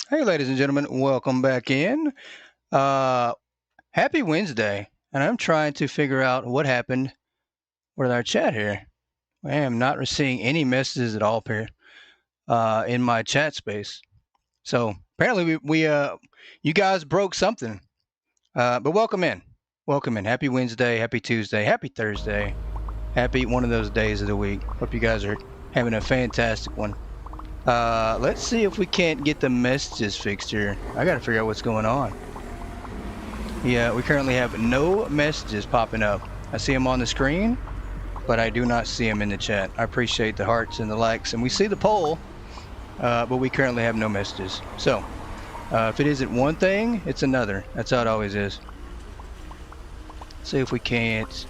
Hey, ladies and gentlemen, welcome back in. Uh, Happy Wednesday, and I'm trying to figure out what happened with our chat here. I am not receiving any messages at all here in my chat space. So apparently, you guys broke something. But welcome in, welcome in. Happy Wednesday, happy Tuesday, happy Thursday, happy one of those days of the week. Hope you guys are having a fantastic one. Let's see if we can't get the messages fixed here. I got to figure out what's going on. Yeah, we currently have no messages popping up. I see them on the screen, but I do not see them in the chat. I appreciate the hearts and the likes, and we see the poll, but we currently have no messages. So, if it isn't one thing, it's another. That's how it always is. See if we can't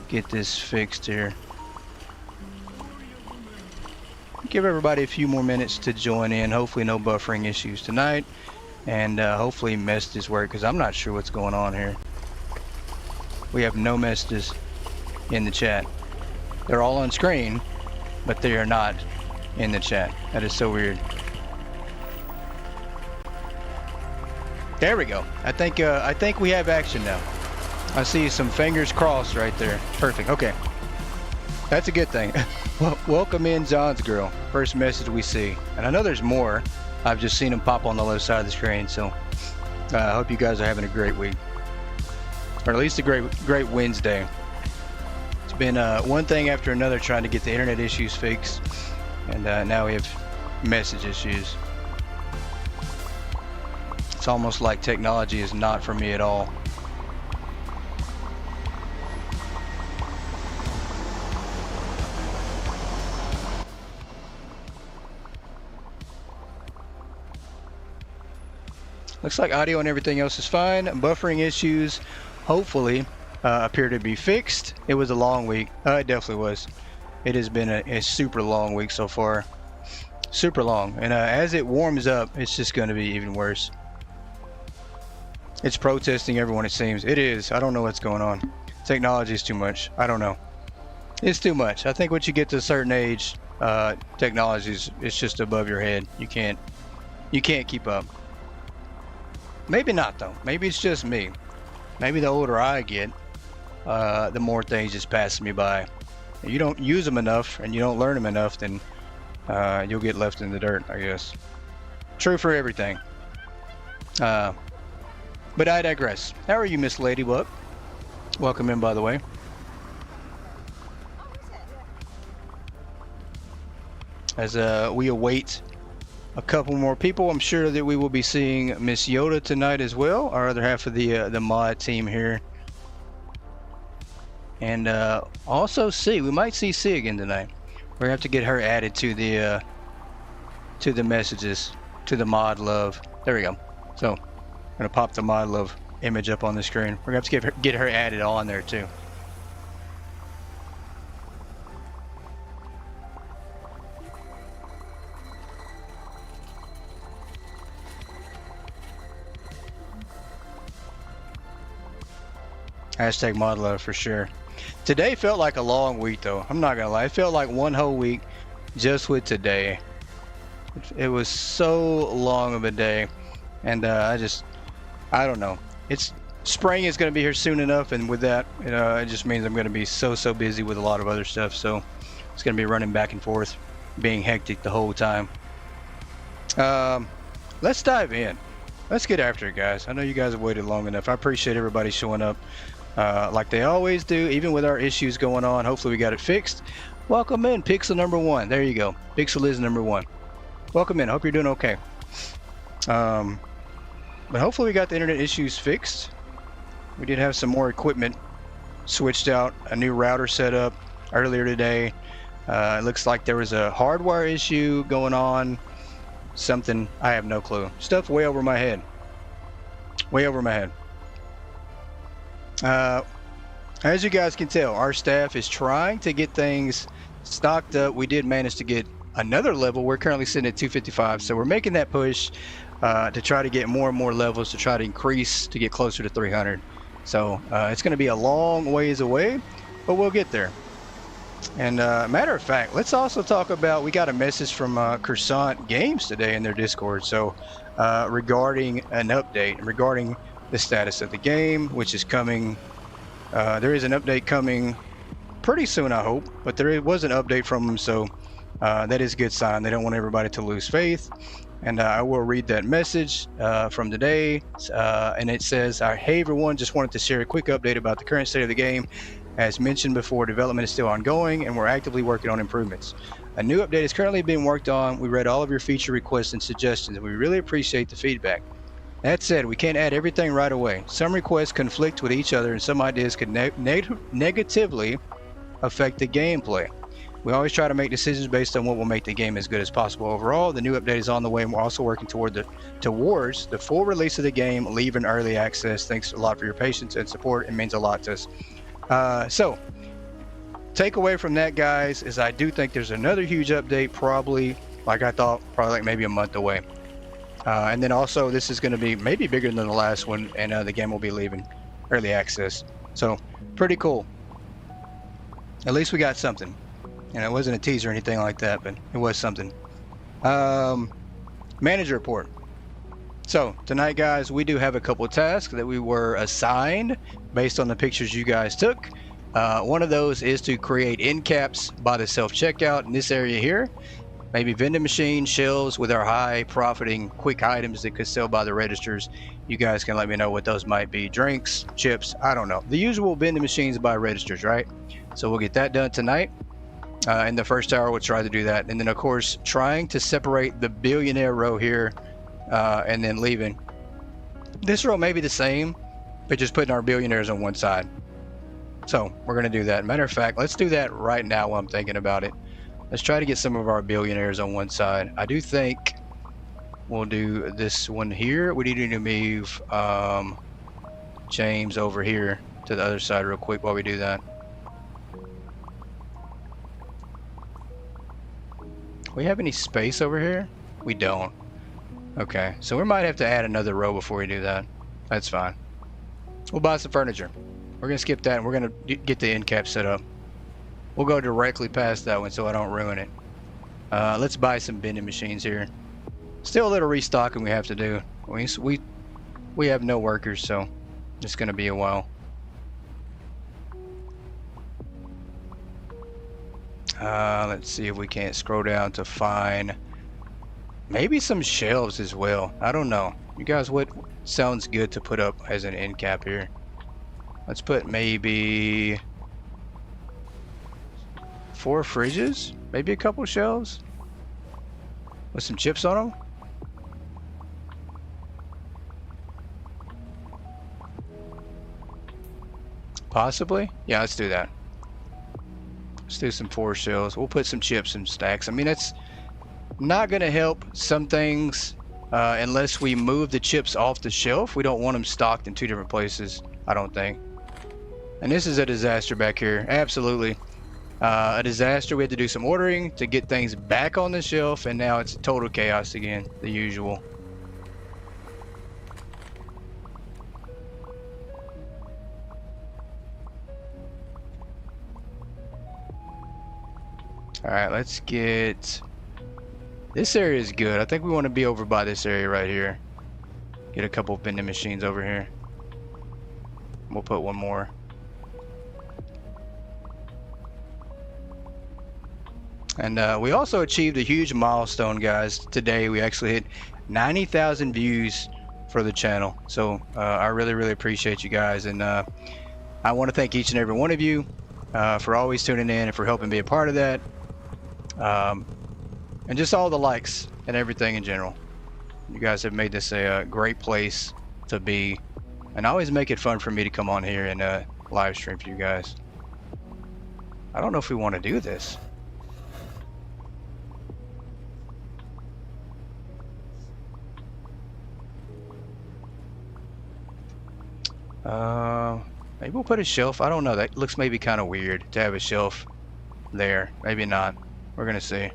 get this fixed here. Give everybody a few more minutes to join in. Hopefully no buffering issues tonight, and hopefully messages work, because I'm not sure what's going on here. We have no messages in the chat. They're all on screen, but they are not in the chat. That is so weird. There we go. I think we have action now. I see some fingers crossed right there. Perfect. Okay. That's a good thing. Well, welcome in, John's Girl. First message we see. And I know there's more. I've just seen them pop on the left side of the screen. So I hope you guys are having a great week. Or at least a great Wednesday. It's been one thing after another trying to get the internet issues fixed. And now we have message issues. It's almost like technology is not for me at all. Looks like audio and everything else is fine. Buffering issues, hopefully, appear to be fixed. It was a long week. It definitely was. It has been a super long week so far. Super long. And as it warms up, it's just going to be even worse. It's protesting everyone, it seems. It is. I don't know what's going on. Technology is too much. I don't know. It's too much. I think once you get to a certain age, technology is just above your head. You can't keep up. Maybe not though. Maybe it's just me. Maybe the older I get, the more things just pass me by. If you don't use them enough and you don't learn them enough, then you'll get left in the dirt, I guess. True for everything. But I digress. How are you, Miss Ladybug? Welcome in, by the way. As we await a couple more people, I'm sure that we will be seeing Miss Yoda tonight as well, our other half of the mod team here, and also C. We might see C again tonight. We're gonna have to get her added to the messages, to the mod love. There we go. So I'm gonna pop the mod love image up on the screen. We're gonna have to get her added on there too. Hashtag mod love for sure. Today felt like a long week though. I'm not gonna lie. It felt like one whole week just with today. It was so long of a day. And I don't know. It's spring is gonna be here soon enough, and with that, it just means I'm gonna be so busy with a lot of other stuff. So it's gonna be running back and forth, being hectic the whole time. Let's dive in. Let's get after it, guys. I know you guys have waited long enough. I appreciate everybody showing up like they always do, even with our issues going on. Hopefully we got it fixed. Welcome in, Pixel number 1. There you go. Pixel is number 1. Welcome in. Hope you're doing okay. But hopefully we got the internet issues fixed. We did have some more equipment switched out, a new router set up earlier today. It looks like there was a hardware issue going on. Something, I have no clue. Stuff way over my head. Way over my head. As you guys can tell, our staff is trying to get things stocked up. We did manage to get another level. We're currently sitting at 255, so we're making that push to try to get more and more levels, to try to increase, to get closer to 300. So it's going to be a long ways away, but we'll get there. And matter of fact, let's also talk about, we got a message from Croissant Games today in their Discord. So regarding an update, regarding the status of the game, which is coming, there is an update coming pretty soon, I hope, but there was an update from them, so that is a good sign. They don't want everybody to lose faith. And I will read that message from today, and it says, hey everyone, just wanted to share a quick update about the current state of the game. As mentioned before, development is still ongoing and we're actively working on improvements. A new update is currently being worked on. We read all of your feature requests and suggestions, and we really appreciate the feedback. That said, we can't add everything right away. Some requests conflict with each other and some ideas could negatively affect the gameplay. We always try to make decisions based on what will make the game as good as possible overall. The new update is on the way, and we're also working towards the full release of the game, leaving early access. Thanks a lot for your patience and support. It means a lot to us. So, takeaway from that, guys, is I do think there's another huge update, probably, like I thought, probably like maybe a month away. And then also, this is going to be maybe bigger than the last one, and the game will be leaving early access. So, pretty cool. At least we got something. And it wasn't a teaser or anything like that, but it was something. Manager report. So tonight, guys, we do have a couple of tasks that we were assigned based on the pictures you guys took. One of those is to create end caps by the self-checkout in this area here. Maybe vending machine shelves with our high profiting quick items that could sell by the registers. You guys can let me know what those might be. Drinks, chips, I don't know. The usual vending machines by registers, right? So we'll get that done tonight. In the first hour, we'll try to do that. And then, of course, trying to separate the billionaire row here and then leaving. This row may be the same, but just putting our billionaires on one side. So we're going to do that. Matter of fact, let's do that right now while I'm thinking about it. Let's try to get some of our billionaires on one side. I do think we'll do this one here. We need to move James over here to the other side real quick while we do that. We have any space over here? We don't. Okay, so we might have to add another row before we do that. That's fine. We'll buy some furniture. We're gonna skip that and we're gonna get the end cap set up. We'll go directly past that one so I don't ruin it. Let's buy some vending machines here. Still a little restocking we have to do. We have no workers, so it's gonna be a while. Let's see if we can't scroll down to find maybe some shelves as well. I don't know. You guys, what sounds good to put up as an end cap here? Let's put maybe 4 fridges, maybe a couple shelves with some chips on them. Possibly. Yeah, let's do that. Let's do some 4 shelves. We'll put some chips and stacks. I mean, it's not going to help some things unless we move the chips off the shelf. We don't want them stocked in 2 different places, I don't think. And this is a disaster back here. Absolutely. A disaster. We had to do some ordering to get things back on the shelf, and now it's total chaos again, the usual. Alright, let's get... This area is good. I think we want to be over by this area right here. Get a couple of vending machines over here. We'll put one more. And we also achieved a huge milestone, guys. Today we actually hit 90,000 views for the channel. So I really appreciate you guys. And I want to thank each and every one of you for always tuning in and for helping be a part of that. And just all the likes and everything in general. You guys have made this a great place to be, and always make it fun for me to come on here and live stream for you guys. I don't know if we want to do this. Maybe we'll put a shelf. I don't know. That looks maybe kind of weird to have a shelf there. Maybe not. We're gonna see.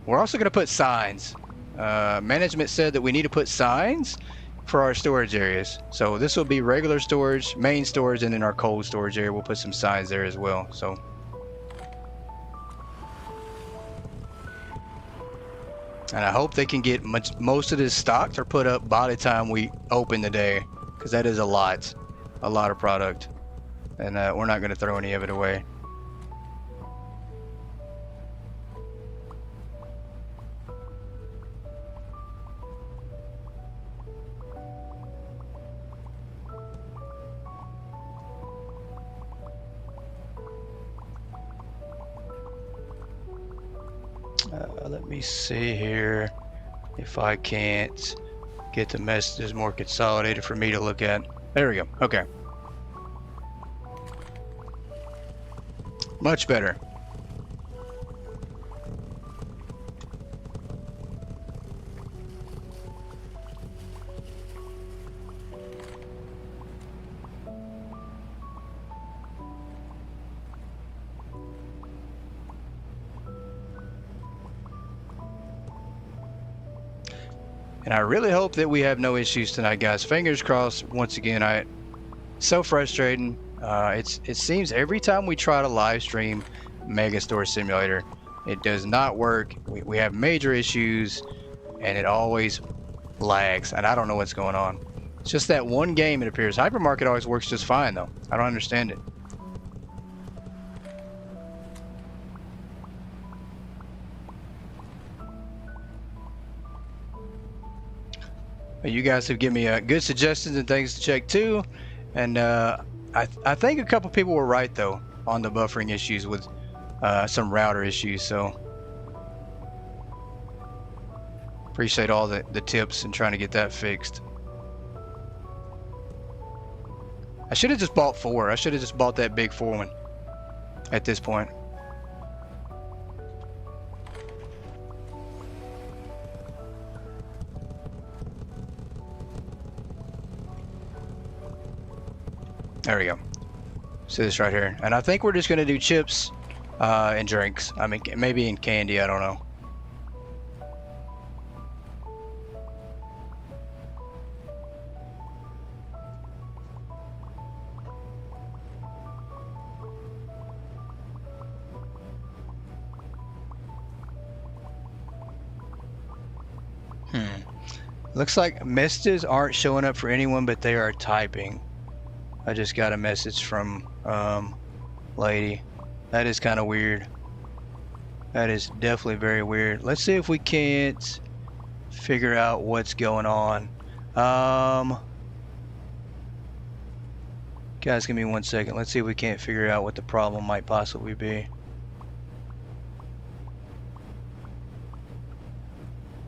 We're also gonna put signs. Management said that we need to put signs for our storage areas. So this will be regular storage, main storage, and then our cold storage area. We'll put some signs there as well. So And I hope they can get most of this stocked or put up by the time we open the day, because that is a lot of product, and we're not going to throw any of it away. Let me see here if I can't get the messages more consolidated for me to look at. There we go. Okay. Much better. And I really hope that we have no issues tonight, guys. Fingers crossed. Once again, so frustrating. It seems every time we try to live stream Megastore Simulator, it does not work. We have major issues, and it always lags, and I don't know what's going on. It's just that one game, it appears. Hypermarket always works just fine, though. I don't understand it. You guys have given me good suggestions and things to check too, and I think a couple people were right though on the buffering issues with some router issues. So appreciate all the tips and trying to get that fixed. I should have just bought 4. I should have just bought that big 4 one at this point. There we go. See this right here. And I think we're just going to do chips and drinks. I mean, maybe in candy. I don't know. Looks like messages aren't showing up for anyone, but they are typing. I just got a message from lady. That is kind of weird. That is definitely very weird. Let's see if we can't figure out what's going on. Guys, give me 1 second. Let's see if we can't figure out what the problem might possibly be.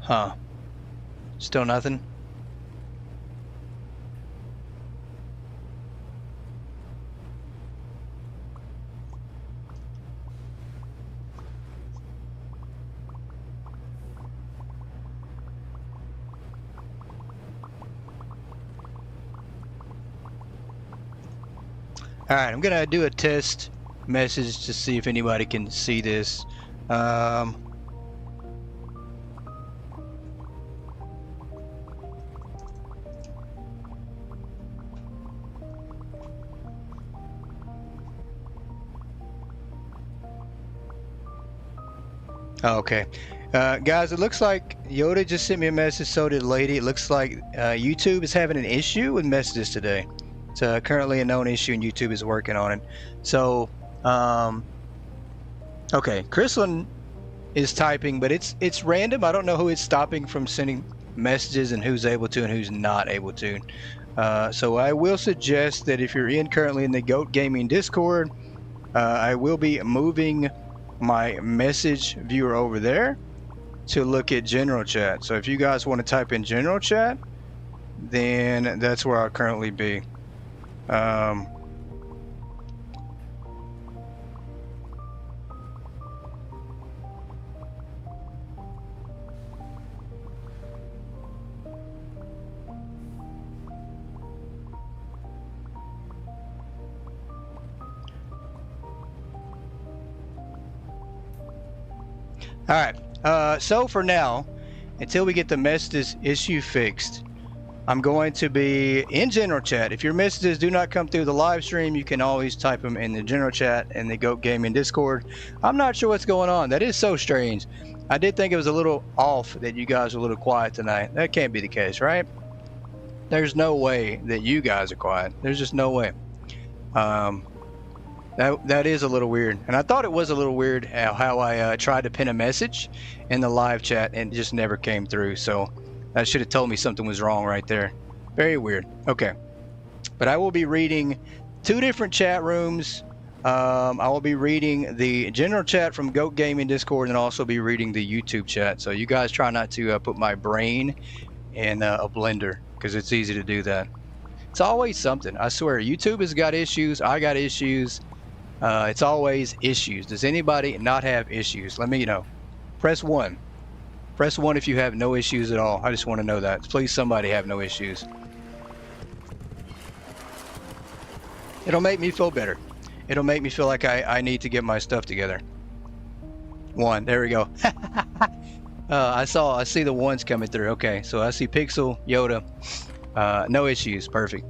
Huh. Still nothing? Alright, I'm gonna do a test message to see if anybody can see this. Okay. Guys, it looks like Yoda just sent me a message, so did Lady. It looks like YouTube is having an issue with messages today. It's currently a known issue, and YouTube is working on it. So, okay, Chrislyn is typing, but it's random. I don't know who it's stopping from sending messages and who's able to and who's not able to. So I will suggest that if you're currently in the Goat Gaming Discord, I will be moving my message viewer over there to look at general chat. So if you guys want to type in general chat, then that's where I'll currently be. Alright, so for now, until we get the messages issue fixed, I'm going to be in general chat. If your messages do not come through the live stream, you can always type them in the general chat in the Goat Gaming Discord. I'm not sure what's going on. That is so strange. I did think it was a little off that you guys are a little quiet tonight. That can't be the case, right? There's no way that you guys are quiet. There's just no way. That is a little weird. And I thought it was a little weird how I tried to pin a message in the live chat and it just never came through. So that should have told me something was wrong right there. Very weird. Okay. But I will be reading 2 different chat rooms. I will be reading the general chat from Goat Gaming Discord and also be reading the YouTube chat. So you guys try not to put my brain in a blender because it's easy to do that. It's always something. I swear, YouTube has got issues. I got issues. It's always issues. Does anybody not have issues? Let me know. Press 1. Press 1 if you have no issues at all. I just want to know that. Please, somebody have no issues. It'll make me feel better. It'll make me feel like I need to get my stuff together. 1. There we go. I see the 1s coming through. Okay, so I see Pixel, Yoda. No issues. Perfect.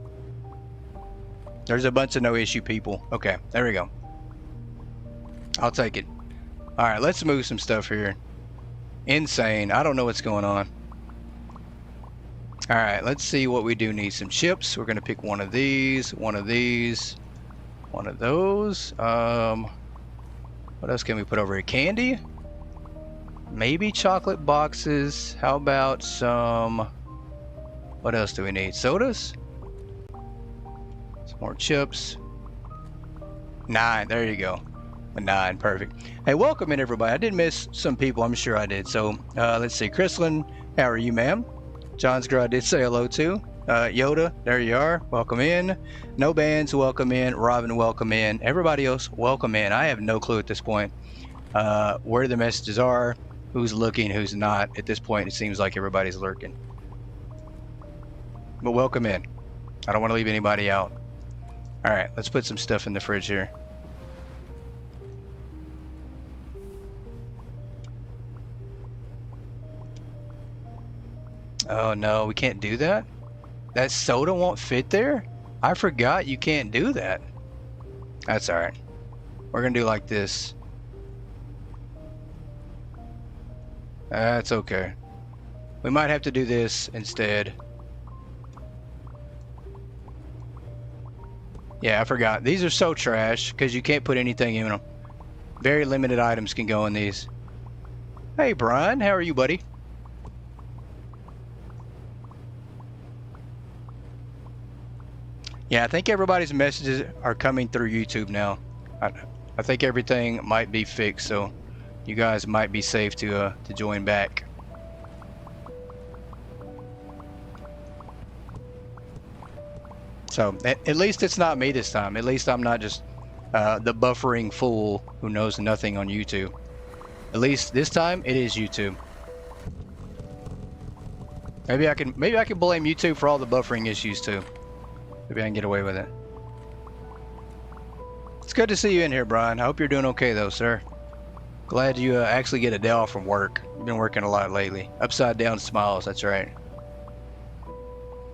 There's a bunch of no issue people. Okay, there we go. I'll take it. All right, let's move some stuff here. Insane. I don't know what's going on. All right, let's see what we do need. Some chips. We're going to pick one of these, one of these, one of those. What else can we put over here? Candy? Maybe chocolate boxes. How about some... What else do we need? Sodas? Some more chips. 9. There you go. 9. Perfect. Hey, welcome in, everybody. I did miss some people. I'm sure I did. So, let's see. Chrislyn, how are you, ma'am? John's girl I did say hello to. Yoda, there you are. Welcome in. No Bands, welcome in. Robin, welcome in. Everybody else, welcome in. I have no clue at this point where the messages are, who's looking, who's not. At this point, it seems like everybody's lurking. But welcome in. I don't want to leave anybody out. All right, let's put some stuff in the fridge here. Oh no, we can't do that? That soda won't fit there? I forgot you can't do that. That's all right. We're gonna do like this. That's okay. We might have to do this instead. Yeah, I forgot. These are so trash because you can't put anything in them. Very limited items can go in these. Hey Brian, how are you, buddy? Yeah, I think everybody's messages are coming through YouTube now. I think everything might be fixed, so you guys might be safe to join back. So at least it's not me this time. At least I'm not just the buffering fool who knows nothing on YouTube. At least this time it is YouTube. Maybe I can blame YouTube for all the buffering issues too. Maybe I can get away with it. It's good to see you in here, Brian. I hope you're doing okay though, sir. Glad you actually get a day off from work. You've been working a lot lately. Upside down smiles, that's right.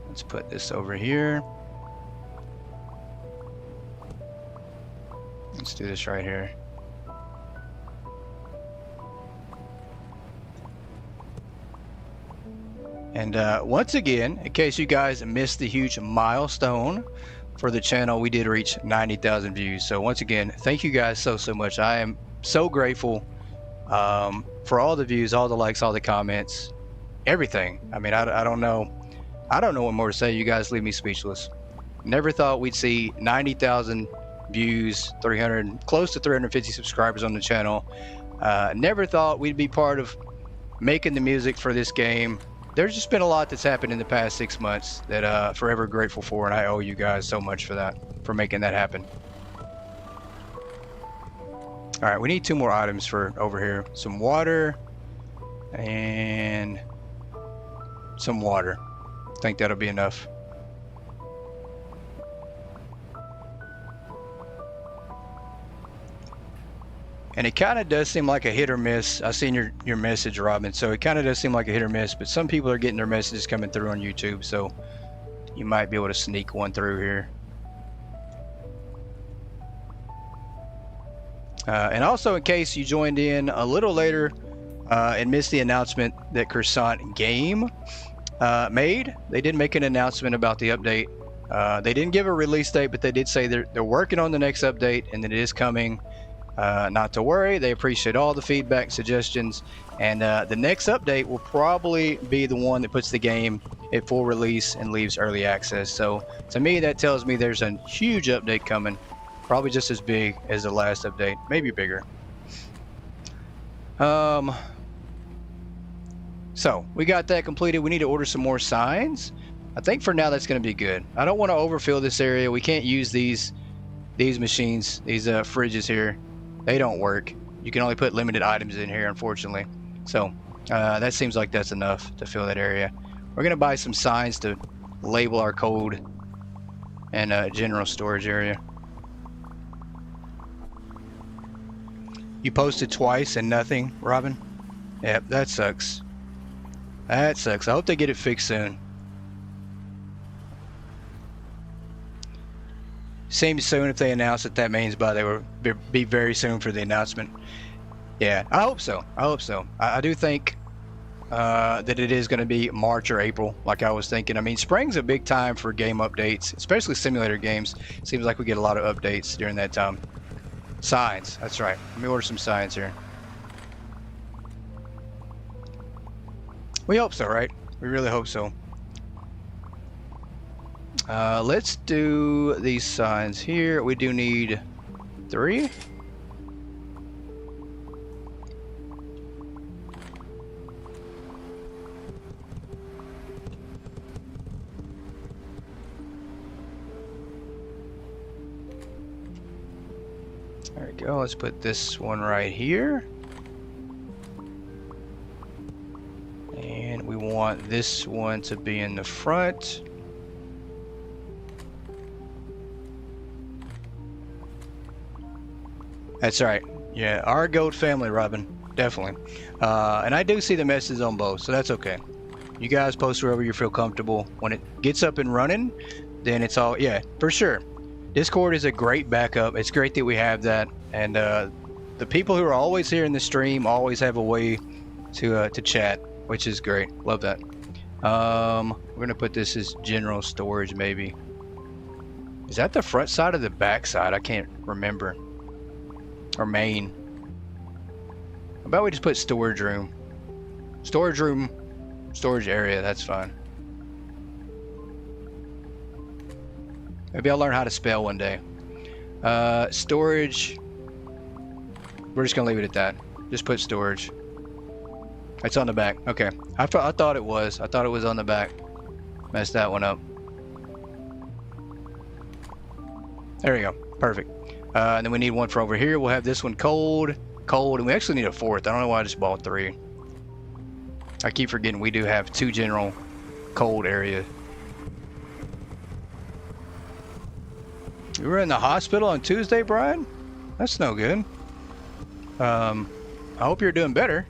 Let's put this over here. Let's do this right here. And once again, in case you guys missed the huge milestone for the channel, we did reach 90,000 views. So once again, thank you guys so much. I am so grateful for all the views, all the likes, all the comments, everything. I mean, I don't know what more to say. You guys leave me speechless. Never thought we'd see 90,000 views, close to 350 subscribers on the channel. Never thought we'd be part of making the music for this game. There's just been a lot that's happened in the past 6 months that I'm forever grateful for, and I owe you guys so much for that, for making that happen. All right, we need 2 more items for over here. Some water and some water. I think that'll be enough. And it kind of does seem like a hit or miss. I seen your message, Robin. So it kind of does seem like a hit or miss, but some people are getting their messages coming through on YouTube, so you might be able to sneak one through here. And also, in case you joined in a little later, and missed the announcement that Croissant Game made. They did make an announcement about the update. They didn't give a release date, but they did say they're working on the next update and that it is coming. Not to worry, they appreciate all the feedback, suggestions, and the next update will probably be the one that puts the game at full release and leaves early access. So to me, that tells me there's a huge update coming, probably just as big as the last update, maybe bigger. So we got that completed. We need to order some more signs. I think for now that's going to be good. I don't want to overfill this area. We can't use these machines, these fridges here. They don't work. You can only put limited items in here, unfortunately. So that seems like that's enough to fill that area. We're going to buy some signs to label our cold and general storage area. You posted twice and nothing, Robin? Yep, that sucks. That sucks. I hope they get it fixed soon. Seems soon if they announce it, that means by they will be very soon for the announcement. Yeah, I hope so. I hope so. I do think that it is going to be March or April, like I was thinking. I mean, spring's a big time for game updates, especially simulator games. Seems like we get a lot of updates during that time. Signs, that's right. Let me order some signs here. We hope so, right? We really hope so. Let's do these signs here. We do need 3. There we go. Let's put this one right here. And we want this one to be in the front. That's right. Yeah, our goat family, Robin. Definitely. And I do see the messages on both, so that's okay. You guys post wherever you feel comfortable. When it gets up and running, then it's all, yeah, for sure. Discord is a great backup. It's great that we have that. And the people who are always here in the stream always have a way to chat, which is great. Love that. We're going to put this as general storage, maybe. Is that the front side or the back side? I can't remember. Or main. How about we just put storage room? Storage room, storage area, that's fine. Maybe I'll learn how to spell one day. Storage, we're just gonna leave it at that. Just put storage. It's on the back, okay. I thought it was on the back. Messed that one up. There we go, perfect. And then we need one for over here. We'll have this one cold, and we actually need a 4th. I don't know why I just bought 3. I keep forgetting we do have 2 general cold areas. You were in the hospital on Tuesday, Brian? That's no good. I hope you're doing better.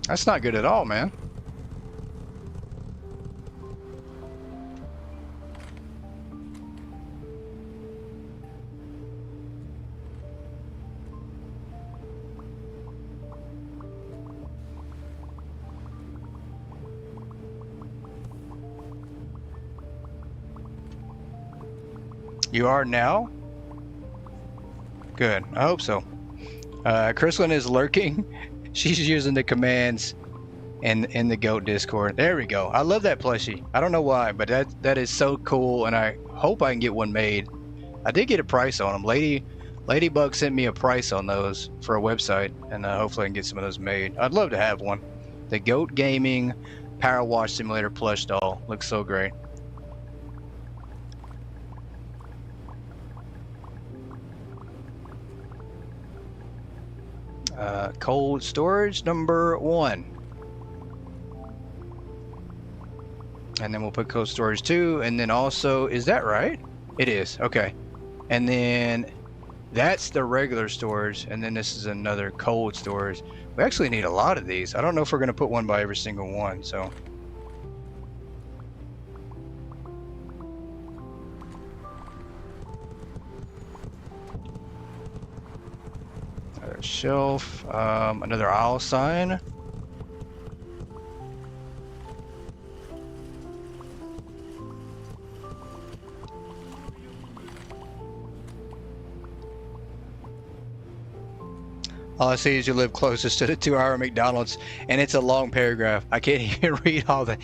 That's not good at all, man. You are now? Good. I hope so. Chrislyn is lurking. She's using the commands in the GOAT Discord. There we go. I love that plushie. I don't know why, but that is so cool, and I hope I can get one made. I did get a price on them. Ladybug sent me a price on those for a website, and hopefully I can get some of those made. I'd love to have one. The GOAT Gaming Power Wash Simulator plush doll looks so great. Cold storage number 1. And then we'll put cold storage 2, and then also, is that right? It is, okay. And then that's the regular storage, and then this is another cold storage. We actually need a lot of these. I don't know if we're going to put one by every single one, so. Another shelf, another aisle sign. All I see is you live closest to the 2-hour McDonald's, and it's a long paragraph. I can't even read all the...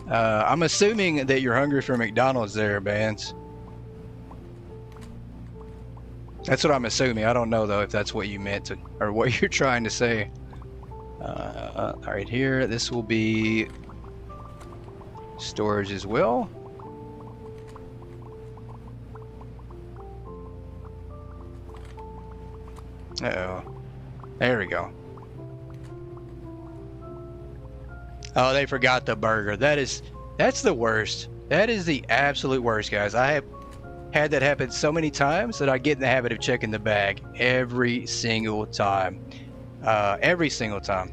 I'm assuming that you're hungry for McDonald's there, Vance. That's what I'm assuming. I don't know, though, if that's what you meant to, or what you're trying to say. All right, here, this will be storage as well. Uh-oh. There we go. Oh, they forgot the burger. That's the worst. That is the absolute worst, guys. I have had that happen so many times that I get in the habit of checking the bag every single time. Every single time.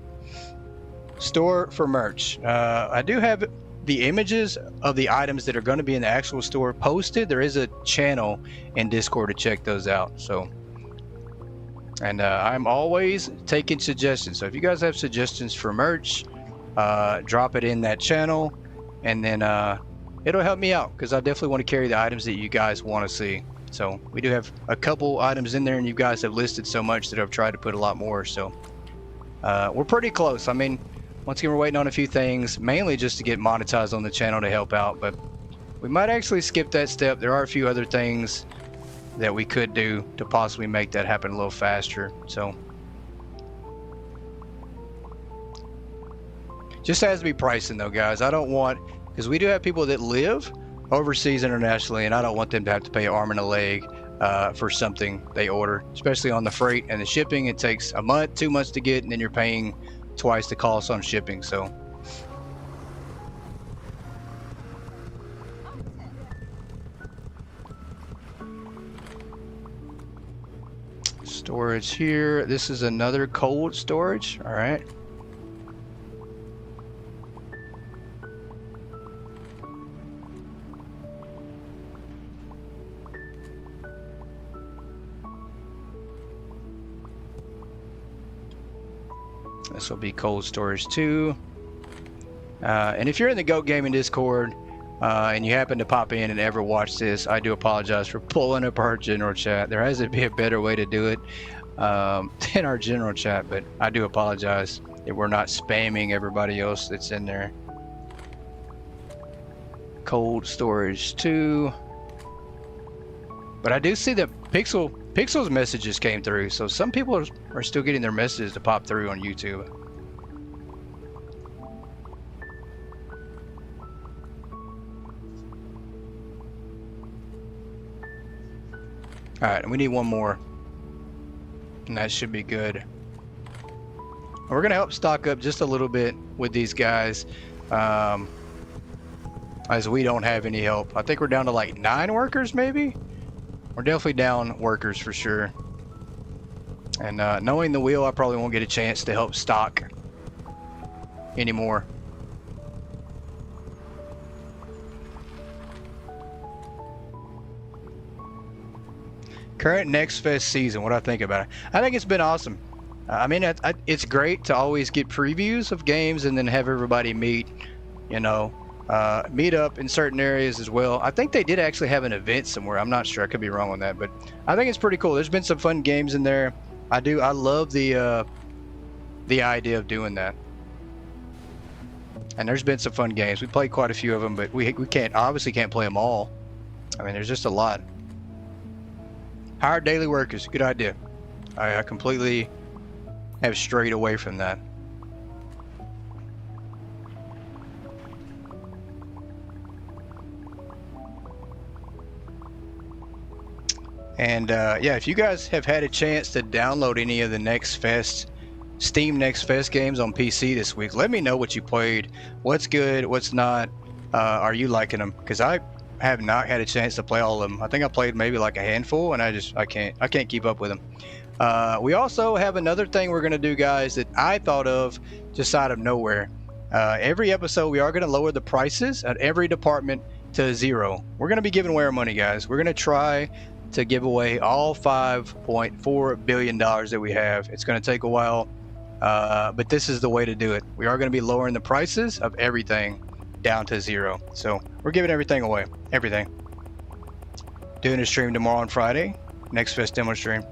Store for merch. I do have the images of the items that are going to be in the actual store posted. There is a channel in Discord to check those out. So, and I'm always taking suggestions. So if you guys have suggestions for merch, drop it in that channel, and then it'll help me out, because I definitely want to carry the items that you guys want to see. So we do have a couple items in there, and you guys have listed so much that I've tried to put a lot more. So we're pretty close. I mean, once again, we're waiting on a few things, mainly just to get monetized on the channel to help out, but we might actually skip that step. There are a few other things that we could do to possibly make that happen a little faster. So just has to be pricing, though, guys. I don't want, because we do have people that live overseas internationally, and I don't want them to have to pay an arm and a leg for something they order, especially on the freight and the shipping. It takes a month, 2 months to get, and then you're paying twice the cost on shipping. So storage here. This is another cold storage. All right. This will be cold storage too. And if you're in the Goat Gaming Discord and you happen to pop in and ever watch this, I do apologize for pulling up our general chat. There has to be a better way to do it than our general chat, but I do apologize that we're not spamming everybody else that's in there. Cold storage too. But I do see that Pixel's messages came through, so some people are still getting their messages to pop through on YouTube. All right, and we need one more, and that should be good. We're gonna help stock up just a little bit with these guys, as we don't have any help. I think we're down to like 9 workers, maybe. We're definitely down workers for sure. And knowing the wheel, I probably won't get a chance to help stock anymore. Current Next Fest season, what do I think about it? I think it's been awesome. I mean, it's great to always get previews of games and then have everybody meet, you know, meet up in certain areas as well. I think they did actually have an event somewhere. I'm not sure. I could be wrong on that, but I think it's pretty cool. There's been some fun games in there. I love the idea of doing that. And there's been some fun games. We played quite a few of them, but we obviously can't play them all. I mean, there's just a lot. Hire daily workers. Good idea. I completely have strayed away from that. And yeah, if you guys have had a chance to download any of the Next Fest, Steam Next Fest games on PC this week, let me know what you played, what's good, what's not. Are you liking them? Because I have not had a chance to play all of them. I think I played maybe like a handful, and I can't keep up with them. We also have another thing we're gonna do, guys, that I thought of just out of nowhere. Every episode, we are gonna lower the prices at every department to 0. We're gonna be giving away our money, guys. We're gonna try to give away all $5.4 billion that we have. It's going to take a while, but this is the way to do it. We are going to be lowering the prices of everything down to 0. So we're giving everything away, everything. Doing a stream tomorrow on Friday, Next Fest demo stream.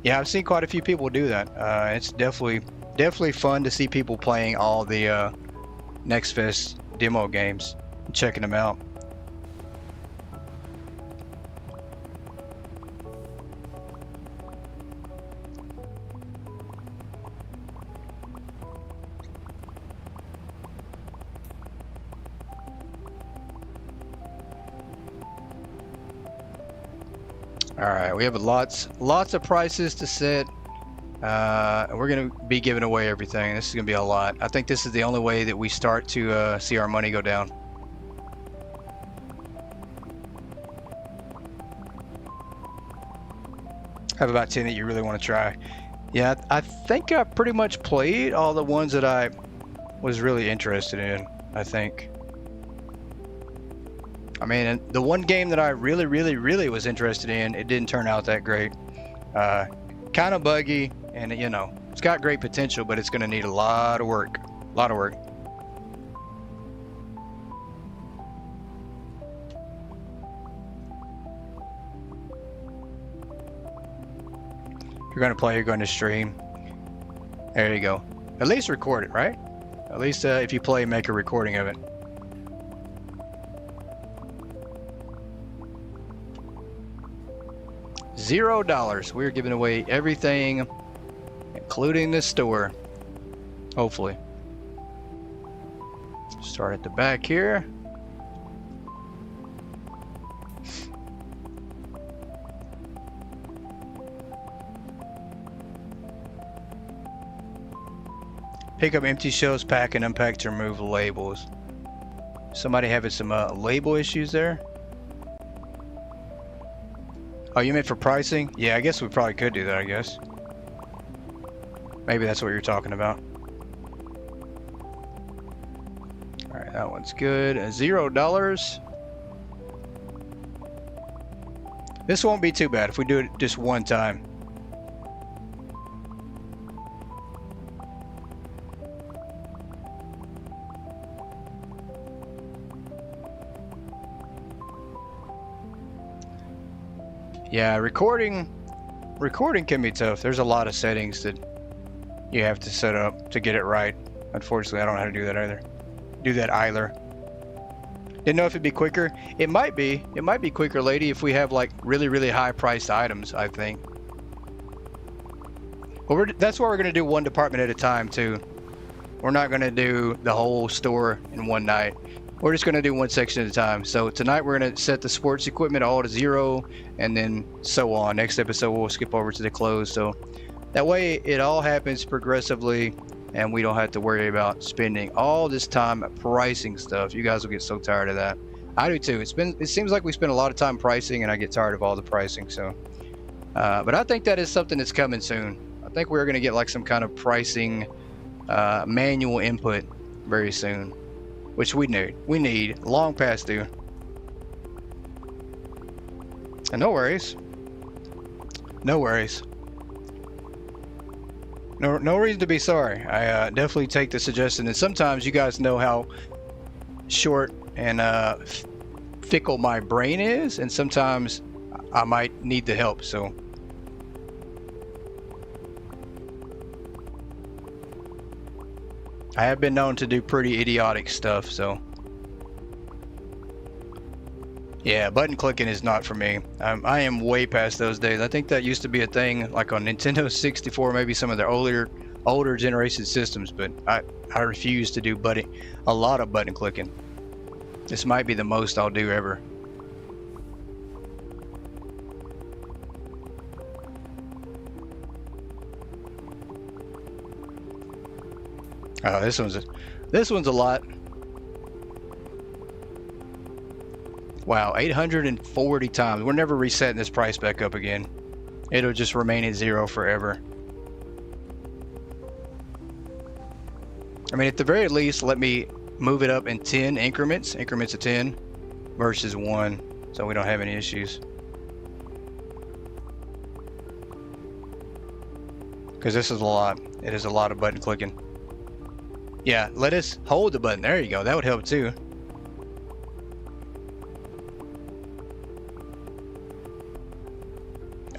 Yeah, I've seen quite a few people do that. It's definitely fun to see people playing all the Next Fest demo games and checking them out. All right, we have lots of prices to set. We're gonna be giving away everything. This is gonna be a lot. I think this is the only way that we start to see our money go down. Have about 10 that you really want to try. Yeah, I think I pretty much played all the ones that I was really interested in, I think. I mean, the one game that I really was interested in, it didn't turn out that great. Kind of buggy, and you know, it's got great potential, but it's going to need a lot of work. If you're going to play, you're going to stream. There you go. At least record it, right? At least if you play, make a recording of it. $0. We're giving away everything, including the store. Hopefully. Start at the back here. Pick up empty shelves, pack and unpack to remove labels. Somebody having some label issues there? Oh, you meant for pricing? Yeah, I guess we probably could do that, I guess. Maybe that's what you're talking about. Alright, that one's good. $0. This won't be too bad if we do it just one time. Yeah, recording can be tough. There's a lot of settings that you have to set up to get it right. Unfortunately, I don't know how to do that either. Didn't know if it'd be quicker. It might be quicker, lady, if we have like really high priced items, I think. Well, that's why we're gonna do one department at a time too. We're not gonna do the whole store in one night. We're just going to do one section at a time. So tonight we're going to set the sports equipment all to 0, and then so on. Next episode we'll skip over to the clothes. So that way it all happens progressively, and we don't have to worry about spending all this time pricing stuff. You guys will get so tired of that. I do too. It seems like we spend a lot of time pricing, and I get tired of all the pricing. So, but I think that is something that's coming soon. I think we're going to get like some kind of pricing manual input very soon. Which we need long past due. And no worries. No reason to be sorry. I definitely take the suggestion. And sometimes you guys know how short and fickle my brain is, and sometimes I might need the help. So I have been known to do pretty idiotic stuff, so yeah, button clicking is not for me. I am way past those days. I think that used to be a thing like on Nintendo 64, maybe some of their older generation systems, but I refuse to do a lot of button clicking. This might be the most I'll do ever. Oh, this one's a lot. Wow, 840 times. We're never resetting this price back up again. It'll just remain at 0 forever. I mean, at the very least, let me move it up in 10 increments of 10 versus 1, so we don't have any issues. Because this is a lot. It is a lot of button clicking. Yeah, let us hold the button. There you go. That would help too.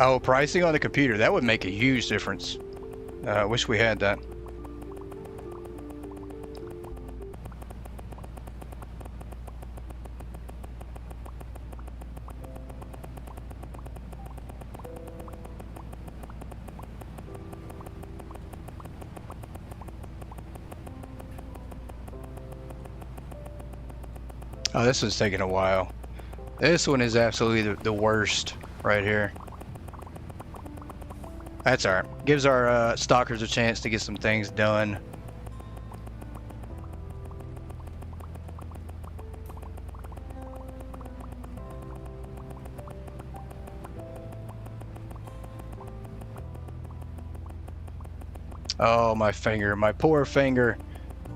Oh, pricing on the computer. That would make a huge difference. I wish we had that. Oh, this one's taking a while. This one is absolutely the worst right here. That's all right. Gives our stalkers a chance to get some things done. Oh, my finger. My poor finger.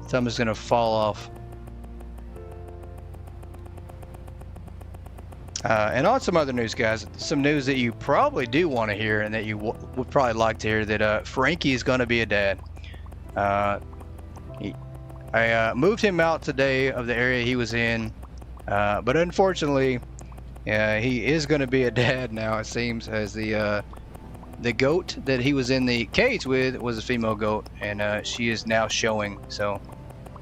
Thumb is going to fall off. And on some other news, guys, some news that you probably do want to hear and that you would probably like to hear, that Frankie is going to be a dad. I moved him out today of the area he was in, but unfortunately, he is going to be a dad now, it seems, as the goat that he was in the cage with was a female goat, and she is now showing. So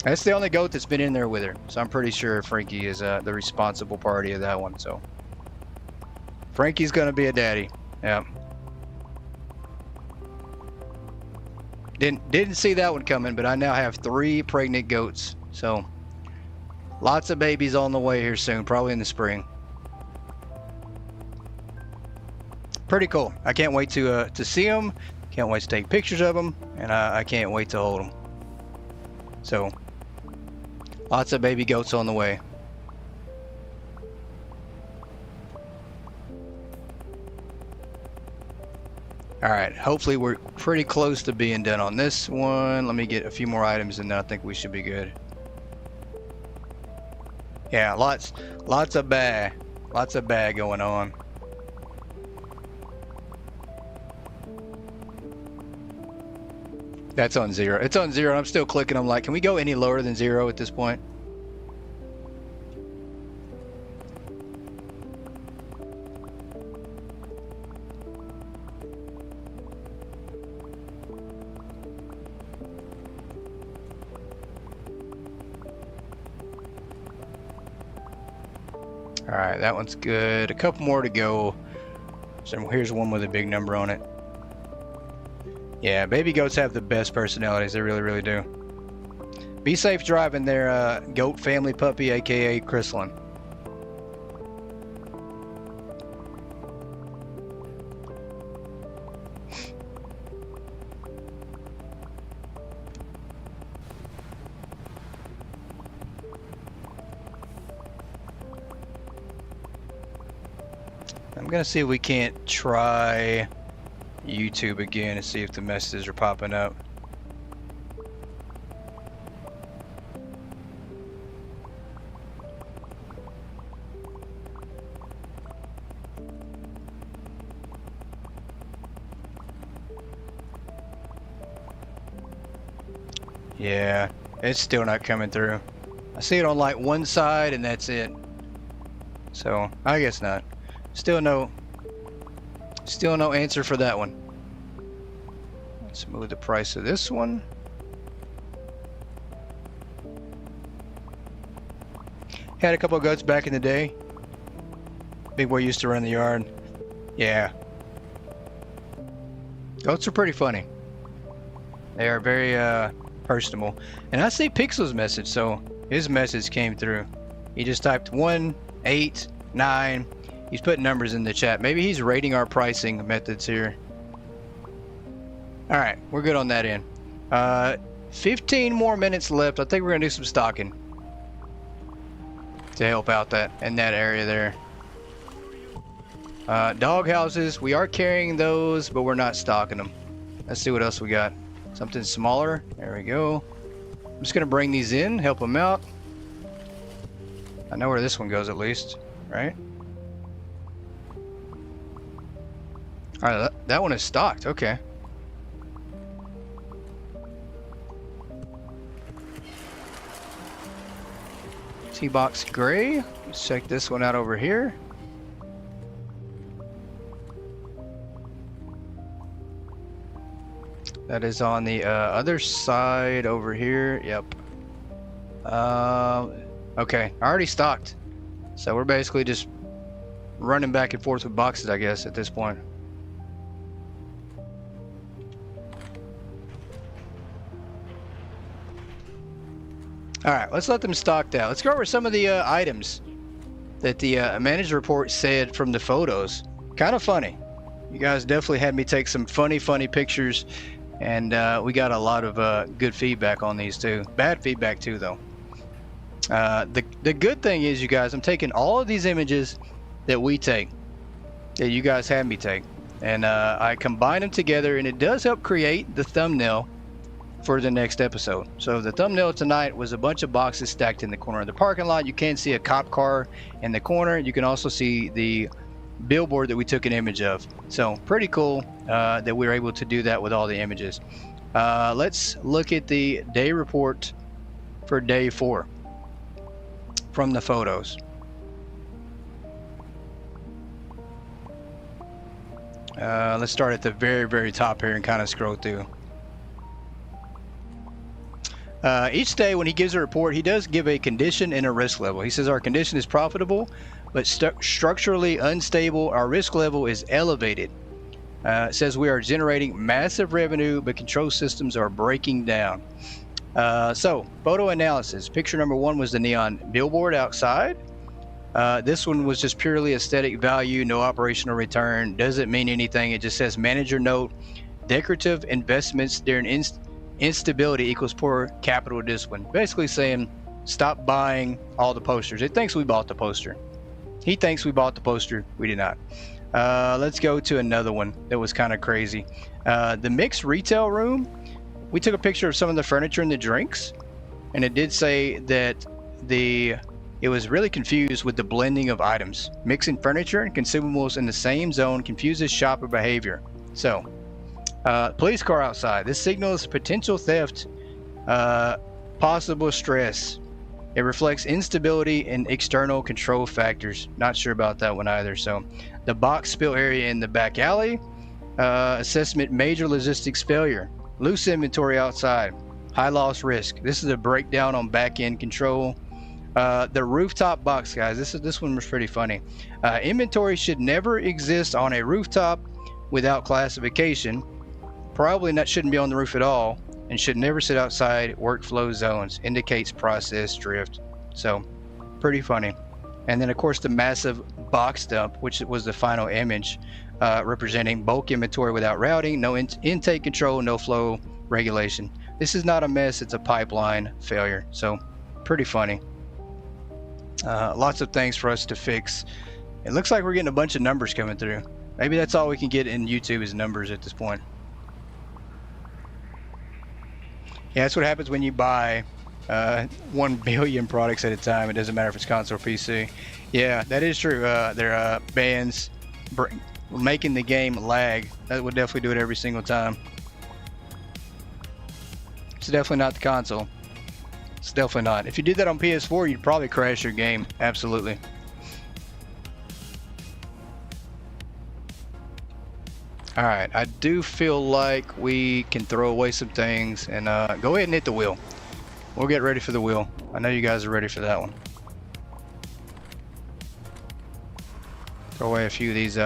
that's the only goat that's been in there with her. So I'm pretty sure Frankie is the responsible party of that one. So Frankie's gonna be a daddy. Yeah. Didn't see that one coming, but I now have 3 pregnant goats. So lots of babies on the way here soon, probably in the spring. Pretty cool. I can't wait to see them. Can't wait to take pictures of them, and I can't wait to hold them. So lots of baby goats on the way. All right, hopefully we're pretty close to being done on this one. Let me get a few more items and then I think we should be good. Yeah, lots of bag going on. That's on 0. It's on 0. I'm still clicking. I'm like, can we go any lower than 0 at this point? All right, that one's good. A couple more to go. So here's one with a big number on it. Yeah, baby goats have the best personalities. They really, really do. Be safe driving their goat family puppy, aka Chrysalin. I'm gonna see if we can't try YouTube again and see if the messages are popping up. Yeah, it's still not coming through. I see it on like one side and that's it. So I guess not. Still no answer for that one. Let's move the price of this one. Had a couple of goats back in the day. Big boy used to run the yard. Yeah. Goats are pretty funny. They are very personable. And I see Pixel's message, so his message came through. He just typed 189. He's putting numbers in the chat. Maybe he's rating our pricing methods here. All right, we're good on that end. 15 more minutes left. I think we're gonna do some stocking to help out in that area there. Dog houses, we are carrying those, but we're not stocking them. Let's see what else we got. Something smaller. There we go. I'm just gonna bring these in, help them out. I know where this one goes at least, right? All right, that one is stocked. Okay. T-box gray. Let's check this one out over here. That is on the other side over here. Yep. Okay, I already stocked. So we're basically just running back and forth with boxes, I guess, at this point. All right, let's let them stock out. Let's go over some of the items that the manager report said from the photos. Kind of funny. You guys definitely had me take some funny pictures, and we got a lot of good feedback on these too. Bad feedback too, though. The good thing is, you guys, I'm taking all of these images that we take, that you guys had me take, and I combine them together, and it does help create the thumbnail for the next episode. So the thumbnail tonight was a bunch of boxes stacked in the corner of the parking lot. You can see a cop car in the corner. You can also see the billboard that we took an image of. So pretty cool that we were able to do that with all the images. Let's look at the day report for day 4 from the photos. Let's start at the very top here and kind of scroll through. Each day when he gives a report, he does give a condition and a risk level. He says our condition is profitable, but structurally unstable. Our risk level is elevated. It says we are generating massive revenue, but control systems are breaking down. So photo analysis. Picture number 1 was the neon billboard outside. This one was just purely aesthetic value, no operational return. Doesn't mean anything. It just says manager note, decorative investments during instability equals poor capital discipline. Basically saying stop buying all the posters. It thinks we bought the poster. He thinks we bought the poster. We did not. Let's go to another one that was kind of crazy. The mixed retail room. We took a picture of some of the furniture and the drinks, and it did say that it was really confused with the blending of items. Mixing furniture and consumables in the same zone confuses shopper behavior. So police car outside. This signals potential theft, possible stress. It reflects instability in external control factors. Not sure about that one either. So the box spill area in the back alley. Assessment major logistics failure. Loose inventory outside. High loss risk. This is a breakdown on back end control. The rooftop box, guys. This one was pretty funny. Inventory should never exist on a rooftop without classification. Probably shouldn't be on the roof at all, and should never sit outside workflow zones. Indicates process drift. So pretty funny. And then of course the massive box dump, which was the final image, representing bulk inventory without routing, no intake control, no flow regulation. This is not a mess, it's a pipeline failure. So pretty funny. Lots of things for us to fix. It looks like we're getting a bunch of numbers coming through. Maybe that's all we can get in YouTube is numbers at this point. Yeah, that's what happens when you buy 1 billion products at a time. It doesn't matter if it's console or PC. Yeah, that is true. Their bans making the game lag. That would definitely do it every single time. It's definitely not the console. It's definitely not. If you did that on PS4, you'd probably crash your game. Absolutely. Alright, I do feel like we can throw away some things and go ahead and hit the wheel. We'll get ready for the wheel. I know you guys are ready for that one. Throw away a few of these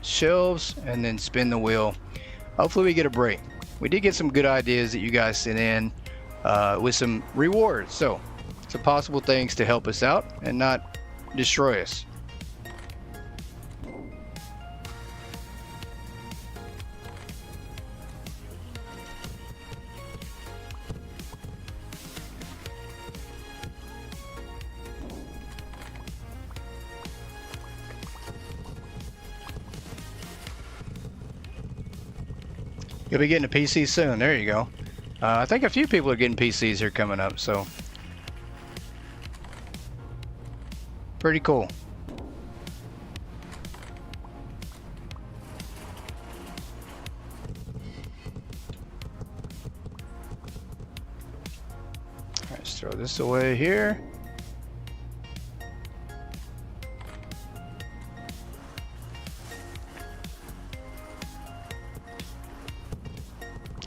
shelves and then spin the wheel. Hopefully we get a break. We did get some good ideas that you guys sent in with some rewards. So some possible things to help us out and not destroy us. You'll be getting a PC soon. There you go. I think a few people are getting PCs here coming up, so pretty cool. All right, let's throw this away here.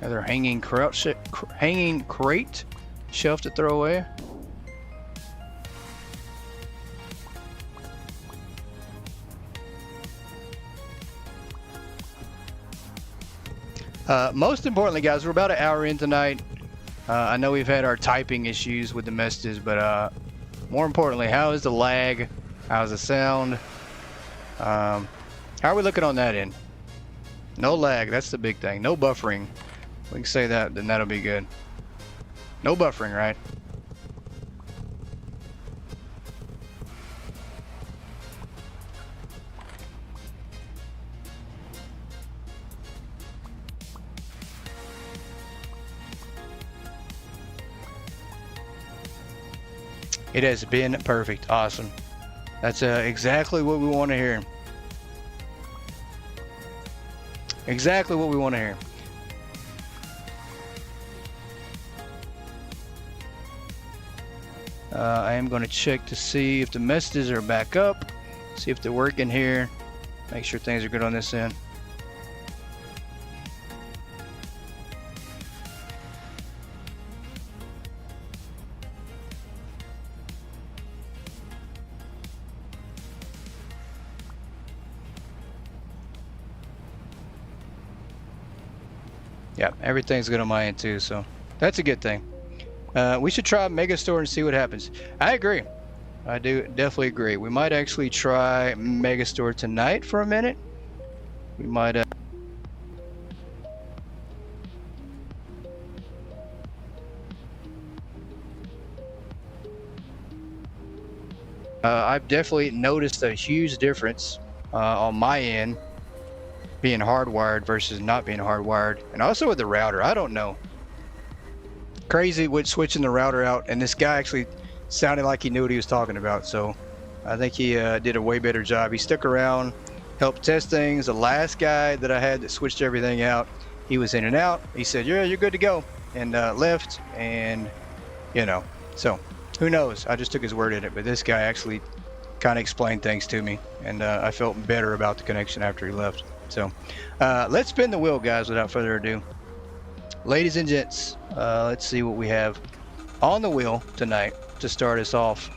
Another hanging crate shelf to throw away. Most importantly, guys, we're about an hour in tonight. I know we've had our typing issues with the messages, but more importantly, how is the lag? How's the sound? How are we looking on that end? No lag, that's the big thing. No buffering. We can say that, then that'll be good. No buffering, right? It has been perfect. Awesome. That's exactly what we want to hear. Exactly what we want to hear. I am going to check to see if the messages are back up. See if they're working here. Make sure things are good on this end. Yeah, everything's good on my end too, so that's a good thing. We should try Megastore and see what happens. I agree. I do definitely agree. We might actually try Megastore tonight for a minute. We might I've definitely noticed a huge difference on my end being hardwired versus not being hardwired, and also with the router. I don't know. Crazy with switching the router out, and this guy actually sounded like he knew what he was talking about, so I think he did a way better job. He stuck around, helped test things. The last guy that I had that switched everything out, he was in and out. He said, yeah, you're good to go, and left, and you know, so who knows? I just took his word in it, but this guy actually kind of explained things to me, and I felt better about the connection after he left. So let's spin the wheel, guys, without further ado. Ladies and gents, let's see what we have on the wheel tonight to start us off.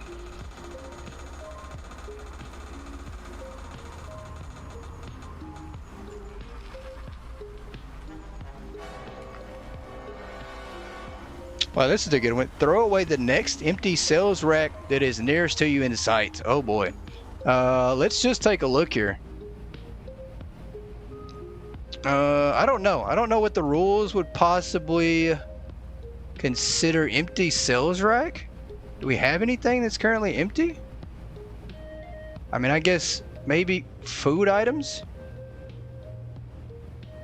Wow, this is a good one. Throw away the next empty sales rack that is nearest to you in sight. Oh boy. Let's just take a look here. I don't know. I don't know what the rules would possibly consider empty sales rack. Do we have anything that's currently empty? I mean, I guess maybe food items?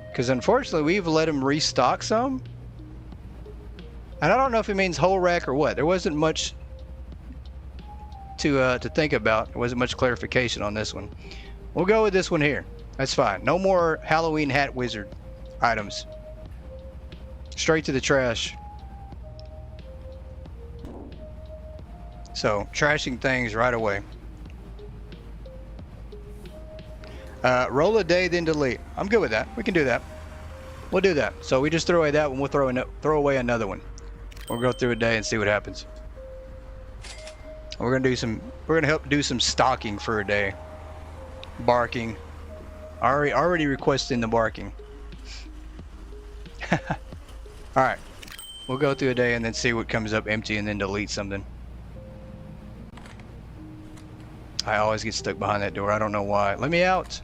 Because unfortunately, we've let them restock some. And I don't know if it means whole rack or what. There wasn't much to think about. There wasn't much clarification on this one. We'll go with this one here. That's fine. No more Halloween hat wizard items. Straight to the trash. So, trashing things right away. Roll a day, then delete. I'm good with that. We can do that. We'll do that. So we just throw away that one. We'll throw away another one. We'll go through a day and see what happens. We're gonna help do some stocking for a day. Barking. Already requesting the barking. All right. We'll go through a day and then see what comes up empty and then delete something. I always get stuck behind that door. I don't know why. Let me out.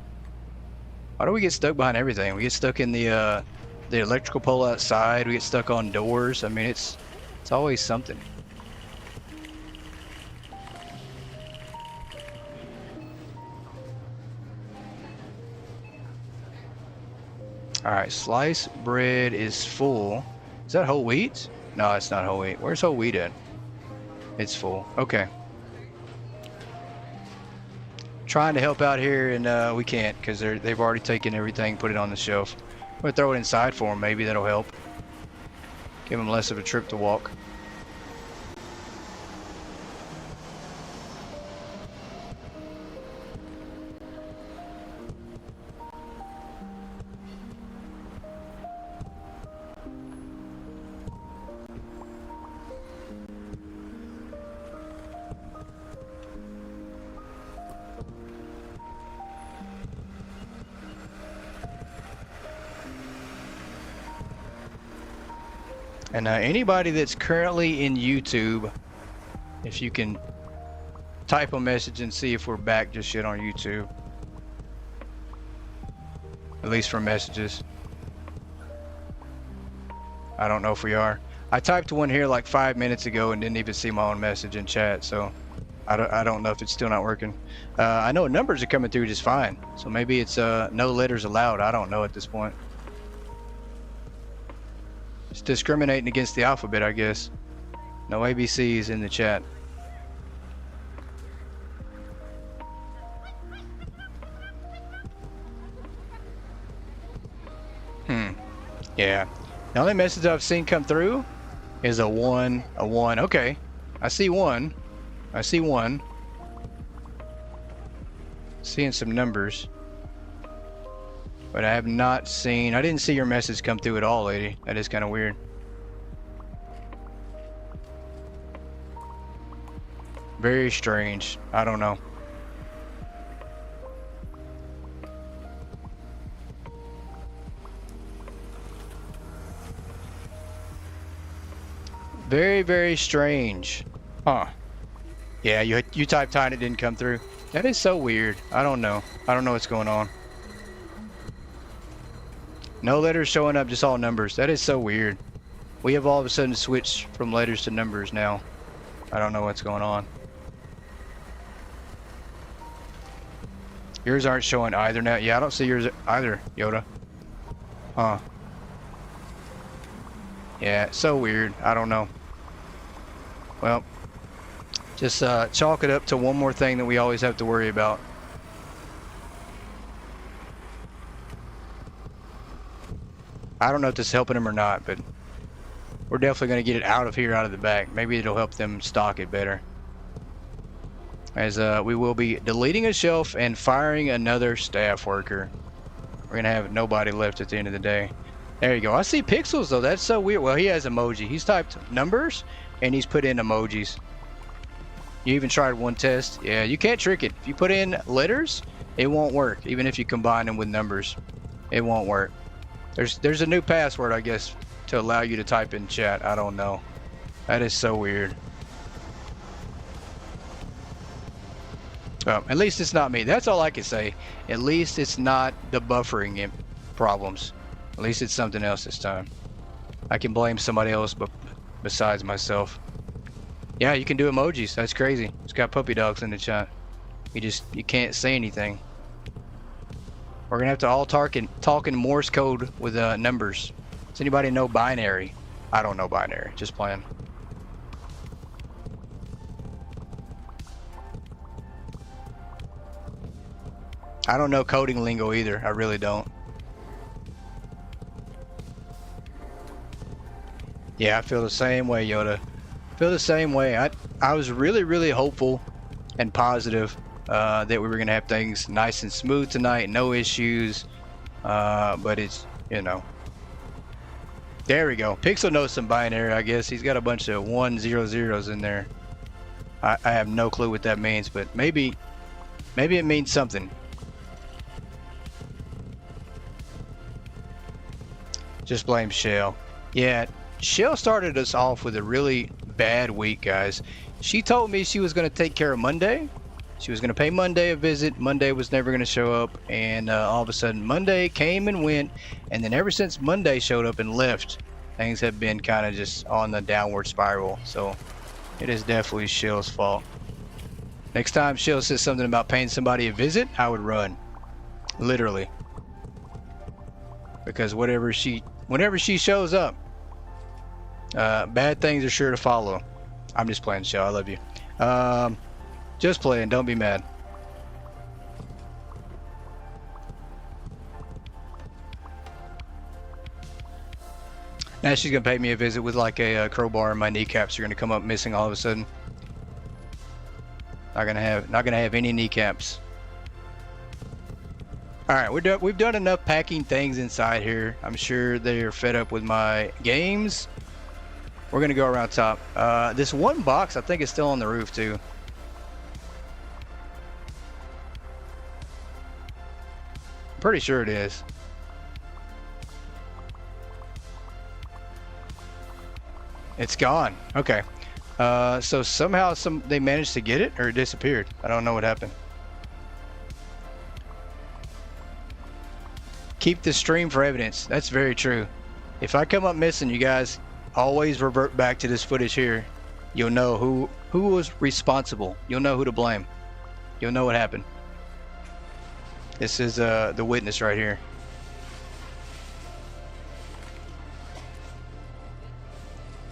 Why do we get stuck behind everything? We get stuck in the electrical pole outside. We get stuck on doors. I mean, it's always something. All right, sliced bread is full. Is that whole wheat? No, it's not whole wheat. Where's whole wheat at? It's full. Okay. Trying to help out here, and we can't because they've already taken everything, put it on the shelf. We'll throw it inside for them. Maybe that'll help. Give them less of a trip to walk. And anybody that's currently in YouTube, if you can type a message and see if we're back just yet on YouTube. At least for messages. I don't know if we are. I typed one here like 5 minutes ago and didn't even see my own message in chat, so I don't know if it's still not working. I know numbers are coming through just fine, so maybe it's no letters allowed. I don't know at this point. It's discriminating against the alphabet, I guess. No ABCs in the chat. Yeah. The only message I've seen come through is a 1, a 1. Okay. I see 1. I see 1. Seeing some numbers. But I have not seen... I didn't see your message come through at all, lady. That is kind of weird. Very strange. I don't know. Very, very strange. Huh. Yeah, you typed hi and it didn't come through. That is so weird. I don't know. I don't know what's going on. No letters showing up, just all numbers. That is so weird. We have all of a sudden switched from letters to numbers now. I don't know what's going on. Yours aren't showing either now. Yeah, I don't see yours either, Yoda. Huh. Yeah, it's so weird. I don't know. Well, just chalk it up to one more thing that we always have to worry about. I don't know if this is helping them or not, but we're definitely going to get it out of here, out of the back. Maybe it'll help them stock it better. As we will be deleting a shelf and firing another staff worker. We're going to have nobody left at the end of the day. There you go. I see pixels though. That's so weird. Well, he has emoji. He's typed numbers and he's put in emojis. You even tried one test. Yeah, you can't trick it. If you put in letters, it won't work. Even if you combine them with numbers, it won't work. There's a new password, I guess, to allow you to type in chat. I don't know. That is so weird. At least it's not me. That's all I can say. At least it's not the buffering problems. At least it's something else this time. I can blame somebody else but besides myself. Yeah, you can do emojis. That's crazy. It's got puppy dogs in the chat. You can't say anything. We're gonna have to all talk in Morse code with numbers. Does anybody know binary? I don't know binary. Just playing. I don't know coding lingo either. I really don't. Yeah, I feel the same way, Yoda. I feel the same way. I was really, really hopeful and positive that we were gonna have things nice and smooth tonight, no issues. But it's, you know. There we go. Pixel knows some binary, I guess. He's got a bunch of 100s in there. I have no clue what that means, but maybe it means something. Just blame Shell. Yeah, Shell started us off with a really bad week, guys. She told me she was going to take care of Monday. She was going to pay Monday a visit. Monday was never going to show up, and all of a sudden Monday came and went, and then ever since Monday showed up and left, things have been kind of just on the downward spiral. So it is definitely Shell's fault. Next time Shell says something about paying somebody a visit, I would run, literally, because whenever she shows up, bad things are sure to follow. I'm just playing, Shell. I love you. Just playing. Don't be mad. Now she's gonna pay me a visit with like a crowbar, and my kneecaps are gonna come up missing all of a sudden. Not gonna have any kneecaps. All right, we've done enough packing things inside here. I'm sure they're fed up with my games. We're gonna go around top. This one box I think is still on the roof too. Pretty sure it is. It's gone. Okay. So somehow they managed to get it, or it disappeared. I don't know what happened. Keep the stream for evidence. That's very true. If I come up missing, you guys always revert back to this footage here. You'll know who was responsible. You'll know who to blame. You'll know what happened. This is the witness right here.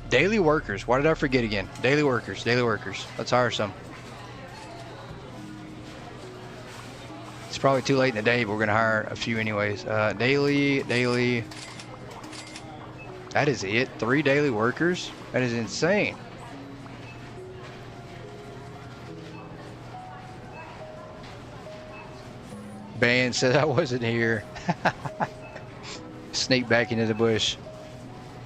Daily workers. Why did I forget again? Daily workers. Daily workers. Let's hire some. It's probably too late in the day, but we're gonna hire a few anyways. Daily. That is it. 3 daily workers. That is insane. Ben said I wasn't here. Sneak back into the bush.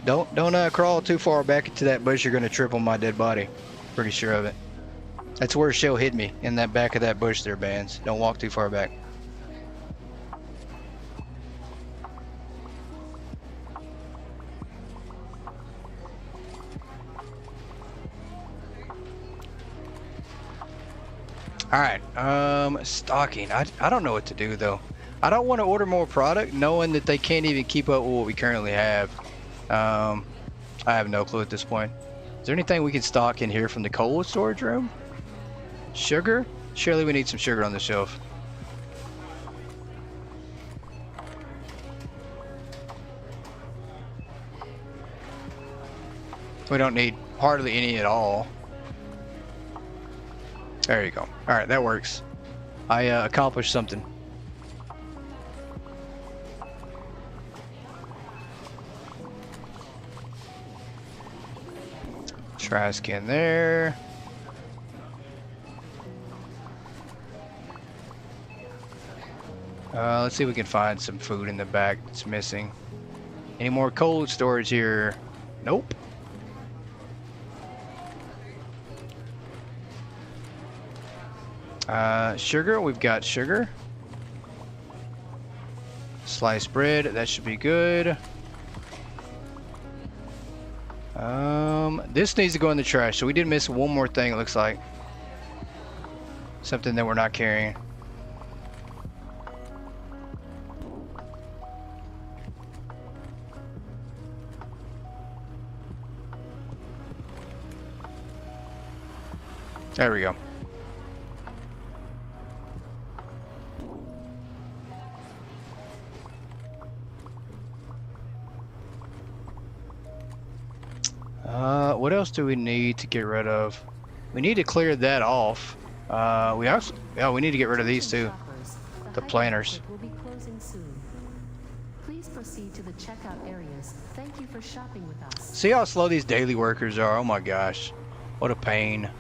Don't crawl too far back into that bush. You're gonna trip on my dead body. Pretty sure of it. That's where she'll hit me, in that back of that bush there, Bands. Don't walk too far back. Alright, stocking. I don't know what to do though. I don't want to order more product knowing that they can't even keep up with what we currently have. I have no clue at this point. Is there anything we can stock in here from the cold storage room? Sugar? Surely we need some sugar on the shelf. We don't need hardly any at all. There you go. Alright, that works. I accomplished something. Trash can there. Let's see if we can find some food in the back that's missing. Any more cold storage here? Nope. Sugar, we've got sugar. Sliced bread, that should be good. This needs to go in the trash, so we did miss one more thing, it looks like. Something that we're not carrying. There we go. What else do we need to get rid of? We need to clear that off. We need to get rid of these too. The planters. Please proceed to the checkout areas. Thank you for shopping with us. See how slow these daily workers are? Oh my gosh. What a pain.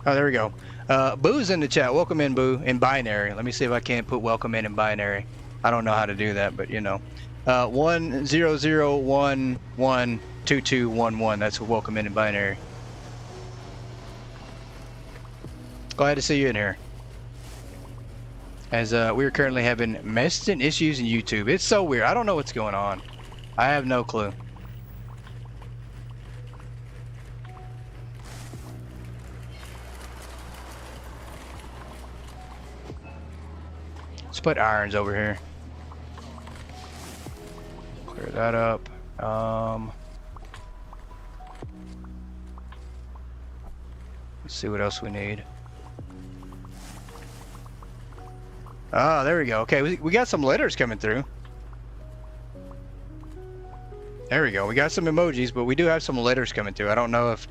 Oh, there we go. Boo's in the chat. Welcome in, Boo. In binary. Let me see if I can't put welcome in binary. I don't know how to do that, but you know. 100112211. That's what welcome in binary. Glad to see you in here. As we're currently having messaging issues in YouTube. It's so weird. I don't know what's going on. I have no clue. Let's put irons over here. Clear that up. Let's see what else we need. Ah, there we go. Okay, we got some letters coming through. There we go. We got some emojis, but we do have some letters coming through. I don't know if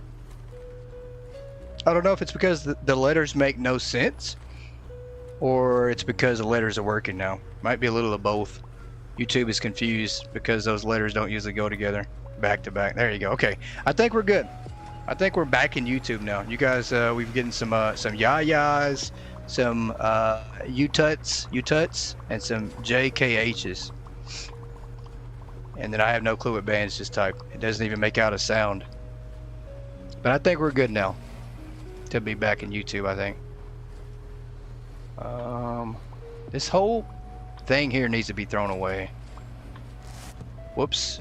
it's because the letters make no sense, or it's because the letters are working now. Might be a little of both. YouTube is confused because those letters don't usually go together back to back. There you go. Okay, I think we're good. I think we're back in YouTube now. You guys, we've getting some yayas, some ututs, and some JKHs. And then I have no clue what bands just typed. It doesn't even make out a sound. But I think we're good now to be back in YouTube, I think. This whole thing here needs to be thrown away. Whoops.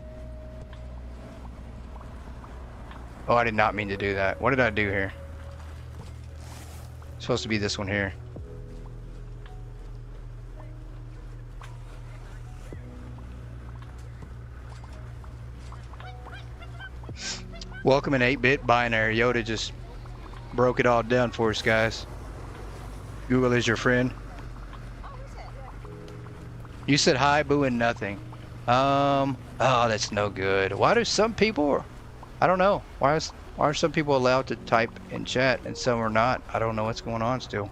Oh, I did not mean to do that. What did I do here? It's supposed to be this one here. Welcome in 8-bit binary. Yoda just broke it all down for us, guys. Google is your friend. You said hi, boo, and nothing. Oh, that's no good. Why do some people, I don't know. Why are some people allowed to type in chat and some are not? I don't know what's going on still.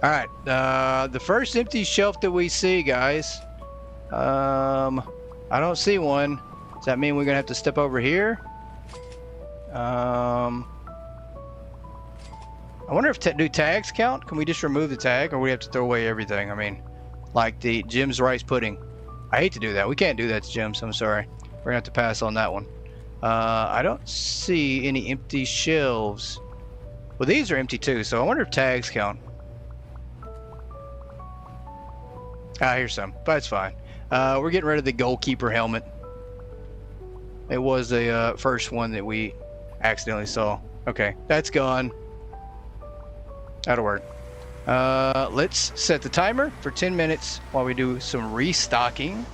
All right, the first empty shelf that we see, guys. I don't see one. Does that mean we're gonna have to step over here? I wonder if do tags count? Can we just remove the tag, or we have to throw away everything? I mean, like the Jim's rice pudding. I hate to do that. We can't do that to Jim's. I'm sorry. We're gonna have to pass on that one. I don't see any empty shelves. Well, these are empty too, so I wonder if tags count. Here's some, but it's fine. We're getting rid of the goalkeeper helmet. It was the first one that we accidentally saw. Okay, that's gone. That'll work. Let's set the timer for 10 minutes while we do some restocking.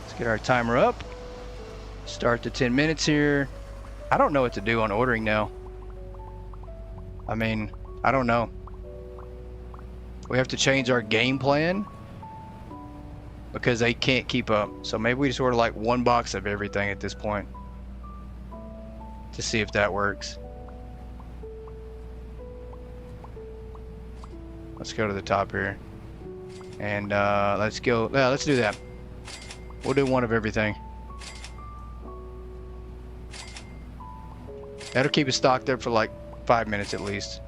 Let's get our timer up. Start the 10 minutes here. I don't know what to do on ordering now. I mean, I don't know. We have to change our game plan because they can't keep up. So maybe we just order like one box of everything at this point to see if that works. Let's go to the top here. And let's go. Yeah, let's do that. We'll do one of everything. That'll keep it stocked up for like 5 minutes at least.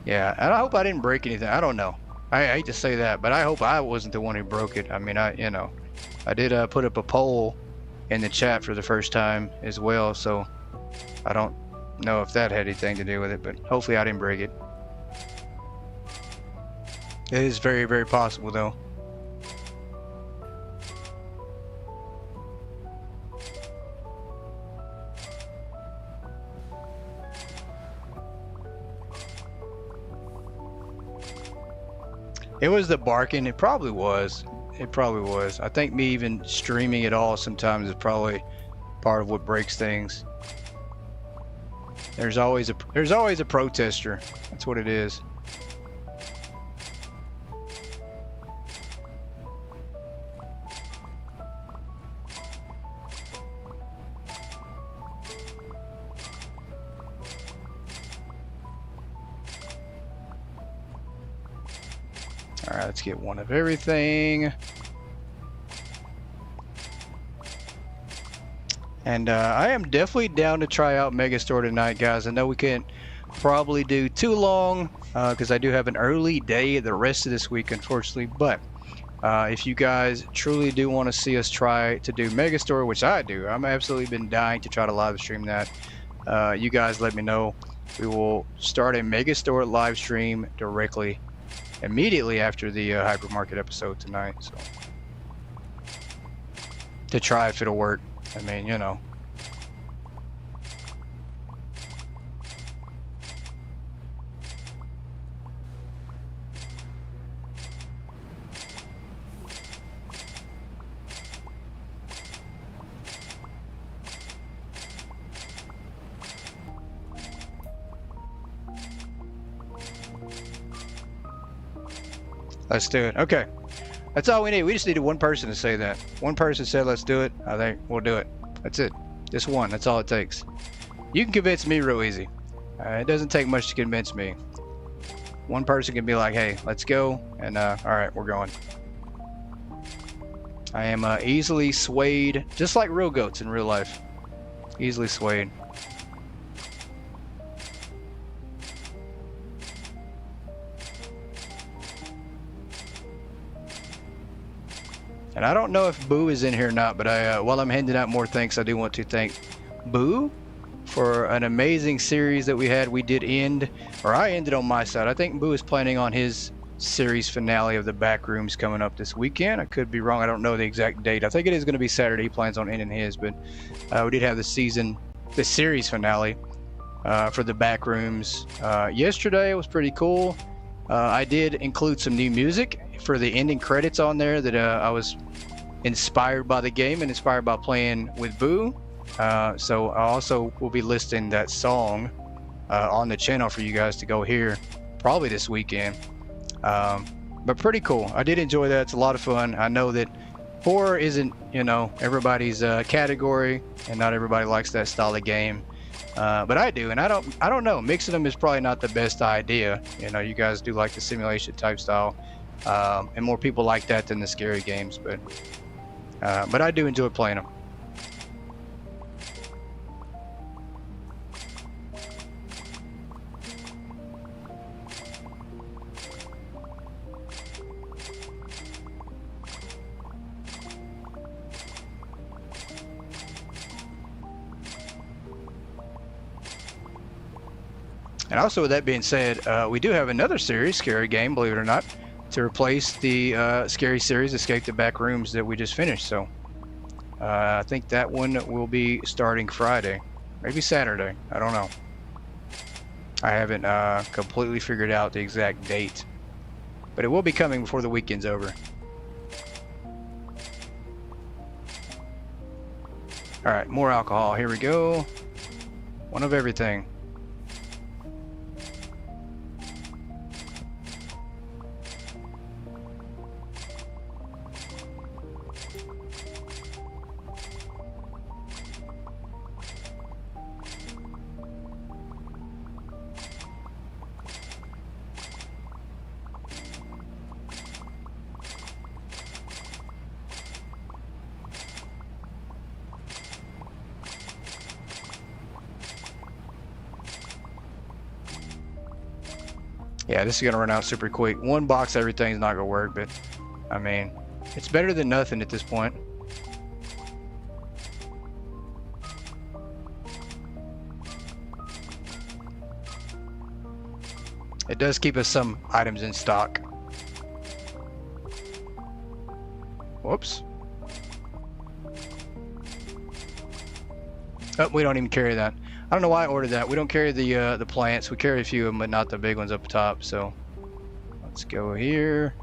Yeah, and I hope I didn't break anything. I don't know. I hate to say that, but I hope I wasn't the one who broke it. I mean, I did put up a poll in the chat for the first time as well, so I don't know if that had anything to do with it, but hopefully I didn't break it. It is very, very possible though. It was the barking. It probably was. It probably was. I think me even streaming it all sometimes is probably part of what breaks things. There's always a protester. That's what it is. All right, let's get one of everything. And I am definitely down to try out Megastore tonight, guys. I know we can't probably do too long because I do have an early day the rest of this week, unfortunately. But if you guys truly do want to see us try to do Megastore, which I do, I'm absolutely been dying to try to live stream that. You guys let me know. We will start a Megastore live stream directly immediately after the Hypermarket episode tonight, so to try if it'll work. I mean, you know. Let's do it. Okay. That's all we need. We just needed one person to say that. One person said, let's do it. I think we'll do it. That's it. Just one. That's all it takes. You can convince me real easy. It doesn't take much to convince me. One person can be like, hey, let's go. And all right, we're going. I am easily swayed, just like real goats in real life. Easily swayed. And I don't know if Boo is in here or not, but while I'm handing out more thanks, I do want to thank Boo for an amazing series that we had. We did end, or I ended on my side. I think Boo is planning on his series finale of the Backrooms coming up this weekend. I could be wrong. I don't know the exact date. I think it is going to be Saturday. He plans on ending his, but we did have the series finale for the Backrooms yesterday. It was pretty cool. I did include some new music for the ending credits on there that I was inspired by the game and inspired by playing with Boo. So I also will be listing that song on the channel for you guys to go hear probably this weekend. But pretty cool. I did enjoy that. It's a lot of fun. I know that horror isn't, everybody's category, and not everybody likes that style of game. But I do, and I don't know. Mixing them is probably not the best idea. You guys do like the simulation type style, and more people like that than the scary games. But I do enjoy playing them. And also, with that being said, we do have another series, scary game, believe it or not, to replace the scary series, Escape the Backrooms, that we just finished. So I think that one will be starting Friday, maybe Saturday. I don't know. I haven't completely figured out the exact date, but it will be coming before the weekend's over. All right, more alcohol. Here we go. One of everything. Yeah, this is gonna run out super quick. One box, everything's not gonna work, but I mean, it's better than nothing at this point. It does keep us some items in stock. Whoops. Oh, we don't even carry that. I don't know why I ordered that. We don't carry the plants. We carry a few of them, but not the big ones up top. So let's go here.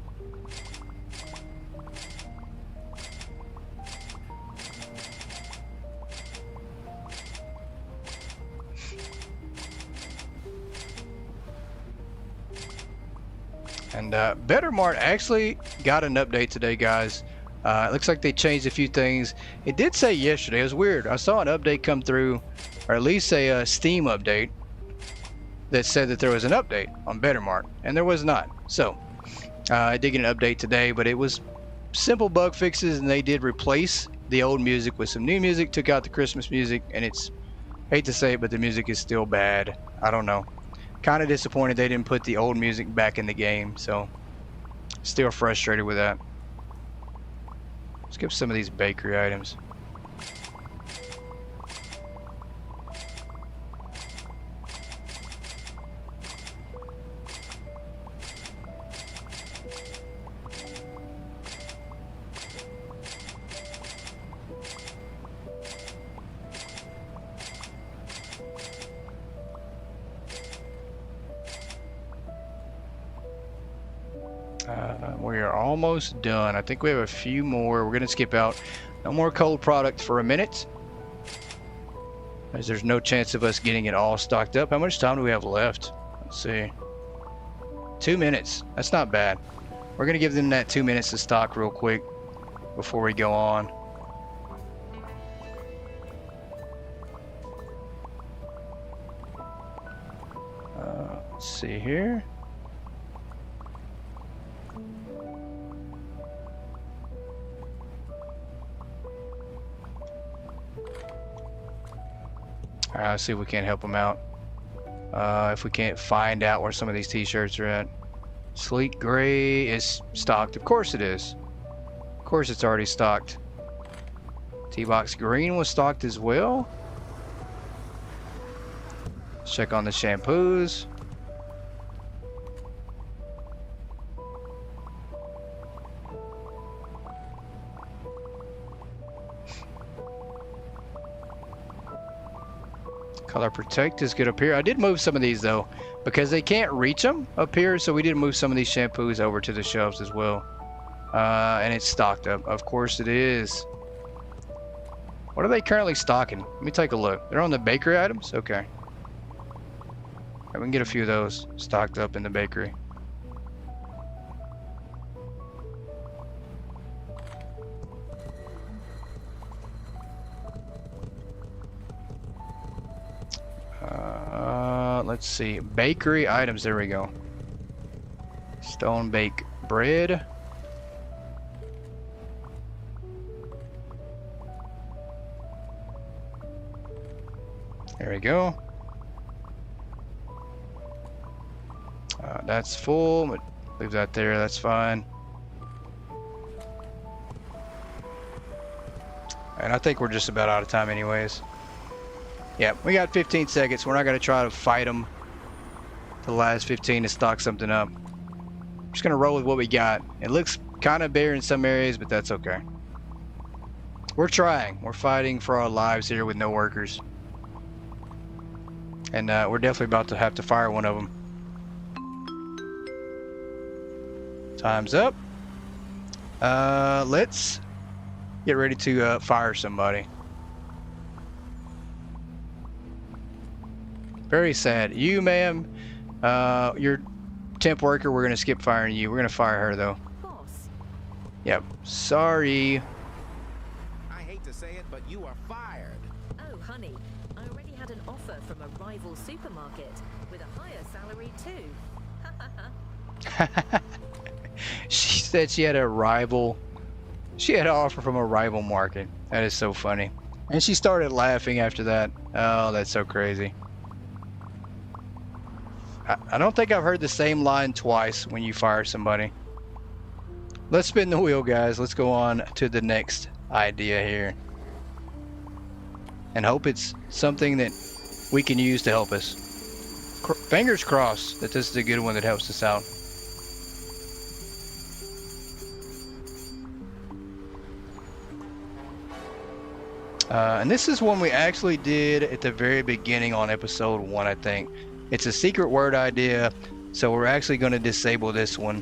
And Bettermart actually got an update today, guys. It looks like they changed a few things. It did say yesterday. It was weird. I saw an update come through, or at least a Steam update that said that there was an update on Bettermart, and there was not. So I did get an update today, but it was simple bug fixes, and they did replace the old music with some new music, took out the Christmas music, and it's, hate to say it, but the music is still bad. I don't know. Kind of disappointed they didn't put the old music back in the game, so still frustrated with that. Let's get some of these bakery items. We are almost done. I think we have a few more. We're going to skip out. No more cold product for a minute, as there's no chance of us getting it all stocked up. How much time do we have left? Let's see. 2 minutes. That's not bad. We're going to give them that 2 minutes to stock real quick before we go on. Let's see here. Let's see if we can't help them out. If we can't find out where some of these t-shirts are at. Sleek gray is stocked. Of course it is. Of course, it's already stocked. T-Box Green was stocked as well. Let's check on the shampoos. Color Protect is good up here. I did move some of these though, because they can't reach them up here, so we did move some of these shampoos over to the shelves as well. And it's stocked up. Of course it is. What are they currently stocking? Let me take a look. They're on the bakery items? Okay. We can get a few of those stocked up in the bakery. Let's see. Bakery items. There we go. Stone bake bread. There we go. That's full. But leave that there. That's fine. And I think we're just about out of time anyways. Yeah, we got 15 seconds. We're not going to try to fight them the last 15 to stock something up. I'm just going to roll with what we got. It looks kind of bare in some areas, but that's okay. We're trying. We're fighting for our lives here with no workers. And we're definitely about to have to fire one of them. Time's up. Let's get ready to fire somebody. Very sad. You, ma'am, you're temp worker. We're gonna skip firing you. We're gonna fire her though. Boss. Yep. Sorry. I hate to say it, but you are fired. Oh, honey, I already had an offer from a rival supermarket with a higher salary too. She said she had a rival. She had an offer from a rival market. That is so funny. And she started laughing after that. Oh, that's so crazy. I don't think I've heard the same line twice when you fire somebody. Let's spin the wheel, guys. Let's go on to the next idea here. And hope it's something that we can use to help us. Fingers crossed that this is a good one that helps us out. And this is one we actually did at the very beginning on episode 1, I think. It's a secret word idea, so we're actually going to disable this one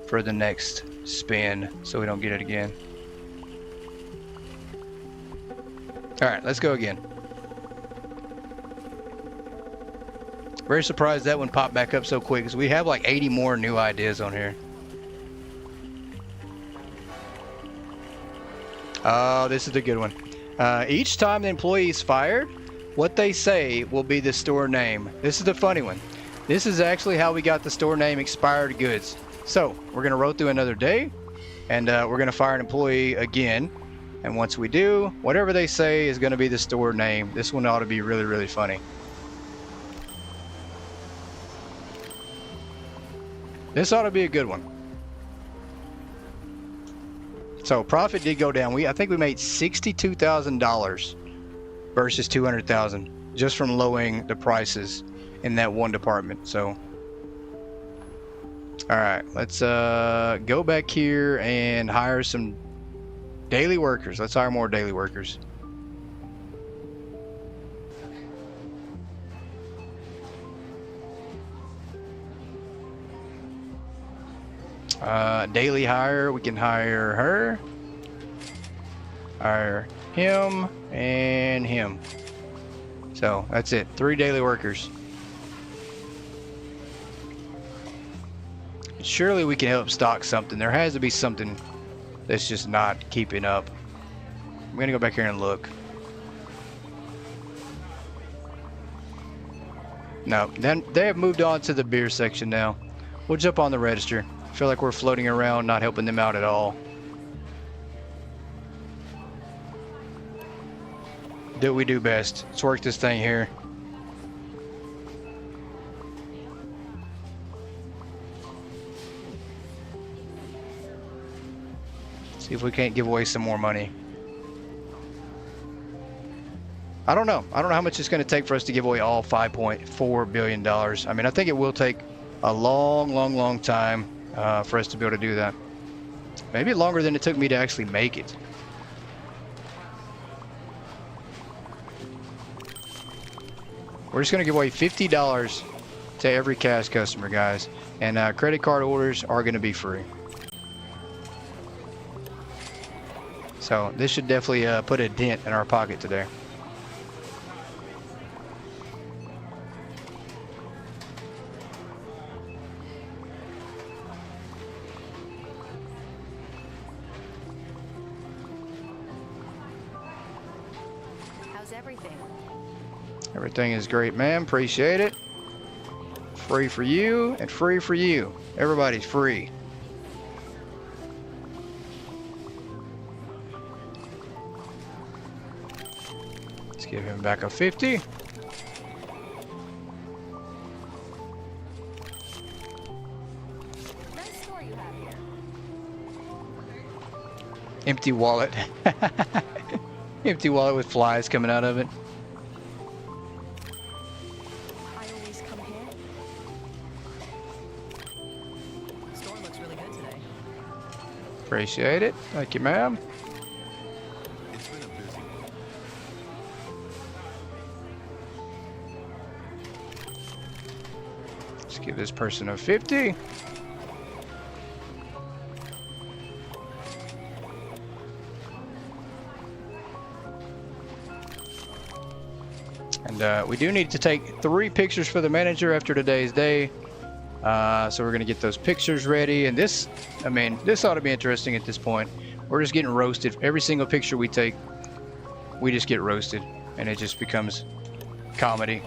for the next spin so we don't get it again. Alright, let's go again. Very surprised that one popped back up so quick because we have like 80 more new ideas on here. Oh, this is a good one. Each time the employee is fired, what they say will be the store name. This is the funny one. This is actually how we got the store name Expired Goods. So we're going to roll through another day and we're going to fire an employee again. And once we do, whatever they say is going to be the store name. This one ought to be really, really funny. This ought to be a good one. So profit did go down. I think we made $62,000 versus $200,000 just from lowering the prices in that one department. So, all right, let's go back here and hire some daily workers. Let's hire more daily workers. Daily hire, we can hire her, hire him, and him. So that's it, 3 daily workers. Surely we can help stock something. There has to be something that's just not keeping up. I'm gonna go back here and look. No, then they have moved on to the beer section now. We'll jump on the register. I feel like we're floating around, not helping them out at all. Do what we do best. Let's work this thing here. See if we can't give away some more money. I don't know. I don't know how much it's going to take for us to give away all $5.4 billion. I mean, I think it will take a long time for us to be able to do that. Maybe longer than it took me to actually make it. We're just going to give away $50 to every cash customer, guys. And credit card orders are going to be free. So this should definitely put a dent in our pocket today. How's everything? Everything is great, ma'am. Appreciate it. Free for you and free for you. Everybody's free. Let's give him back a 50. Nice store you have here. Empty wallet. Empty wallet with flies coming out of it. I always come here. Store looks really good today. Appreciate it. Thank you, ma'am. It's been a busy one. Let's give this person a 50. And we do need to take 3 pictures for the manager after today's day. So we're going to get those pictures ready. And this, I mean, this ought to be interesting at this point. We're just getting roasted. Every single picture we take, we just get roasted. And it just becomes comedy.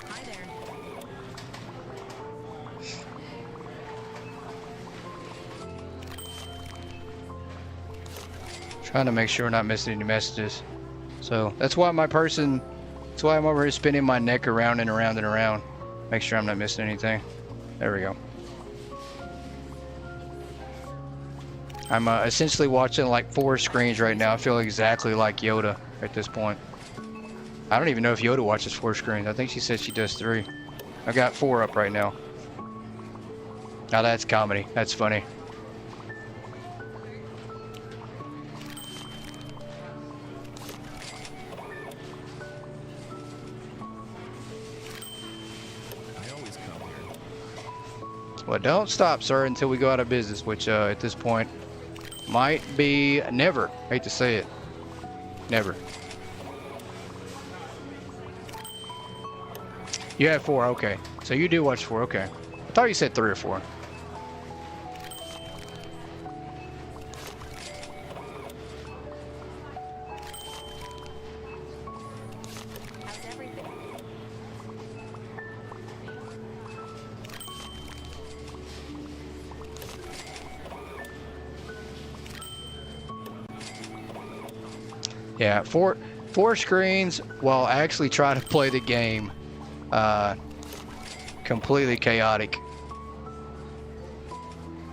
Hi there. Trying to make sure we're not missing any messages. So that's why I'm over here spinning my neck around and around and around. Make sure I'm not missing anything. There we go. I'm essentially watching like 4 screens right now. I feel exactly like Yoda at this point. I don't even know if Yoda watches 4 screens. I think she said she does 3. I got 4 up right now. Now that's comedy. That's funny. I always come here. Well, don't stop, sir, until we go out of business, which at this point might be never. Hate to say it. Never. You have 4, okay. So you do watch 4, okay. I thought you said 3 or 4. How's everything? Yeah, four screens while actually trying to play the game. Completely chaotic.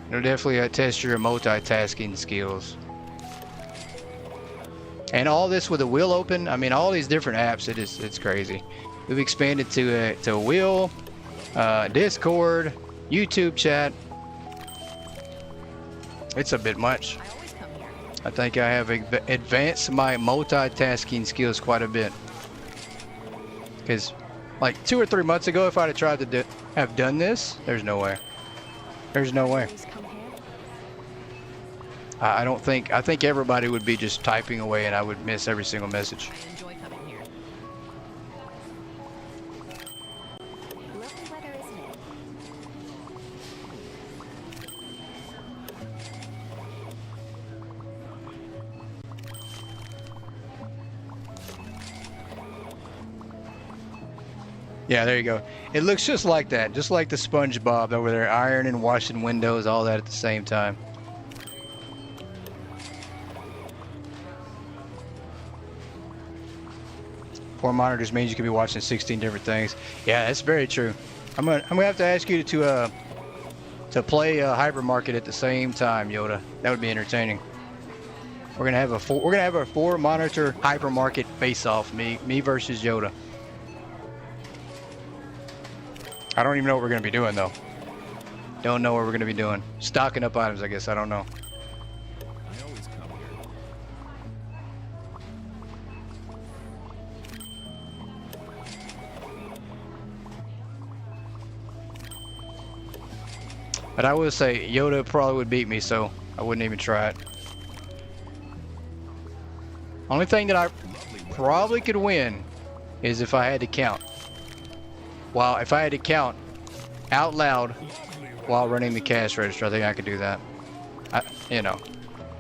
It'll definitely test your multitasking skills. And all this with a wheel open. I mean, all these different apps. It's crazy. We've expanded to a wheel, Discord, YouTube chat. It's a bit much. I always come here. I think I have advanced my multitasking skills quite a bit. Because like 2 or 3 months ago, if I'd have tried to have done this, there's no way. There's no way. Always come here. I don't think, I think everybody would be just typing away and I would miss every single message. I enjoy coming here. Lovely weather, isn't it? Yeah, there you go. It looks just like that, just like the SpongeBob over there, ironing, washing windows, all that at the same time. Four monitors means you could be watching 16 different things. Yeah, that's very true. I'm gonna have to ask you to play Hypermarket at the same time, Yoda. That would be entertaining. We're gonna have a four monitor Hypermarket face-off, me versus Yoda. I don't even know what we're gonna be doing though. Don't know what we're gonna be doing. Stocking up items, I guess. I don't know. I always come here. But I will say Yoda probably would beat me, so I wouldn't even try it. Only thing that I probably could win is if I had to count. Well, if I had to count out loud while running the cash register, I think I could do that. You know,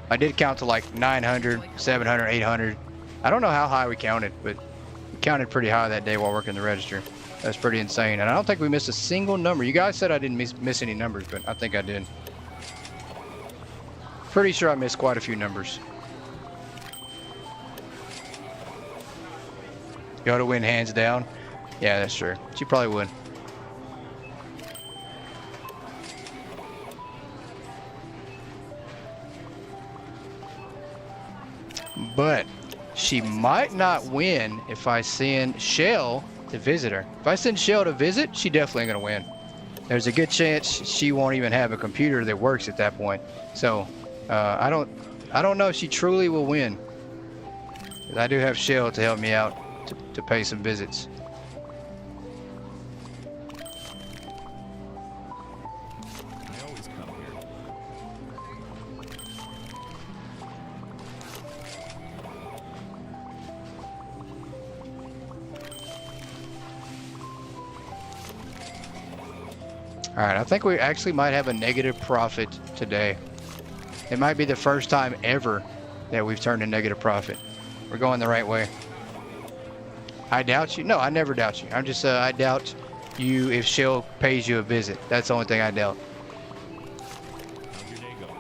I did count to like 900, 700, 800. I don't know how high we counted, but we counted pretty high that day while working the register. That's pretty insane. And I don't think we missed a single number. You guys said I didn't miss any numbers, but I think I did. Pretty sure I missed quite a few numbers. You ought to win hands down. Yeah, that's true. She probably would. But she might not win if I send Shell to visit her. If I send Shell to visit, she definitely ain't gonna win. There's a good chance she won't even have a computer that works at that point. So I don't know if she truly will win. But I do have Shell to help me out to pay some visits. I always come here. All right, I think we actually might have a negative profit today. It might be the first time ever that we've turned a negative profit. We're going the right way. I doubt you. No, I never doubt you. I'm just, I doubt you if Shell pays you a visit. That's the only thing I doubt. How's your day going?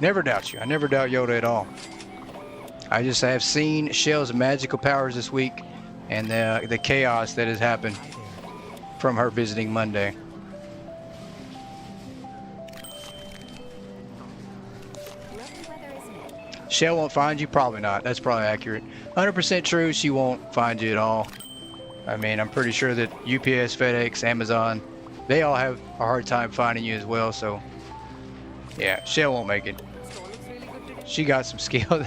Never doubt you. I never doubt Yoda at all. I just have seen Shell's magical powers this week and the chaos that has happened from her visiting Monday. Shell won't find you? Probably not. That's probably accurate. 100% true, she won't find you at all. I mean, I'm pretty sure that UPS, FedEx, Amazon, they all have a hard time finding you as well, so yeah, Shell won't make it. She got some skills.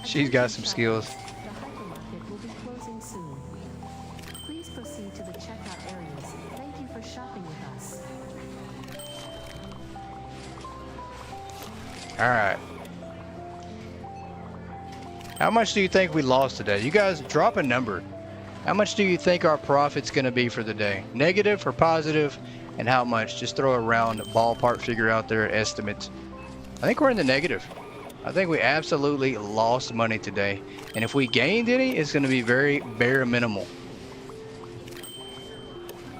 She's got some skills. The hypermarket will be closing soon. Please proceed to the checkout areas. Thank you for shopping with us. All right. How much do you think we lost today? You guys drop a number. How much do you think our profit's going to be for the day? Negative or positive? And how much? Just throw a round ballpark figure out there, estimate. I think we're in the negative. I think we absolutely lost money today. And if we gained any, it's going to be very bare minimal.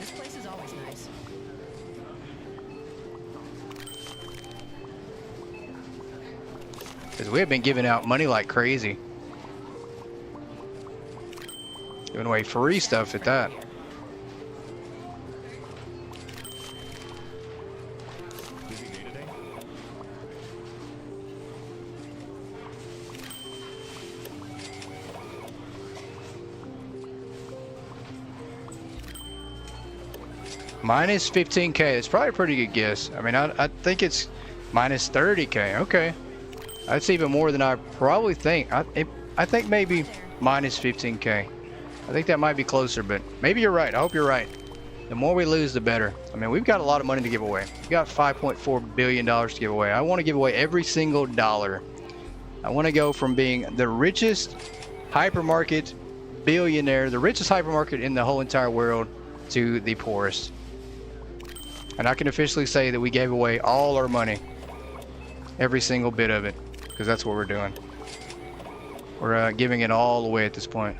This place is always nice. Because we have been giving out money like crazy. Giving away free stuff at that. Busy day today? Minus 15K. It's probably a pretty good guess. I mean, I think it's minus 30K. Okay. That's even more than I probably think. I think maybe minus 15K. I think that might be closer, but maybe you're right. I hope you're right. The more we lose, the better. I mean, we've got a lot of money to give away. We've got $5.4 billion to give away. I want to give away every single dollar. I want to go from being the richest hypermarket billionaire, the richest hypermarket in the whole entire world, to the poorest. And I can officially say that we gave away all our money. Every single bit of it. Because that's what we're doing. We're giving it all away at this point.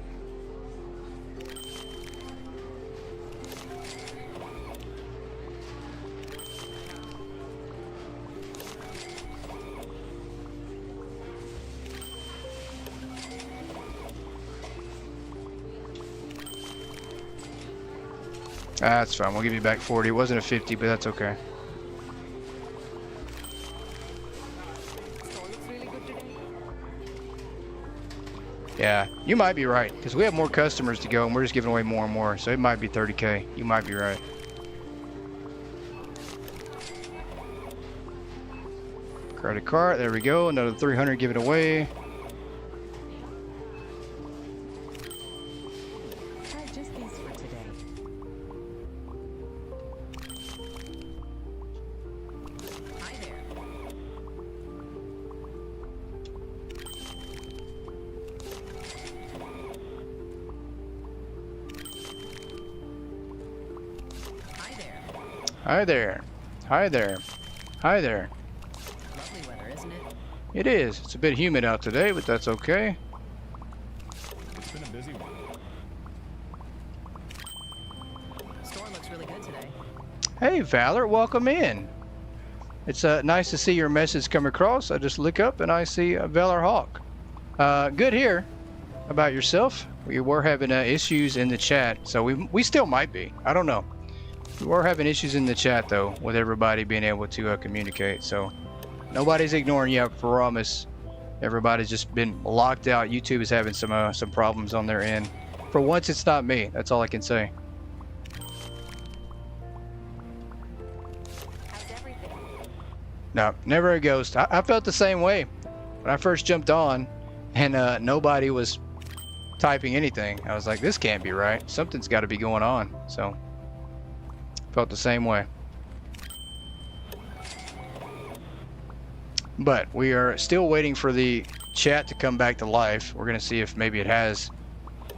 That's fine. We'll give you back 40. It wasn't a 50, but that's okay. Store looks really good today. Yeah, you might be right, because we have more customers to go, and we're just giving away more and more, so it might be 30K. You might be right. Credit card, there we go. Another 300 given away. Try just these for today. Hi there. Hi there. Hi there. Hi there. Hi there. Lovely weather, isn't it? It is. It's a bit humid out today, but that's okay. It's been a busy one. Store looks really good today. Hey, Valor, welcome in. It's nice to see your message come across. I just look up and I see Valor Hawk. Good here. About yourself? We were having issues in the chat, so we still might be. I don't know. We were having issues in the chat though, with everybody being able to communicate. So nobody's ignoring you, I promise. Everybody's just been locked out. YouTube is having some problems on their end. For once, it's not me. That's all I can say. How's everything? No, never a ghost. I felt the same way when I first jumped on, and nobody was typing anything. I was like, this can't be right. Something's got to be going on. So, felt the same way. But we are still waiting for the chat to come back to life. We're going to see if maybe it has.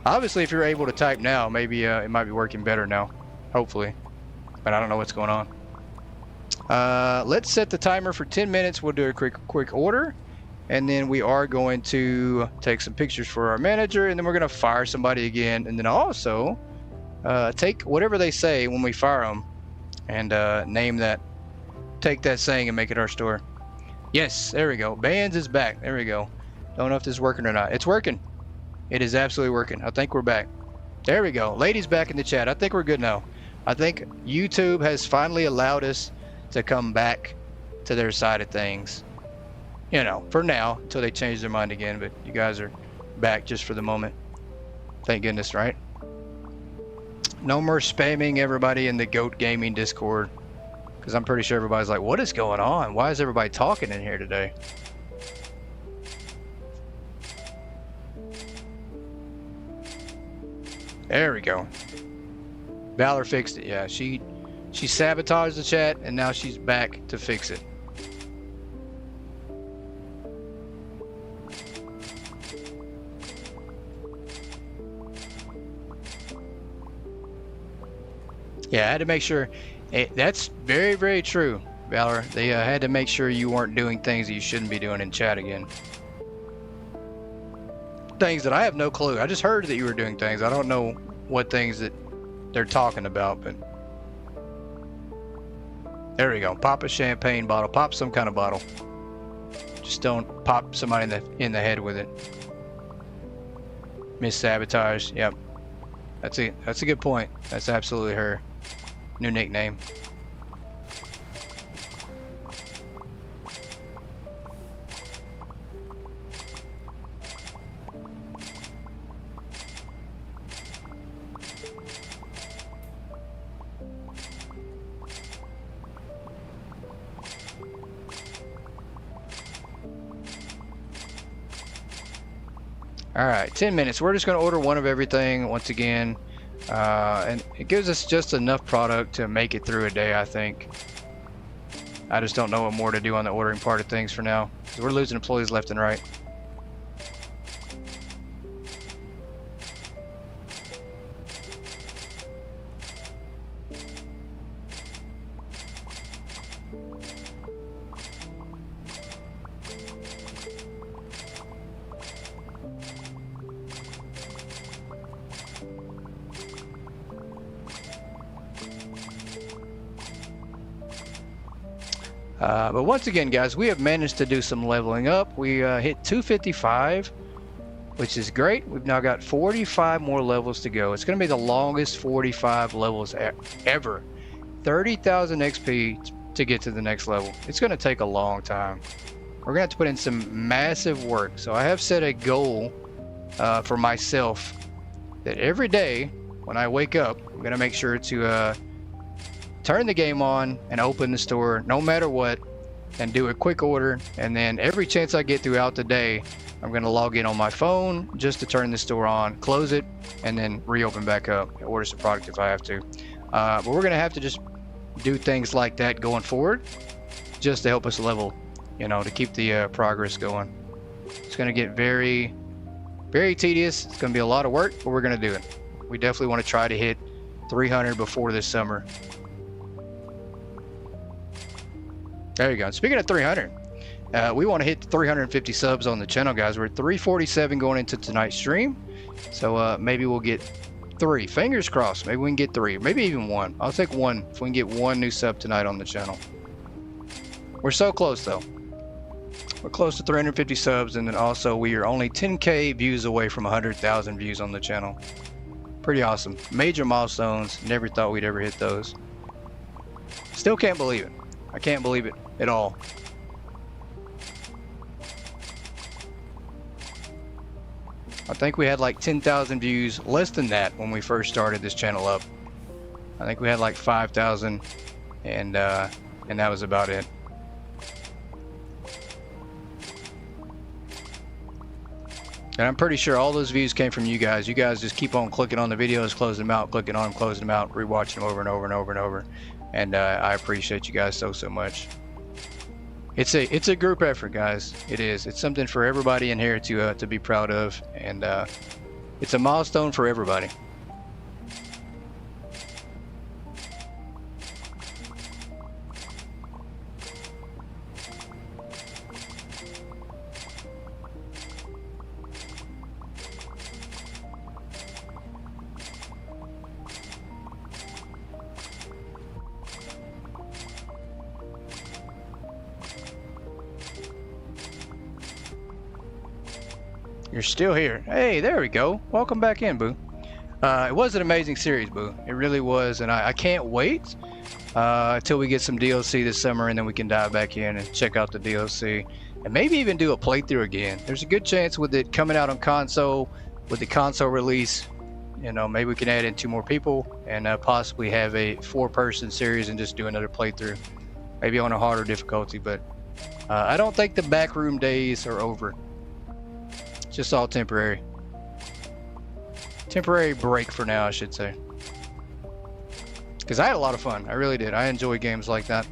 Obviously, if you're able to type now, maybe it might be working better now. Hopefully. But I don't know what's going on. Let's set the timer for 10 minutes. We'll do a quick order. And then we are going to take some pictures for our manager. And then we're going to fire somebody again. And then also take whatever they say when we fire them. And name that. Take that saying and make it our store. Yes, there we go. Bands is back. There we go. Don't know if this is working or not. It's working. It is absolutely working. I think we're back. There we go. Ladies back in the chat. I think we're good now. I think YouTube has finally allowed us to come back to their side of things. You know, for now, until they change their mind again. But you guys are back just for the moment. Thank goodness, right? No more spamming everybody in the Goat Gaming Discord. Because I'm pretty sure everybody's like, what is going on? Why is everybody talking in here today? There we go. Valor fixed it. Yeah, she sabotaged the chat and now she's back to fix it. Yeah, I had to make sure. That's very, very true, Valor. They had to make sure you weren't doing things that you shouldn't be doing in chat again. Things that I have no clue. I just heard that you were doing things. I don't know what things that they're talking about, but there we go. Pop a champagne bottle. Pop some kind of bottle. Just don't pop somebody in the head with it. Miss Sabotage. Yep. That's a good point. That's absolutely her new nickname. All right, 10 minutes. We're just going to order one of everything once again. And it gives us just enough product to make it through a day, I think. I just don't know what more to do on the ordering part of things for now, because we're losing employees left and right. But once again, guys, we have managed to do some leveling up. We hit 255, which is great. We've now got 45 more levels to go. It's going to be the longest 45 levels ever. 30,000 XP to get to the next level. It's going to take a long time. We're going to have to put in some massive work. So I have set a goal for myself that every day when I wake up, I'm going to make sure to turn the game on and open the store no matter what and do a quick order. And then every chance I get throughout the day, I'm going to log in on my phone just to turn the store on, close it, and then reopen back up, order some product if I have to. But we're going to have to just do things like that going forward just to help us level, you know, to keep the progress going. It's going to get very, very tedious. It's going to be a lot of work, but we're going to do it. We definitely want to try to hit 300 before this summer. There you go. Speaking of 300, we want to hit 350 subs on the channel, guys. We're at 347 going into tonight's stream. So maybe we'll get 3. Fingers crossed. Maybe we can get 3. Maybe even 1. I'll take 1 if we can get 1 new sub tonight on the channel. We're so close, though. We're close to 350 subs, and then also we are only 10K views away from 100,000 views on the channel. Pretty awesome. Major milestones. Never thought we'd ever hit those. Still can't believe it. I can't believe it at all. I think we had like 10,000 views, less than that when we first started this channel up. I think we had like 5,000, and that was about it. And I'm pretty sure all those views came from you guys. You guys just keep on clicking on the videos, closing them out, clicking on them, closing them out, rewatching them over and over and over and over. And I appreciate you guys so much. It's a group effort, guys. It is. It's something for everybody in here to be proud of, and it's a milestone for everybody. You're still here. Hey, there we go. Welcome back in, Boo. It was an amazing series, Boo. It really was, and I can't wait until we get some DLC this summer, and then we can dive back in and check out the DLC, and maybe even do a playthrough again. There's a good chance with it coming out on console, with the console release, you know, maybe we can add in 2 more people and possibly have a 4-person series and just do another playthrough, maybe on a harder difficulty. But I don't think the backroom days are over. Just all temporary. Temporary break for now, I should say. Because I had a lot of fun. I really did. I enjoy games like that.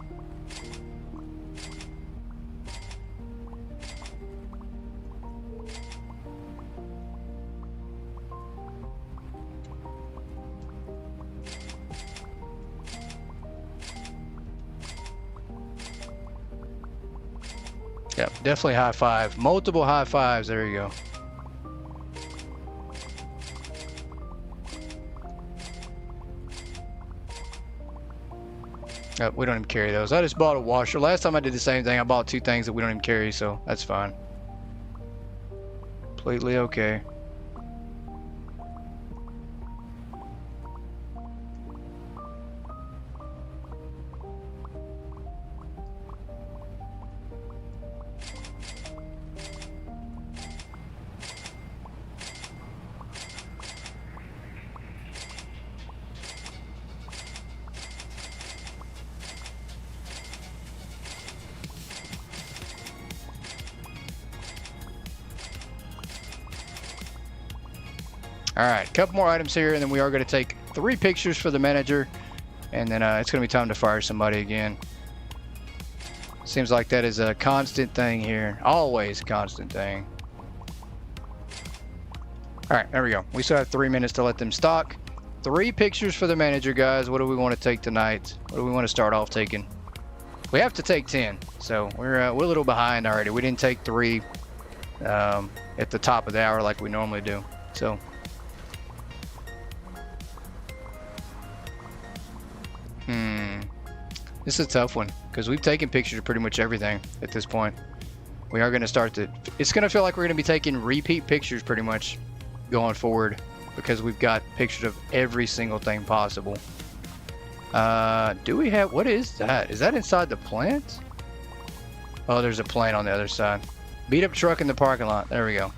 Yep, definitely high five. Multiple high fives. There you go. We don't even carry those. I just bought a washer. Last time I did the same thing. I bought 2 things that we don't even carry, so that's fine. Completely okay. Alright, a couple more items here, and then we are going to take 3 pictures for the manager, and then it's going to be time to fire somebody again. Seems like that is a constant thing here. Always a constant thing. Alright, there we go. We still have 3 minutes to let them stock. 3 pictures for the manager, guys. What do we want to take tonight? What do we want to start off taking? We have to take 10, so we're a little behind already. We didn't take 3 at the top of the hour like we normally do. So This is a tough one because we've taken pictures of pretty much everything at this point. We are going to start to... It's going to feel like we're going to be taking repeat pictures pretty much going forward because we've got pictures of every single thing possible. Do we have... What is that? Is that inside the plant? Oh, there's a plant on the other side. Beat up truck in the parking lot. There we go.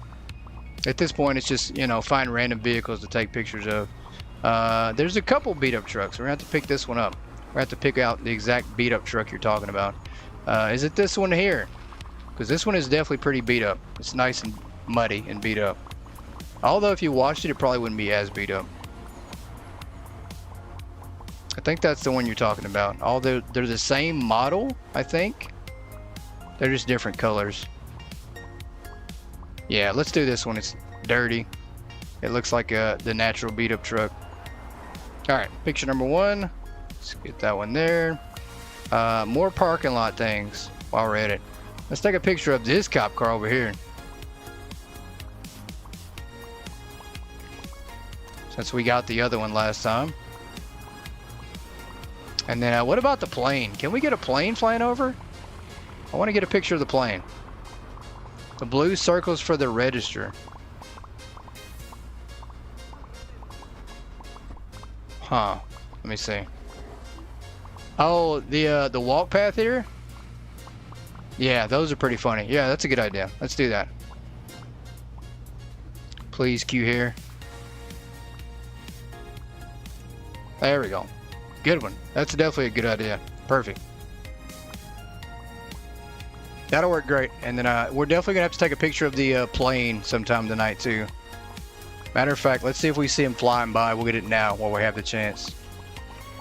At this point, it's just, you know, find random vehicles to take pictures of. There's a couple beat up trucks. We're going to have to pick this one up. We're going to have to pick out the exact beat up truck you're talking about. Is it this one here? Because this one is definitely pretty beat up. It's nice and muddy and beat up. Although if you washed it, it probably wouldn't be as beat up. I think that's the one you're talking about. Although they're the same model, I think. They're just different colors. Yeah, let's do this one. It's dirty. It looks like the natural beat up truck. Alright, picture number one. Let's get that one there. More parking lot things while we're at it. Let's take a picture of this cop car over here. Since we got the other one last time. And then what about the plane? Can we get a plane flying over? I want to get a picture of the plane. The blue circles for the register. Huh. Let me see. Oh, the walk path here? Yeah, those are pretty funny. Yeah, that's a good idea. Let's do that. Please cue here. There we go. Good one. That's definitely a good idea. Perfect. That'll work great. And then we're definitely gonna have to take a picture of the plane sometime tonight too. Matter of fact, let's see if we see him flying by. We'll get it now while we have the chance.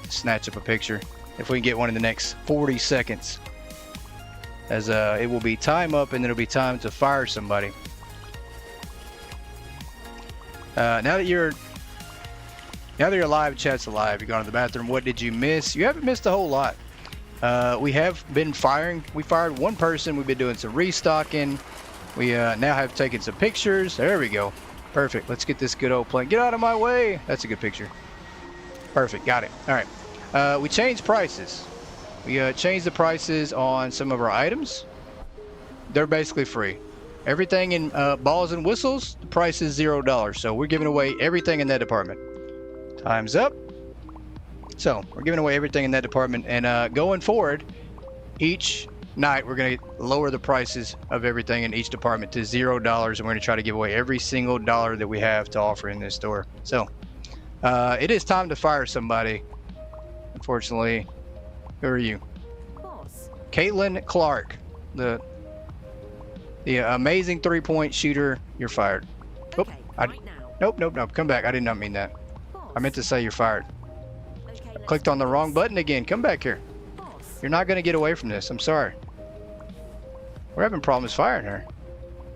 Snatch up a picture. If we can get one in the next 40 seconds. As it will be time up and then it'll be time to fire somebody. Now that you're alive, chat's alive. You're going to the bathroom. What did you miss? You haven't missed a whole lot. We have been firing. We fired one person. We've been doing some restocking. We now have taken some pictures. There we go. Perfect. Let's get this good old plane. Get out of my way. That's a good picture. Perfect. Got it. All right. We changed prices. We changed the prices on some of our items. They're basically free. Everything in balls and whistles, the price is $0. So we're giving away everything in that department. Time's up. So we're giving away everything in that department, and going forward, each night we're going to lower the prices of everything in each department to $0, and we're going to try to give away every single dollar that we have to offer in this store. So it is time to fire somebody. Unfortunately, who are you? Boss. Caitlin Clark, the amazing three-point shooter. You're fired. Okay, right now. Nope. Come back. I did not mean that. Boss. I meant to say you're fired. Okay, let's Clicked on the do wrong this. button again. Come back here. Boss. You're not going to get away from this. I'm sorry. We're having problems firing her.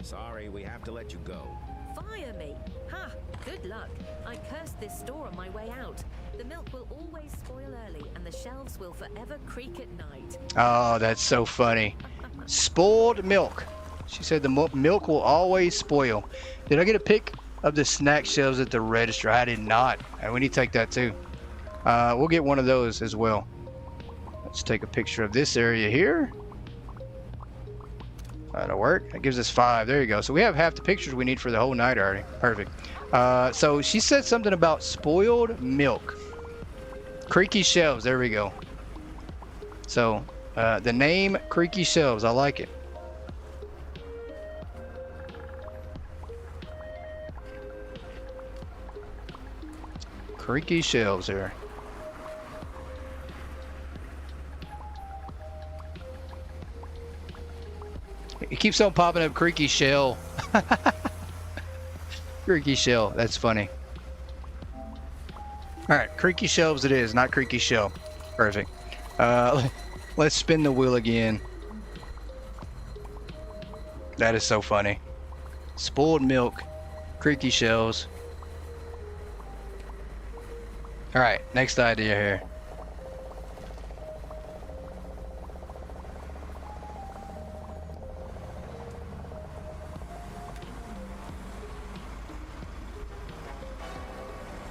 Sorry, we have to let you go. Fire me. Ha! Good luck. I cursed this store on my way out. The milk will always spoil early, and the shelves will forever creak at night. Oh, that's so funny. Spoiled milk. She said the milk will always spoil. Did I get a pic of the snack shelves at the register? I did not. We need to take that too. We'll get one of those as well. Let's take a picture of this area here. That'll work. That gives us 5. There you go. So we have half the pictures we need for the whole night already. Perfect. So she said something about spoiled milk. Creaky shelves. There we go. So the name Creaky Shelves. I like it. Creaky shelves here. It keeps on popping up creaky shell. Creaky shell. That's funny. Alright, creaky shelves it is, not creaky shell. Perfect. Let's spin the wheel again. That is so funny. Spoiled milk, creaky shells. Alright, next idea here.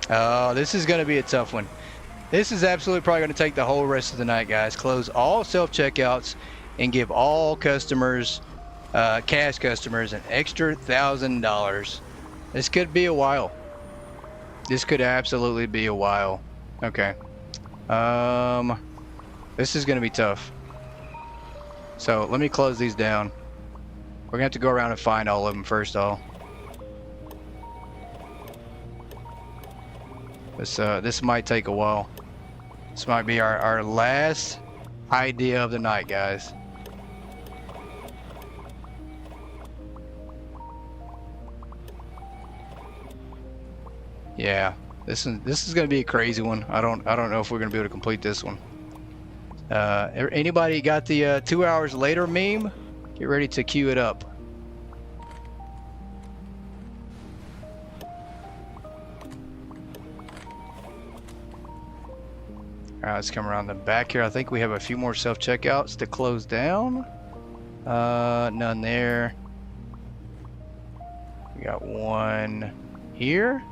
Oh, this is going to be a tough one. This is absolutely probably going to take the whole rest of the night, guys. Close all self-checkouts and give all customers, cash customers, an extra $1,000. This could be a while. This could absolutely be a while. Okay. This is going to be tough. So let me close these down. We're going to have to go around and find all of them first off. This might take a while. This might be our last idea of the night, guys. Yeah, this is gonna be a crazy one. I don't know if we're gonna be able to complete this one. Anybody got the 2 hours later meme? Get ready to queue it up. Alright, let's come around the back here. I think we have a few more self-checkouts to close down. None there. We got one here.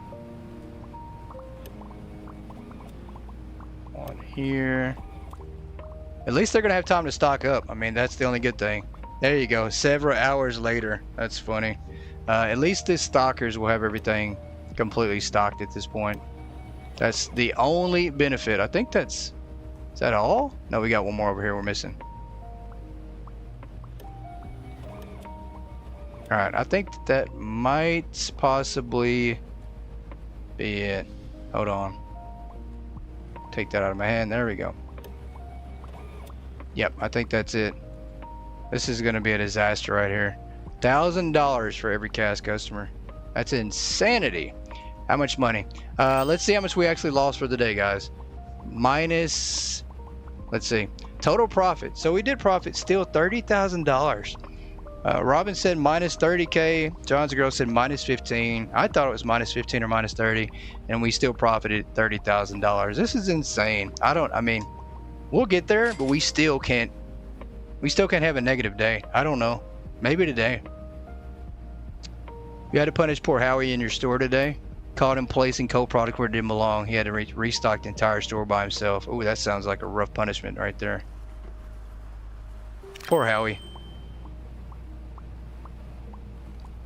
One here. At least they're gonna have time to stock up. I mean, that's the only good thing. There you go, several hours later. That's funny. At least the stockers will have everything completely stocked at this point. That's the only benefit. I think is that all? No, we got one more over here we're missing. Alright, I think that might possibly be it. Hold on. Take that out of my hand. There we go. Yep, I think that's it. This is going to be a disaster right here. $1,000 for every cash customer. That's insanity. How much money? Let's see how much we actually lost for the day, guys. Minus, let's see, total profit. So we did profit still $30,000. Robin said minus 30K. John's girl said minus 15. I thought it was minus 15 or minus 30, and we still profited $30,000. This is insane. I mean, we'll get there, but we still can't have a negative day. I don't know. Maybe today. You had to punish poor Howie in your store today. Caught him placing cold product where it didn't belong. He had to restock the entire store by himself. Ooh, that sounds like a rough punishment right there. Poor Howie.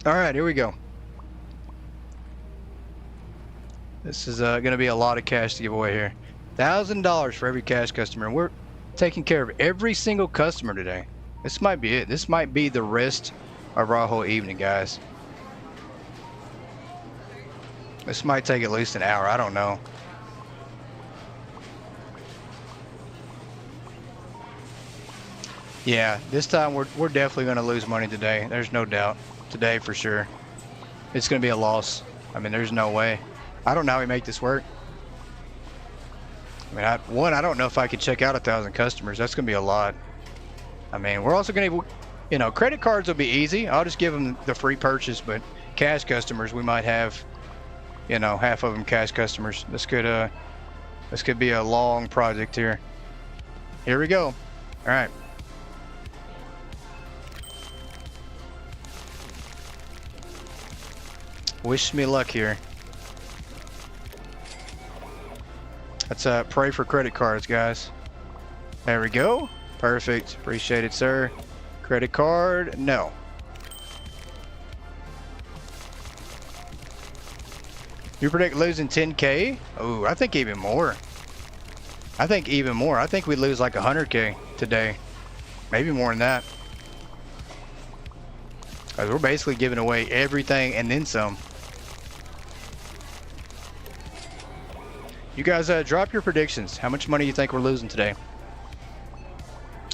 Alright, here we go. This is going to be a lot of cash to give away here. $1,000 for every cash customer. We're taking care of every single customer today. This might be it. This might be the rest of our whole evening, guys. This might take at least an hour. I don't know. Yeah, this time we're definitely going to lose money today. There's no doubt. Today for sure. It's going to be a loss. I mean, there's no way. I don't know how we make this work. I mean, I don't know if I could check out 1,000 customers. That's going to be a lot. I mean, we're also going to, you know, credit cards will be easy. I'll just give them the free purchase, but cash customers, we might have, you know, half of them cash customers. This could be a long project here. Here we go. All right. Wish me luck here. Let's pray for credit cards, guys. There we go. Perfect. Appreciate it, sir. Credit card, no. You predict losing 10K? Oh, I think even more. I think we lose like 100K today. Maybe more than that. Because we're basically giving away everything and then some. You guys drop your predictions. How much money do you think we're losing today?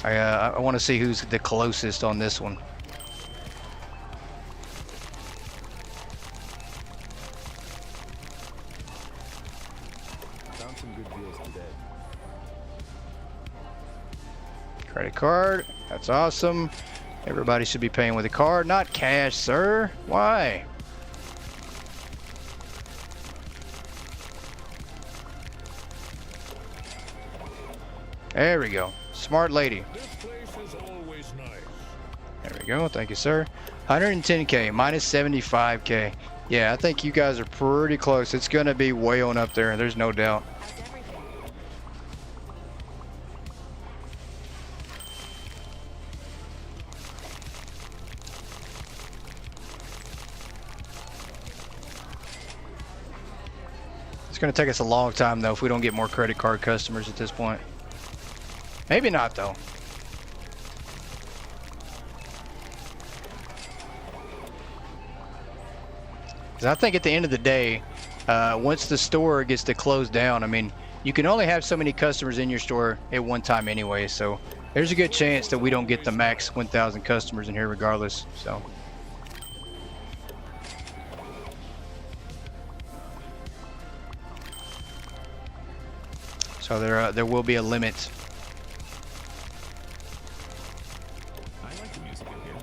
I want to see who's the closest on this one. Found some good deals today. Credit card. That's awesome. Everybody should be paying with a card, not cash, sir. Why? There we go. Smart lady. This place is always nice. There we go. Thank you, sir. 110K, minus 75K. Yeah, I think you guys are pretty close. It's going to be way on up there. There's no doubt. It's going to take us a long time, though, if we don't get more credit card customers at this point. Maybe not, though. Because I think at the end of the day, once the store gets to close down, I mean, you can only have so many customers in your store at one time anyway. So there's a good chance that we don't get the max 1,000 customers in here regardless. So there will be a limit. I like the music in here.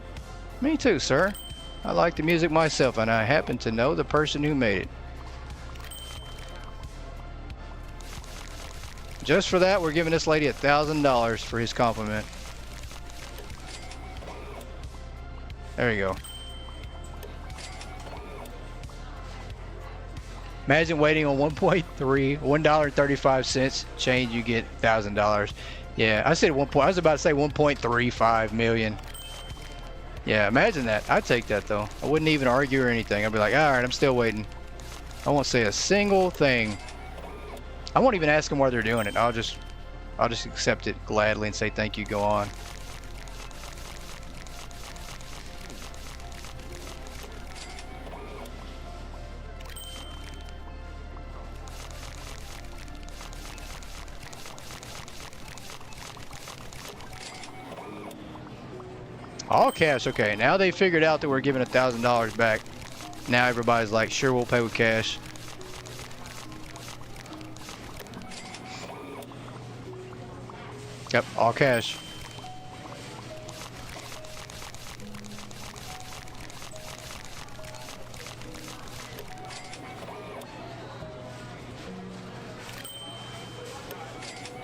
Me too, sir. I like the music myself, and I happen to know the person who made it. Just for that, we're giving this lady $1,000 for his compliment. There you go. Imagine waiting on $1.35 change, you get $1,000. Yeah, I said I was about to say 1.35 million. Yeah, imagine that. I'd take that though. I wouldn't even argue or anything. I'd be like, all right, I'm still waiting. I won't say a single thing. I won't even ask them why they're doing it. I'll just accept it gladly and say thank you. Go on. All cash. Okay, now they figured out that we're giving $1,000 back. Now everybody's like, sure, we'll pay with cash. Yep, all cash.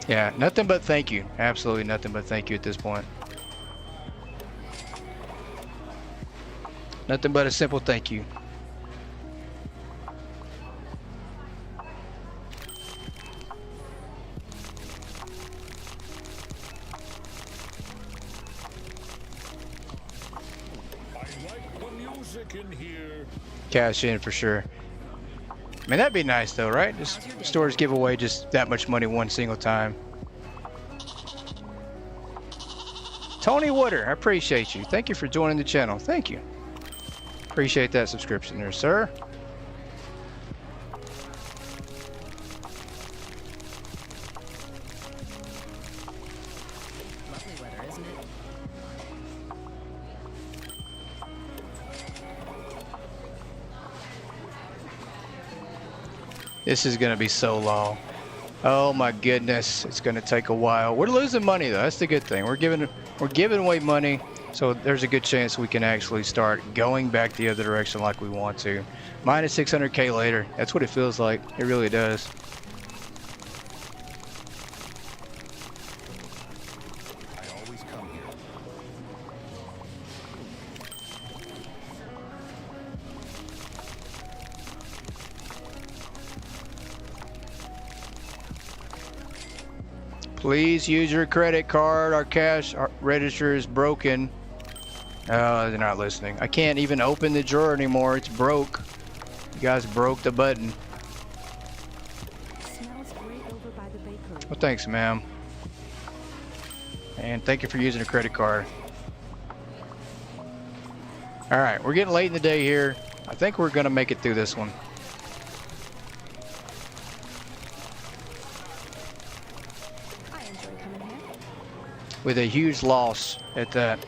Yeah, nothing but thank you. Absolutely nothing but thank you at this point. Nothing but a simple thank you. I like the music in here. Cash in for sure. I mean, that'd be nice though, right? Just stores give away just that much money one single time. Tony Wooder, I appreciate you. Thank you for joining the channel. Thank you. Appreciate that subscription there, sir. Lovely weather, isn't it? This is gonna be so long. Oh my goodness, it's gonna take a while. We're losing money though. That's the good thing. We're giving away money, so there's a good chance we can actually start going back the other direction like we want to. Minus 600K later. That's what it feels like. It really does. I always come here. Please use your credit card. Our cash register is broken. Oh, they're not listening. I can't even open the drawer anymore. It's broke. You guys broke the button. Smells great over by the bakery. Well, thanks, ma'am. And thank you for using a credit card. All right, we're getting late in the day here. I think we're gonna make it through this one. I enjoy coming here. With a huge loss at that.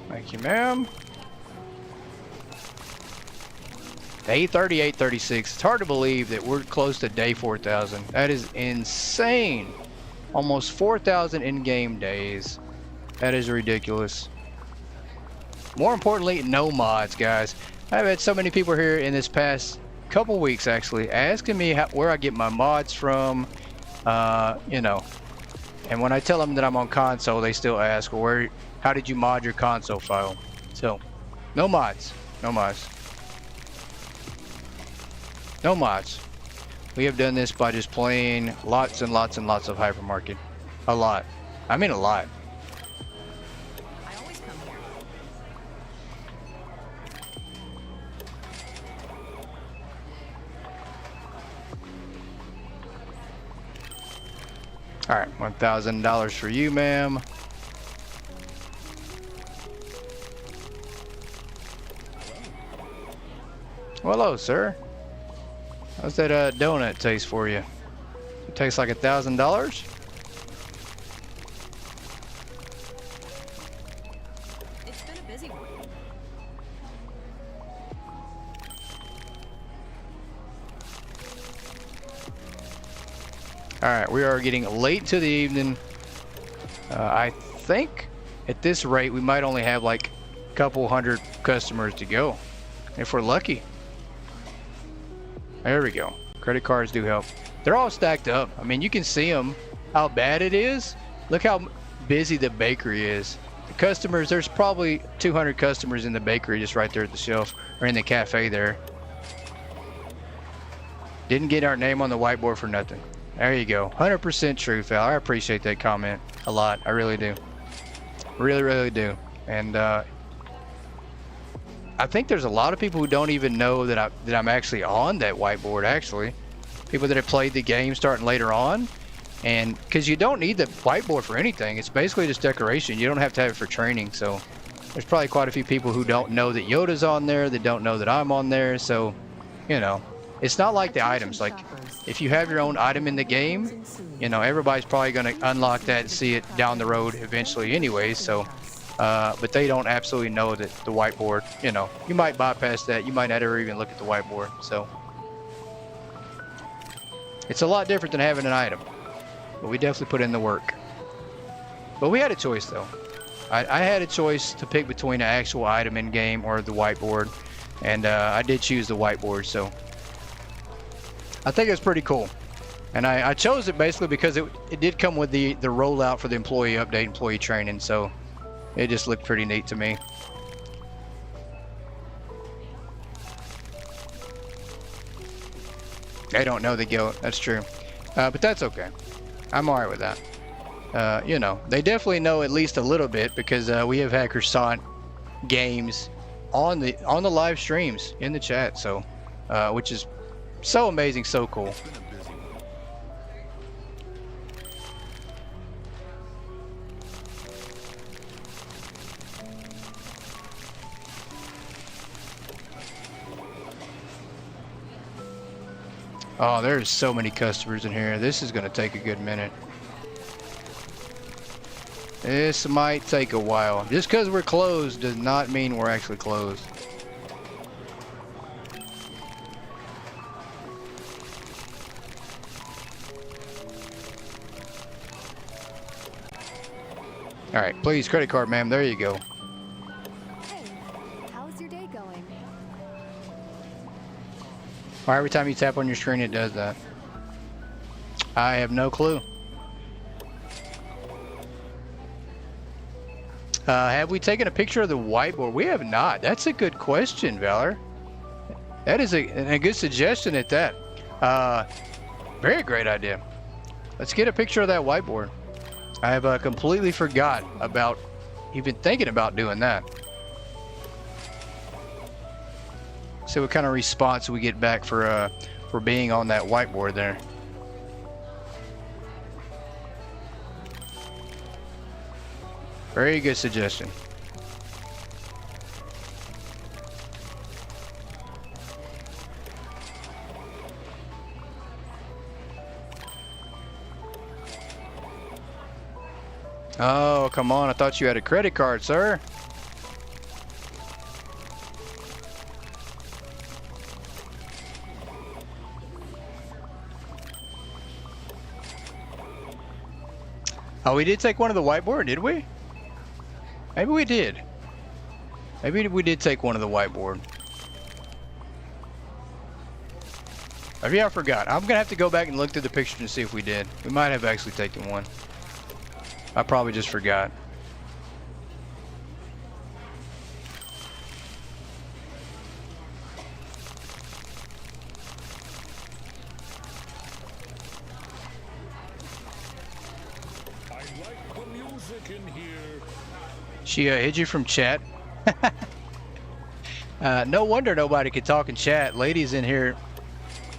Thank you, ma'am. Day 3836. It's hard to believe that we're close to day 4,000. That is insane. Almost 4,000 in-game days. That is ridiculous. More importantly, no mods, guys. I've had so many people here in this past couple weeks actually asking me where I get my mods from, you know. And when I tell them that I'm on console, they still ask, well, how did you mod your console file? So, no mods. No mods. No mods. We have done this by just playing lots and lots and lots of Hypermarket. A lot. I mean a lot. All right, $1,000 for you, ma'am. Well, hello, sir. How's that donut taste for you? It tastes like $1,000. It's been a busy one. All right, we are getting late to the evening. I think at this rate we might only have like a couple hundred customers to go, if we're lucky. There we go. Credit cards do help. They're all stacked up. I mean, you can see them, how bad it is. Look how busy the bakery is. The customers, there's probably 200 customers in the bakery just right there at the shelf, or in the cafe there. Didn't get our name on the whiteboard for nothing. There you go. 100% true, Val. I appreciate that comment a lot. I really do. Really, really do. And I think there's a lot of people who don't even know that I'm actually on that whiteboard, actually. People that have played the game starting later on. And because you don't need the whiteboard for anything. It's basically just decoration. You don't have to have it for training. So there's probably quite a few people who don't know that Yoda's on there. That don't know that I'm on there. So, you know, it's not like the items. Like, if you have your own item in the game, you know, everybody's probably going to unlock that and see it down the road eventually anyways. So, but they don't absolutely know that the whiteboard, you know, you might bypass that. You might not ever even look at the whiteboard. So it's a lot different than having an item, but we definitely put in the work. But we had a choice though. I had a choice to pick between an actual item in game or the whiteboard, and I did choose the whiteboard. So I think it's pretty cool. And I chose it basically because it did come with the rollout for the employee update, employee training. So it just looked pretty neat to me. They don't know the goat. That's true. But that's okay. I'm all right with that. You know, they definitely know at least a little bit because we have had Croissant games on the live streams in the chat. So, which is so amazing, so cool. Oh, there's so many customers in here. This is going to take a good minute. This might take a while. Just because we're closed does not mean we're actually closed. All right, please, credit card, ma'am. There you go. Hey, how's your day going? Well, every time you tap on your screen, it does that. I have no clue. Have we taken a picture of the whiteboard? We have not. That's a good question, Valor. That is a good suggestion at that. Very great idea. Let's get a picture of that whiteboard. I have completely forgot about even thinking about doing that. See what kind of response we get back for being on that whiteboard there. Very good suggestion. Oh, come on. I thought you had a credit card, sir. Oh, we did take one of the whiteboard, did we? Maybe we did. Maybe we did take one of the whiteboard. Maybe I forgot. I'm gonna have to go back and look through the pictures and see if we did. We might have actually taken one. I probably just forgot. I like the music in here. She hid you from chat. No wonder nobody could talk in chat. Ladies in here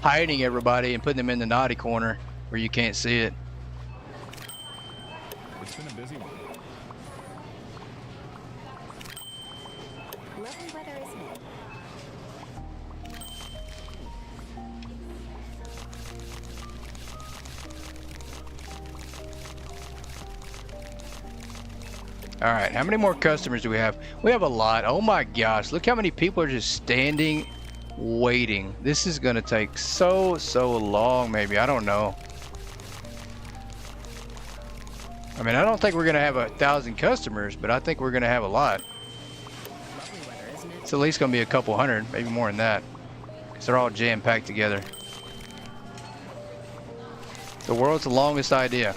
hiding everybody and putting them in the naughty corner where you can't see it. Lovely weather, isn't it? All right, how many more customers do we have? We have a lot. Oh my gosh, look how many people are just standing, waiting. This is gonna take so long, maybe. I don't know. I mean, I don't think we're gonna have 1,000 customers, but I think we're gonna have a lot. Lovely weather, isn't it? It's at least gonna be a couple hundred, maybe more than that. Because they're all jam-packed together. The world's longest idea.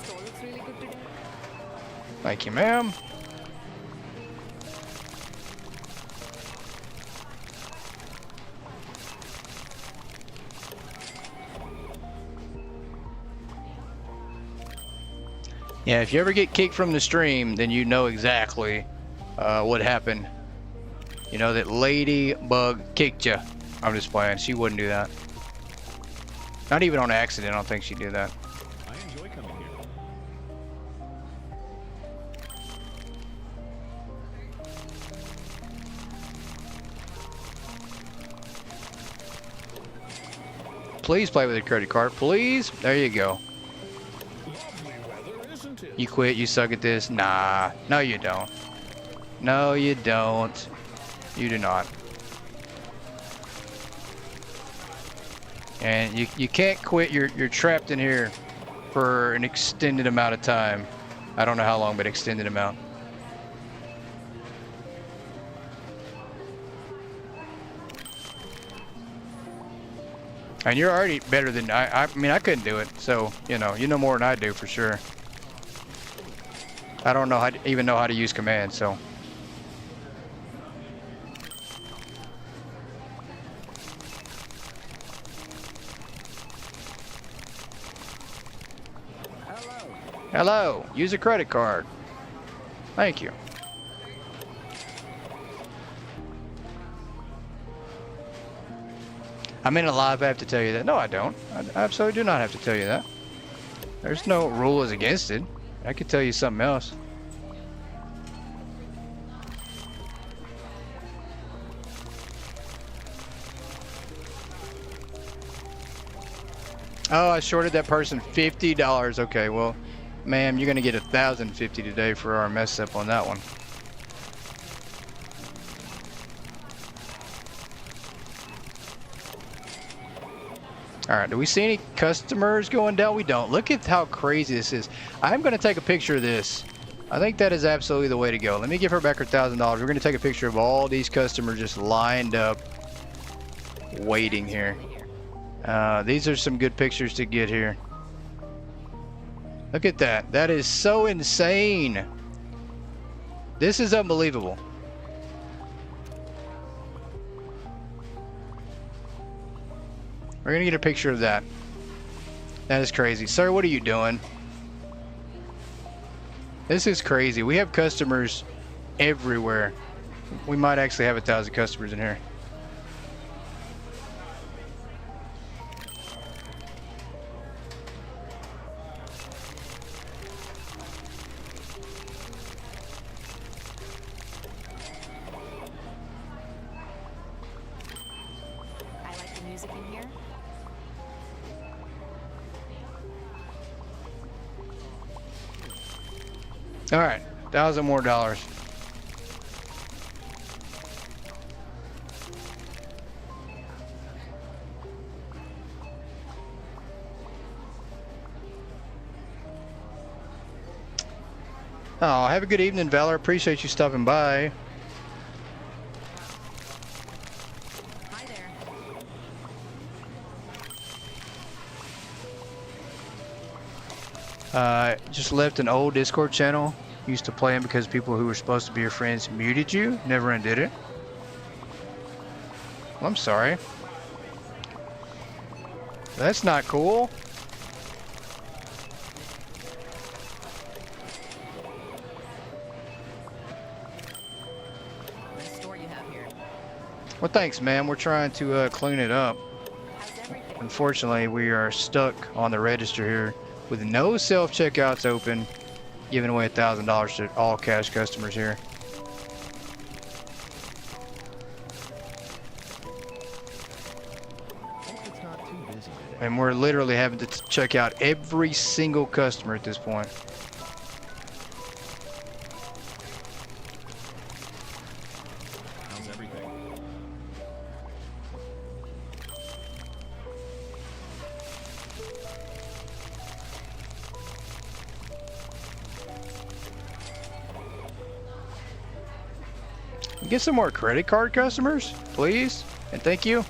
Store looks really good today. Thank you, ma'am. Yeah, if you ever get kicked from the stream, then you know exactly what happened. You know that Ladybug kicked you. I'm just playing. She wouldn't do that. Not even on accident. I don't think she'd do that. I enjoy coming here. Please play with a credit card. Please. There you go. Lovely weather, isn't it? You quit. You suck at this. Nah. No, you don't. No, you don't. You do not. And you can't quit. You're trapped in here for an extended amount of time. I don't know how long, but extended amount. And you're already better than I mean, I couldn't do it. So you know more than I do for sure. I don't know even know how to use commands. So. Hello, use a credit card. Thank you. I'm in a live, I have to tell you that. No, I don't. I absolutely do not have to tell you that. There's no rules against it. I could tell you something else. Oh, I shorted that person $50. Okay, well, ma'am, you're gonna get $1,050 today for our mess up on that one. All right, do we see any customers going down? We don't. Look at how crazy this is. I'm gonna take a picture of this. I think that is absolutely the way to go. Let me give her back her $1,000. We're gonna take a picture of all these customers just lined up, waiting here. These are some good pictures to get here. Look at that. That is so insane. This is unbelievable. We're gonna get a picture of that. That is crazy. Sir, what are you doing? This is crazy. We have customers everywhere. We might actually have 1,000 customers in here. I like the music in here. All right, $1,000 more. Oh, have a good evening, Valor. Appreciate you stopping by. Hi there. Just left an old Discord channel. Used to play him because people who were supposed to be your friends muted you. Never undid it. Well, I'm sorry. That's not cool. Nice store you have here. Well, thanks, man. We're trying to clean it up. How's everything? unfortunately, we are stuck on the register here with no self-checkouts open, giving away $1,000 to all cash customers here. Hope it's not too busy today. And we're literally having to check out every single customer at this point. How's everything? Get some more credit card customers, please, and thank you.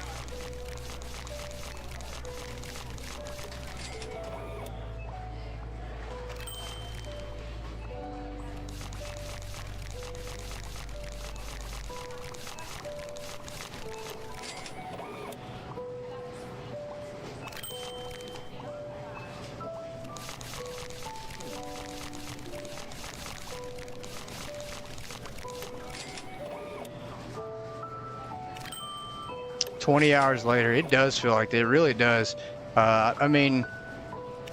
$20 hours later, it does feel like that. It really does. I mean,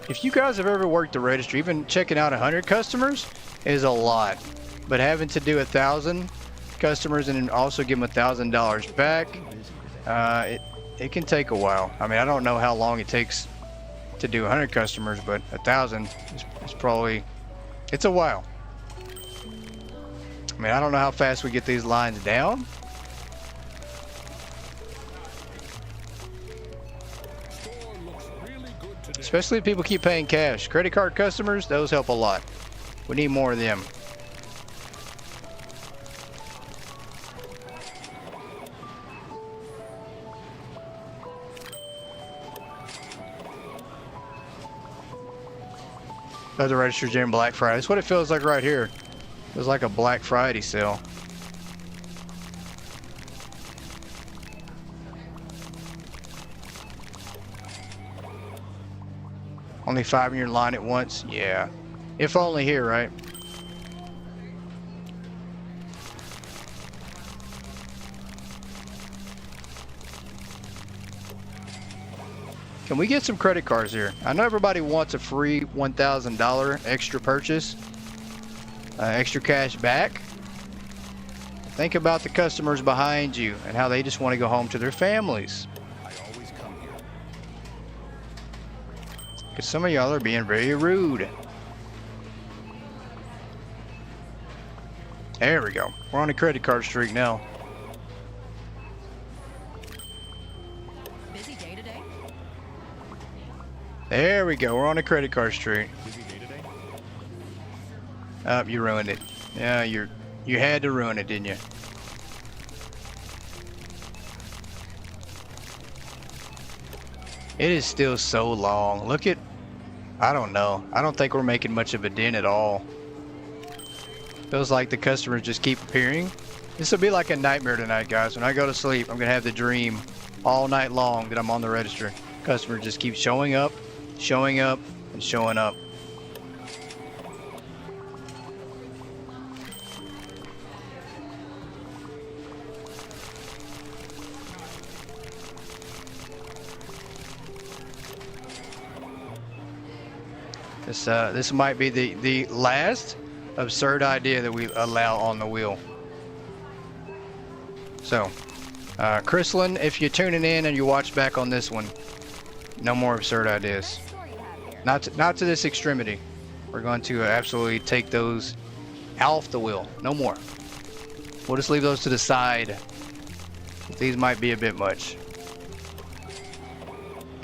if you guys have ever worked the register, even checking out 100 customers is a lot. But having to do 1,000 customers and then also give them $1,000 back, it can take a while. I mean, I don't know how long it takes to do 100 customers, but 1,000 is probably, it's a while. I mean, I don't know how fast we get these lines down. Especially if people keep paying cash. Credit card customers, those help a lot. We need more of them. Other registers during Black Friday. That's what it feels like right here. It feels like a Black Friday sale. Only 5 in your line at once? Yeah. If only here, right? Can we get some credit cards here? I know everybody wants a free $1,000 extra purchase, extra cash back. Think about the customers behind you and how they just want to go home to their families. I always come here. Because some of y'all are being very rude. There we go. We're on a credit card streak now. Busy day today? There we go. We're on a credit card streak. Busy day today? You ruined it. Yeah, you had to ruin it, didn't you? It is still so long. Look at, I don't know. I don't think we're making much of a dent at all. Feels like the customers just keep appearing. This will be like a nightmare tonight, guys. When I go to sleep, I'm gonna have the dream all night long that I'm on the register. Customers just keep showing up, and showing up. This might be the last absurd idea that we allow on the wheel. So, Chrislyn, if you're tuning in and you watch back on this one, no more absurd ideas. Best store you have here. Not to this extremity. We're going to absolutely take those off the wheel. No more. We'll just leave those to the side. These might be a bit much.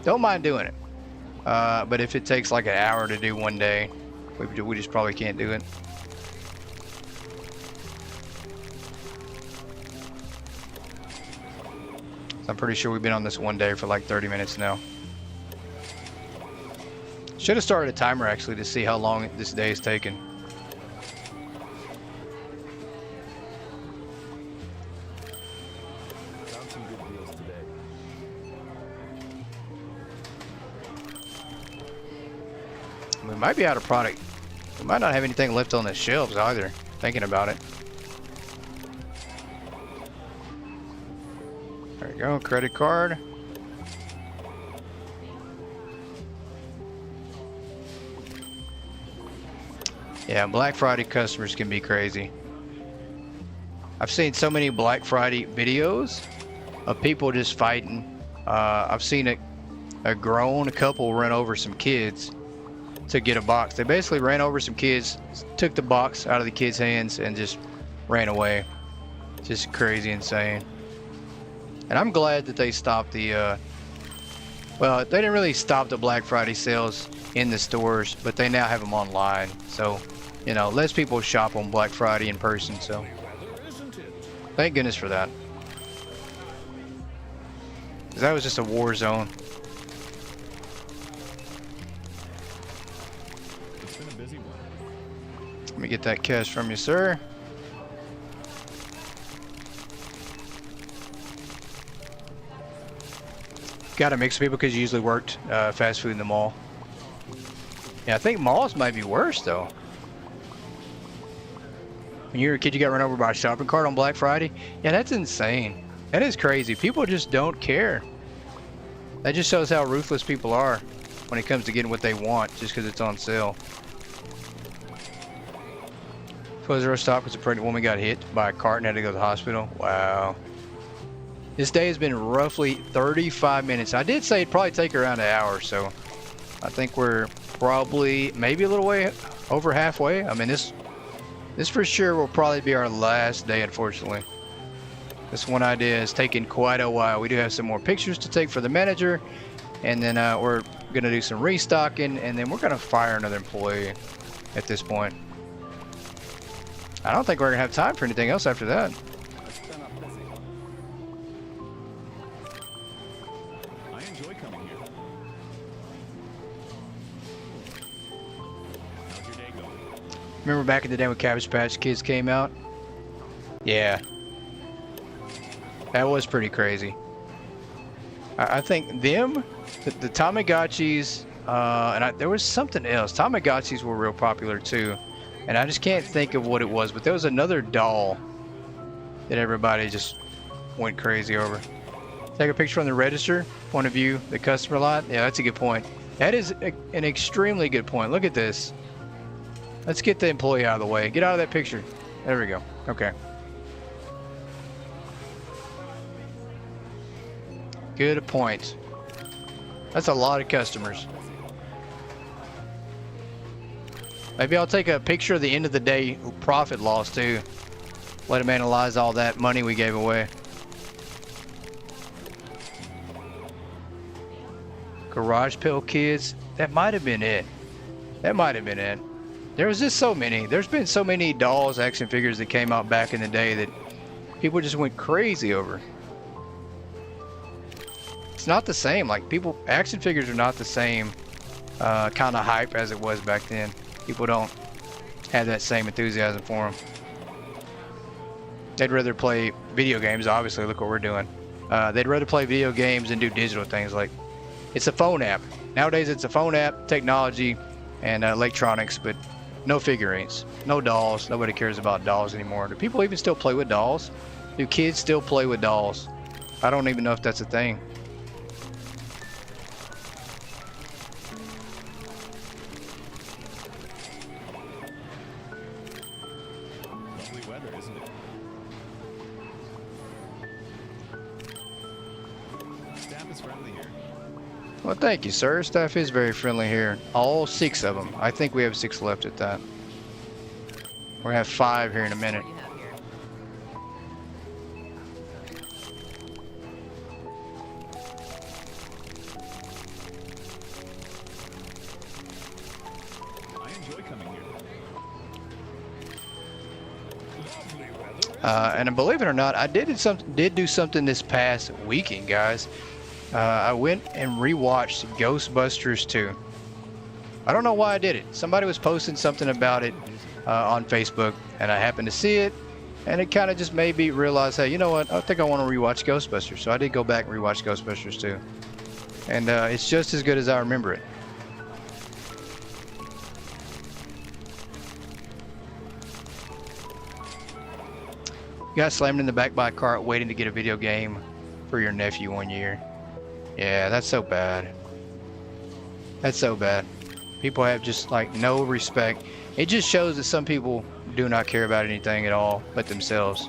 Don't mind doing it. But if it takes like an hour to do one day, we just probably can't do it. I'm pretty sure we've been on this one day for like 30 minutes now. Should have started a timer actually to see how long this day is taking. Found some good deals today. We might be out of product. We might not have anything left on the shelves either, thinking about it. There we go, credit card. Yeah, Black Friday customers can be crazy. I've seen so many Black Friday videos of people just fighting. I've seen a grown couple run over some kids to get a box. They basically ran over some kids, took the box out of the kids' hands, and just ran away. Just crazy insane. And I'm glad that they stopped the well, they didn't really stop the Black Friday sales in the stores, but they now have them online. So, you know, less people shop on Black Friday in person. So, thank goodness for that. 'Cause that was just a war zone. It's been a busy one. Let me get that cash from you, sir. Got a mix of people because you usually worked fast food in the mall. Yeah, I think malls might be worse though. When you were a kid, you got run over by a shopping cart on Black Friday. Yeah, that's insane. That is crazy. People just don't care. That just shows how ruthless people are when it comes to getting what they want just because it's on sale. Zero stop because a pregnant woman got hit by a cart and had to go to the hospital. Wow. This day has been roughly 35 minutes. I did say it'd probably take around an hour, so I think we're probably maybe a little way over halfway. I mean, this for sure will probably be our last day, unfortunately. This one idea has taken quite a while. We do have some more pictures to take for the manager, and then we're gonna do some restocking, and then we're gonna fire another employee at this point. I don't think we're gonna have time for anything else after that. I enjoy coming here. How's your day going? Remember back in the day when Cabbage Patch Kids came out? Yeah. That was pretty crazy. I think them, the Tamagotchis, and there was something else. Tamagotchis were real popular too. And I just can't think of what it was, but there was another doll that everybody just went crazy over. Take a picture on the register, point of view, the customer lot. Yeah, that's a good point. That is an extremely good point. Look at this. Let's get the employee out of the way. Get out of that picture. There we go. Okay. Good point. That's a lot of customers. Maybe I'll take a picture of the end of the day profit loss too. Let them analyze all that money we gave away. Garage Pill Kids. That might have been it. That might have been it. There was just so many. There's been so many dolls, action figures that came out back in the day that people just went crazy over. It's not the same. Like action figures are not the same kind of hype as it was back then. People don't have that same enthusiasm for them. They'd rather play video games. Obviously, look what we're doing. They'd rather play video games and do digital things. Like, it's a phone app. Nowadays, it's a phone app, technology, and electronics, but no figurines, no dolls. Nobody cares about dolls anymore. Do people even still play with dolls? Do kids still play with dolls? I don't even know if that's a thing. Well, thank you, sir. Staff is very friendly here. All 6 of them. I think we have 6 left at that. We're gonna have 5 here in a minute. I enjoy coming here. And believe it or not, I did do something this past weekend, guys. I went and rewatched Ghostbusters 2. I don't know why I did it. Somebody was posting something about it on Facebook, and I happened to see it, and it kind of just made me realize, hey, you know what? I think I want to rewatch Ghostbusters. So I did go back and rewatch Ghostbusters 2, and it's just as good as I remember it. You got slammed in the back by a cart waiting to get a video game for your nephew one year. Yeah, that's so bad. That's so bad. People have just like no respect. It just shows that some people do not care about anything at all but themselves.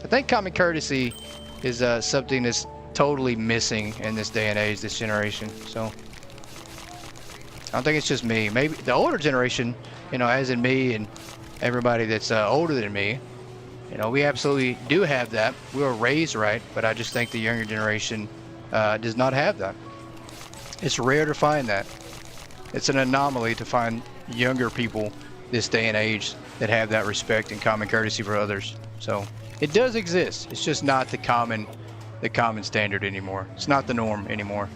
I think common courtesy is something that's totally missing in this day and age, this generation. So I don't think it's just me. Maybe the older generation, you know, as in me and everybody that's older than me, you know, we absolutely do have that. We were raised right, but I just think the younger generation does not have that. It's rare to find that. It's an anomaly to find younger people this day and age that have that respect and common courtesy for others. So it does exist. It's just not the common standard anymore. It's not the norm anymore.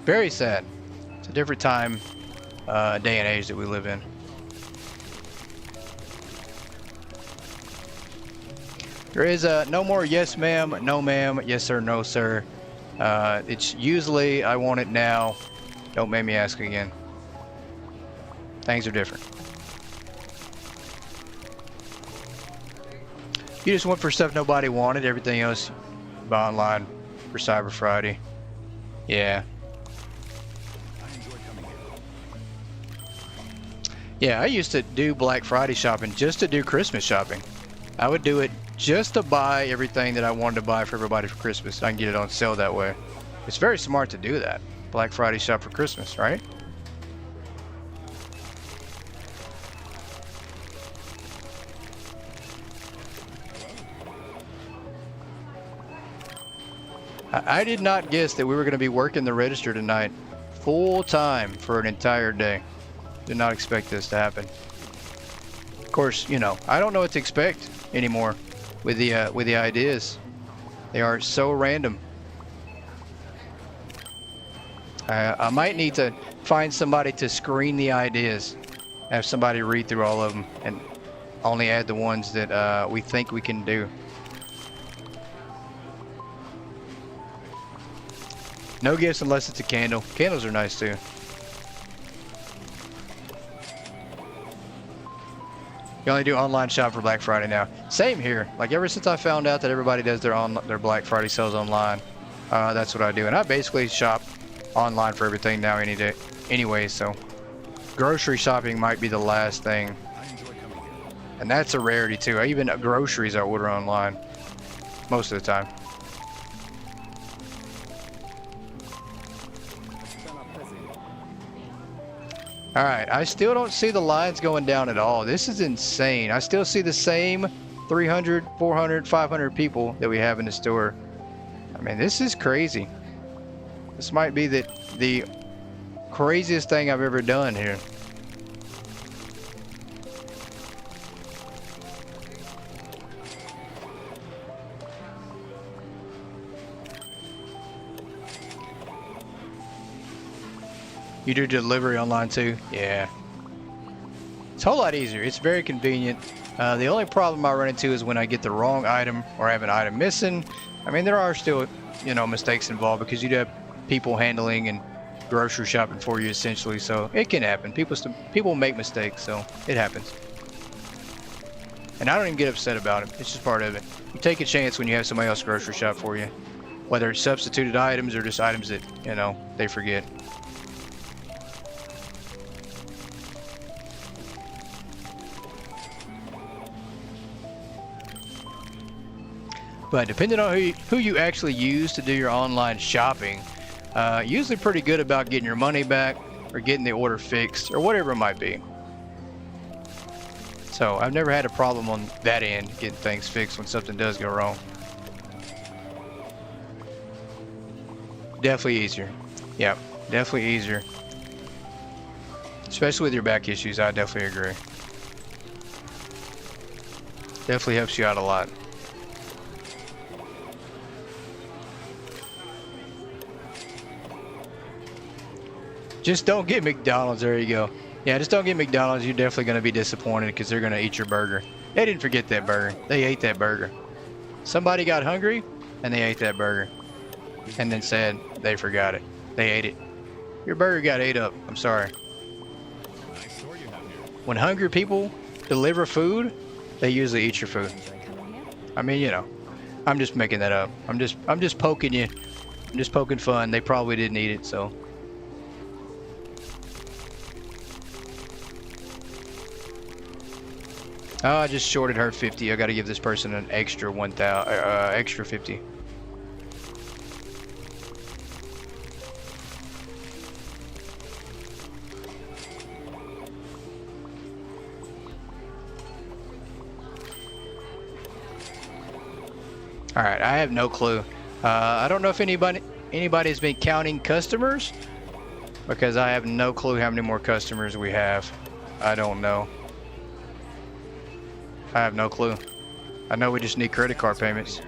Very sad. It's a different time, day and age that we live in. There is no more yes ma'am, no ma'am, yes sir, no sir. It's usually I want it now. Don't make me ask again. Things are different. You just went for stuff nobody wanted. Everything else buy online for Cyber Friday. Yeah. Yeah, I used to do Black Friday shopping just to do Christmas shopping. I would do it just to buy everything that I wanted to buy for everybody for Christmas. I can get it on sale that way. It's very smart to do that. Black Friday shop for Christmas, right? I did not guess that we were going to be working the register tonight full time for an entire day. Did not expect this to happen. Of course, you know, I don't know what to expect anymore with the ideas. They are so random. I might need to find somebody to screen the ideas, have somebody read through all of them, and only add the ones that we think we can do. No gifts unless it's a candle. Candles are nice too. You only do online shop for Black Friday now. Same here. Like ever since I found out that everybody does their Black Friday sales online, that's what I do. And I basically shop online for everything now any day anyway, so grocery shopping might be the last thing. And that's a rarity too. Even groceries I order online most of the time. All right, I still don't see the lines going down at all. This is insane. I still see the same 300, 400, 500 people that we have in the store. I mean, this is crazy. This might be the craziest thing I've ever done here. You do delivery online too? Yeah. It's a whole lot easier. It's very convenient. The only problem I run into is when I get the wrong item or I have an item missing. I mean, there are still, you know, mistakes involved because you do have people handling and grocery shopping for you essentially. So it can happen. People make mistakes, so it happens. And I don't even get upset about it. It's just part of it. You take a chance when you have somebody else grocery shop for you, whether it's substituted items or just items that, you know, they forget. But depending on who you actually use to do your online shopping, usually pretty good about getting your money back or getting the order fixed or whatever it might be. So I've never had a problem on that end, getting things fixed when something does go wrong. Definitely easier. Yep, definitely easier. Especially with your back issues, I definitely agree. Definitely helps you out a lot. Just don't get McDonald's. There you go. Yeah, just don't get McDonald's. You're definitely going to be disappointed because they're going to eat your burger. They didn't forget that burger. They ate that burger. Somebody got hungry and they ate that burger and then said they forgot it. They ate it. Your burger got ate up. I'm sorry. When hungry people deliver food, they usually eat your food. Enjoy coming here? I mean, you know, I'm just making that up. I'm just poking you. I'm just poking fun. They probably didn't eat it, so. Oh, I just shorted her 50. I got to give this person an extra 1,000, extra 50. All right, I have no clue. I don't know if anybody's been counting customers, because I have no clue how many more customers we have. I don't know. I have no clue. I know we just need credit card payments.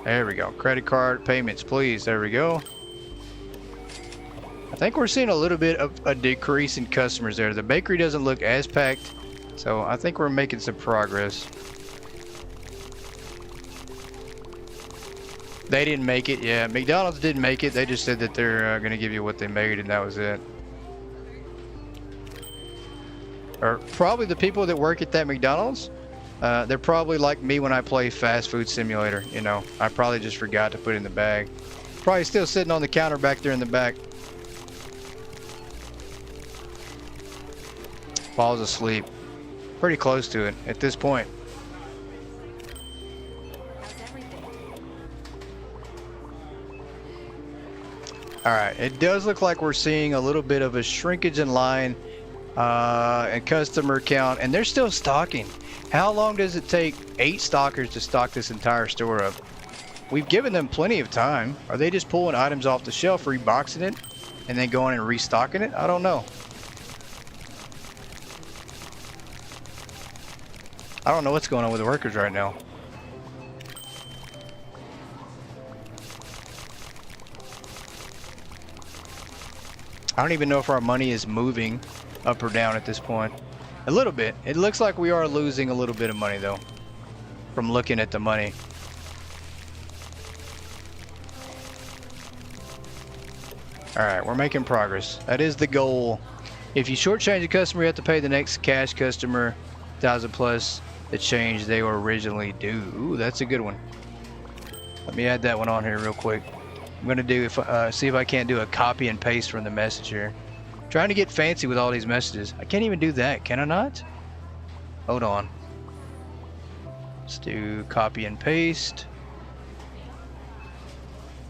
There we go. Credit card payments, please. There we go. I think we're seeing a little bit of a decrease in customers there. The bakery doesn't look as packed, so I think we're making some progress. They didn't make it. Yeah, McDonald's didn't make it. They just said that they're going to give you what they made, and that was it. Or probably the people that work at that McDonald's, they're probably like me when I play fast food simulator. You know, I probably just forgot to put it in the bag. Probably still sitting on the counter back there in the back. Falls asleep. Pretty close to it at this point. How's everything? All right, it does look like we're seeing a little bit of a shrinkage in line and customer count, and they're still stocking. How long does it take 8 stockers to stock this entire store up? We've given them plenty of time. Are they just pulling items off the shelf, reboxing it, and then going and restocking it? I don't know. I don't know what's going on with the workers right now. I don't even know if our money is moving up or down at this point. A little bit. It looks like we are losing a little bit of money though, from looking at the money. All right, we're making progress. That is the goal. If you shortchange a customer, you have to pay the next cash customer 1,000 plus the change they were originally due. Ooh, that's a good one. Let me add that one on here real quick. I'm gonna do see if I can't do a copy and paste from the message here. Trying to get fancy with all these messages. I can't even do that, can I not? Hold on. Let's do copy and paste.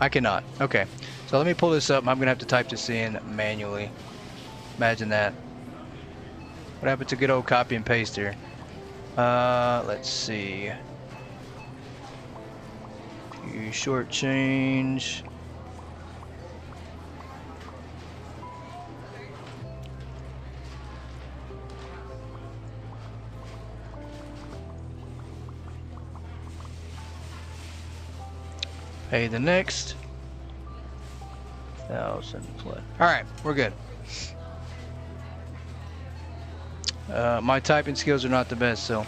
I cannot. Okay, so let me pull this up. I'm gonna have to type this in manually. Imagine that. What happened to good old copy and paste here? Let's see. You shortchange. Pay the next 1,000 plus. All right, we're good. My typing skills are not the best, so.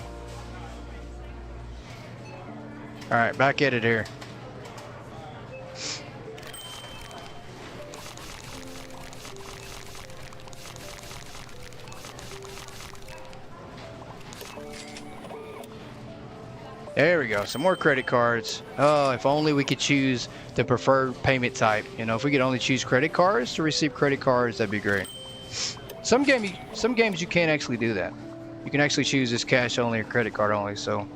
All right, back at it here. There we go, some more credit cards. Oh, if only we could choose the preferred payment type. You know, if we could only choose credit cards to receive credit cards, that'd be great. Some games you can't actually do that. You can actually choose this cash only or credit card only, so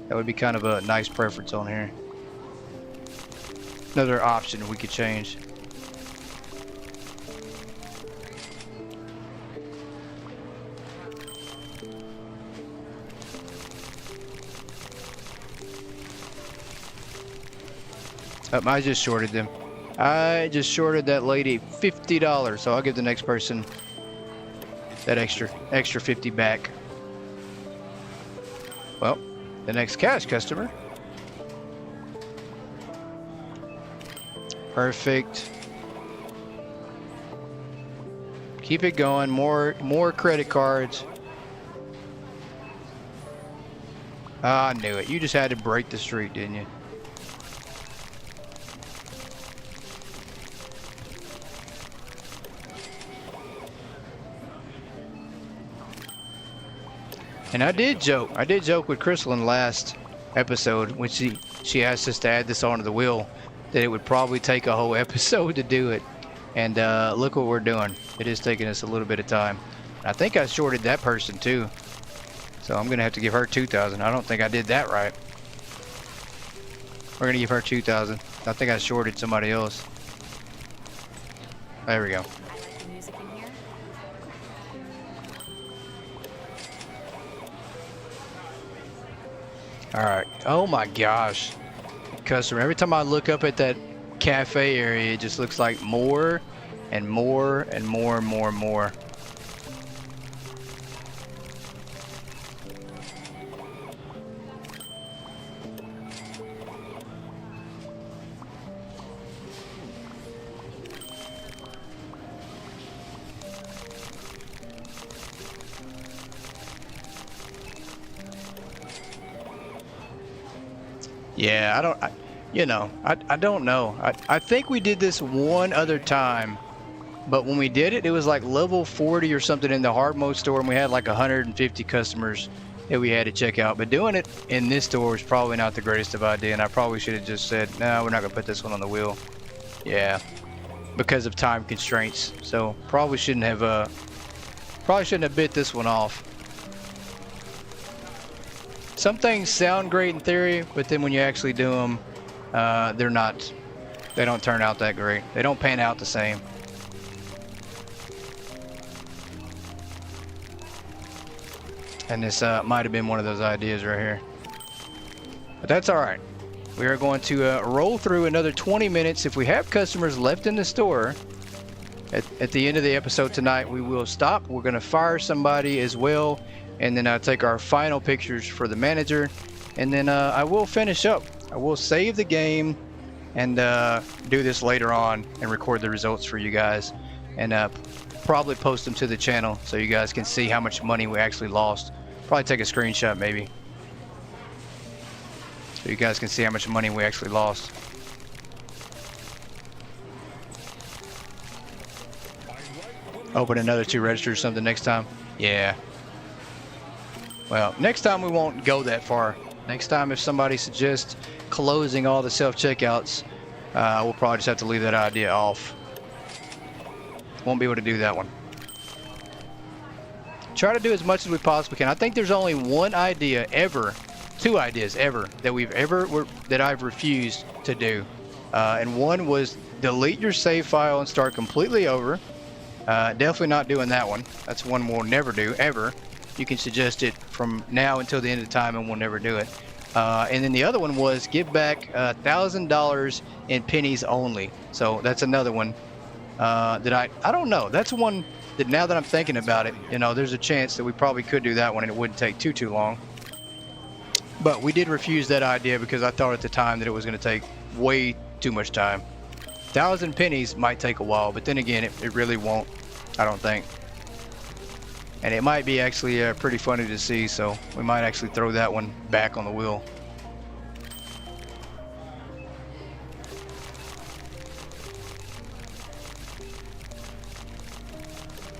that would be kind of a nice preference on here. Another option we could change. I just shorted them. I just shorted that lady $50, so I'll give the next person that extra 50 back. Well, the next cash customer. Perfect. Keep it going. More credit cards. Ah, I knew it. You just had to break the streak, didn't you? And I did joke with Crystal in the last episode when she asked us to add this onto the wheel, that it would probably take a whole episode to do it. And look what we're doing. It is taking us a little bit of time. I think I shorted that person too. So I'm gonna have to give her 2,000. I don't think I did that right. We're gonna give her 2,000. I think I shorted somebody else. There we go. I like the music in here. Alright. Oh my gosh. Customer. Every time I look up at that cafe area, it just looks like more and more and more and more and more. Yeah, I don't know. I think we did this one other time, but when we did it, it was like level 40 or something in the hard mode store, and we had like 150 customers that we had to check out. But doing it in this store was probably not the greatest of idea, and I probably should have just said, no, we're not gonna put this one on the wheel. Yeah, because of time constraints. So probably shouldn't have bit this one off. Some things sound great in theory, but then when you actually do them, they don't turn out that great. They don't pan out the same. And this might have been one of those ideas right here. But that's all right. We are going to roll through another 20 minutes. If we have customers left in the store at the end of the episode tonight, we will stop. We're going to fire somebody as well. And then I'll take our final pictures for the manager. And then I will finish up. I will save the game and do this later on and record the results for you guys. And probably post them to the channel so you guys can see how much money we actually lost. Probably take a screenshot maybe, so you guys can see how much money we actually lost. Open another 2 registers or something next time. Yeah. Well, next time we won't go that far. Next time if somebody suggests closing all the self-checkouts, we'll probably just have to leave that idea off. Won't be able to do that one. Try to do as much as we possibly can. I think there's only one idea ever, 2 ideas ever, that I've refused to do. And one was delete your save file and start completely over. Definitely not doing that one. That's one we'll never do, ever. You can suggest it from now until the end of the time and we'll never do it. And then the other one was give back $1,000 in pennies only. So that's another one that I don't know. That's one that now that I'm thinking about it, there's a chance that we probably could do that one and it wouldn't take too long. But we did refuse that idea because I thought at the time that it was going to take way too much time. 1,000 pennies might take a while, but then again, it really won't, I don't think. And it might be actually pretty funny to see, so we might actually throw that one back on the wheel.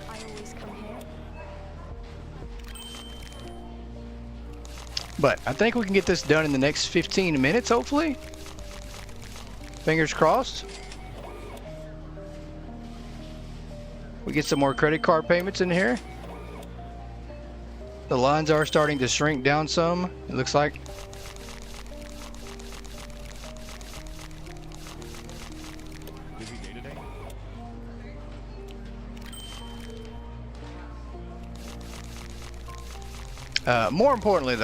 I always come here. But I think we can get this done in the next 15 minutes, hopefully. Fingers crossed. We get some more credit card payments in here. The lines are starting to shrink down some, it looks like. Busy day today? More importantly,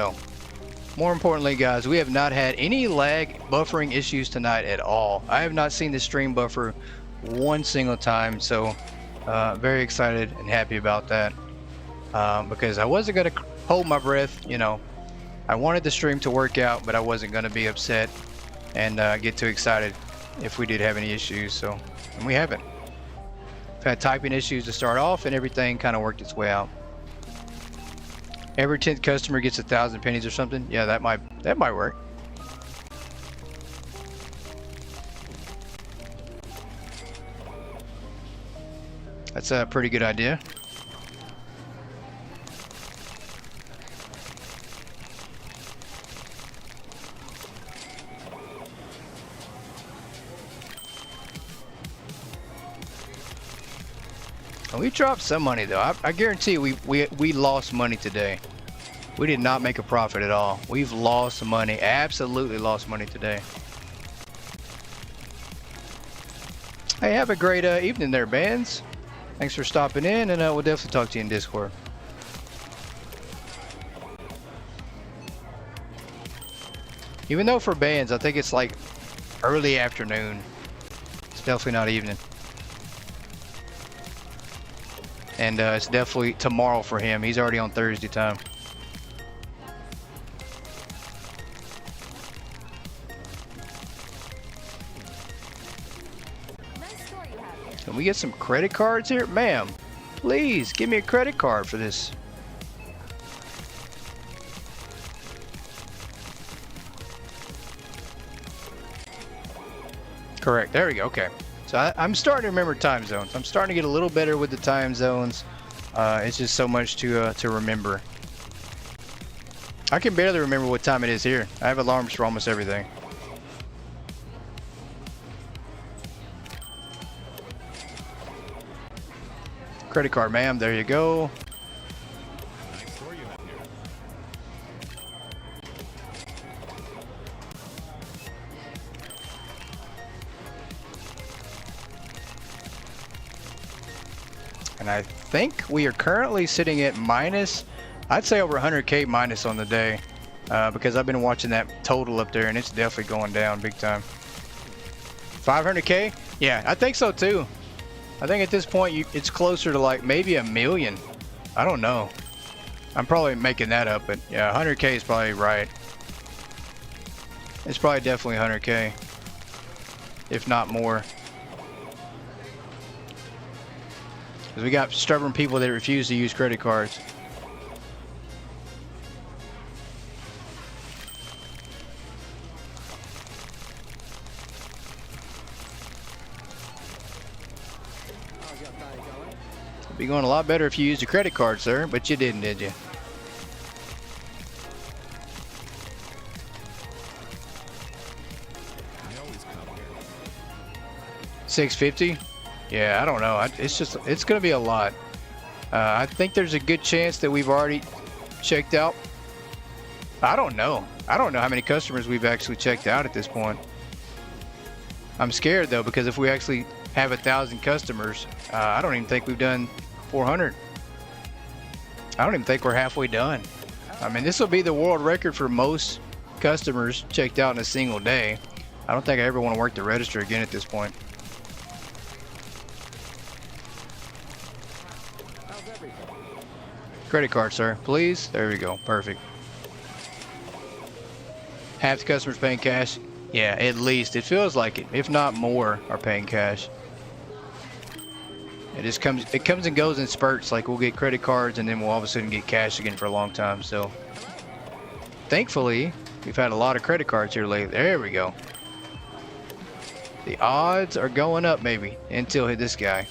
guys, we have not had any lag buffering issues tonight at all. I have not seen the stream buffer one single time, so very excited and happy about that. Because I wasn't going to hold my breath, I wanted the stream to work out, but I wasn't going to be upset and get too excited if we did have any issues. And we haven't. We've had typing issues to start off, and everything kind of worked its way out. Every 10th customer gets 1,000 pennies or something. Yeah, that might work. That's a pretty good idea. We dropped some money though. I guarantee we lost money today. We did not make a profit at all. We've lost money. Absolutely lost money today. Hey, have a great evening there, Bands. Thanks for stopping in, and we'll definitely talk to you in Discord. Even though for Bands, I think it's like early afternoon. It's definitely not evening. And it's definitely tomorrow for him. He's already on Thursday time. Nice store you have here. Can we get some credit cards here? Ma'am, please give me a credit card for this. Correct. There we go. Okay. So I'm starting to remember time zones. I'm starting to get a little better with the time zones. It's just so much to remember. I can barely remember what time it is here. I have alarms for almost everything. Credit card, ma'am. There you go. Nice store you have here. And I think we are currently sitting at minus, I'd say over 100K minus on the day, because I've been watching that total up there and it's definitely going down big time. 500K? Yeah, I think so too. I think at this point it's closer to like maybe 1 million. I don't know. I'm probably making that up, but yeah, 100K is probably right. It's probably definitely 100K, if not more. Because we got stubborn people that refuse to use credit cards. It'd be going a lot better if you used a credit card, sir, but you didn't, did you? I always come here. 650? Yeah, I don't know. It's going to be a lot. I think there's a good chance that we've already checked out. I don't know. I don't know how many customers we've actually checked out at this point. I'm scared though, because if we actually have 1,000 customers, I don't even think we've done 400. I don't even think we're halfway done. I mean, this will be the world record for most customers checked out in a single day. I don't think I ever want to work the register again at this point. Credit card, sir, please. There we go. Perfect. Half the customers paying cash. Yeah, at least it feels like it. If not more, are paying cash. It comes and goes in spurts. Like we'll get credit cards and then we'll all of a sudden get cash again for a long time. So thankfully, we've had a lot of credit cards here lately. There we go. The odds are going up maybe until hit this guy.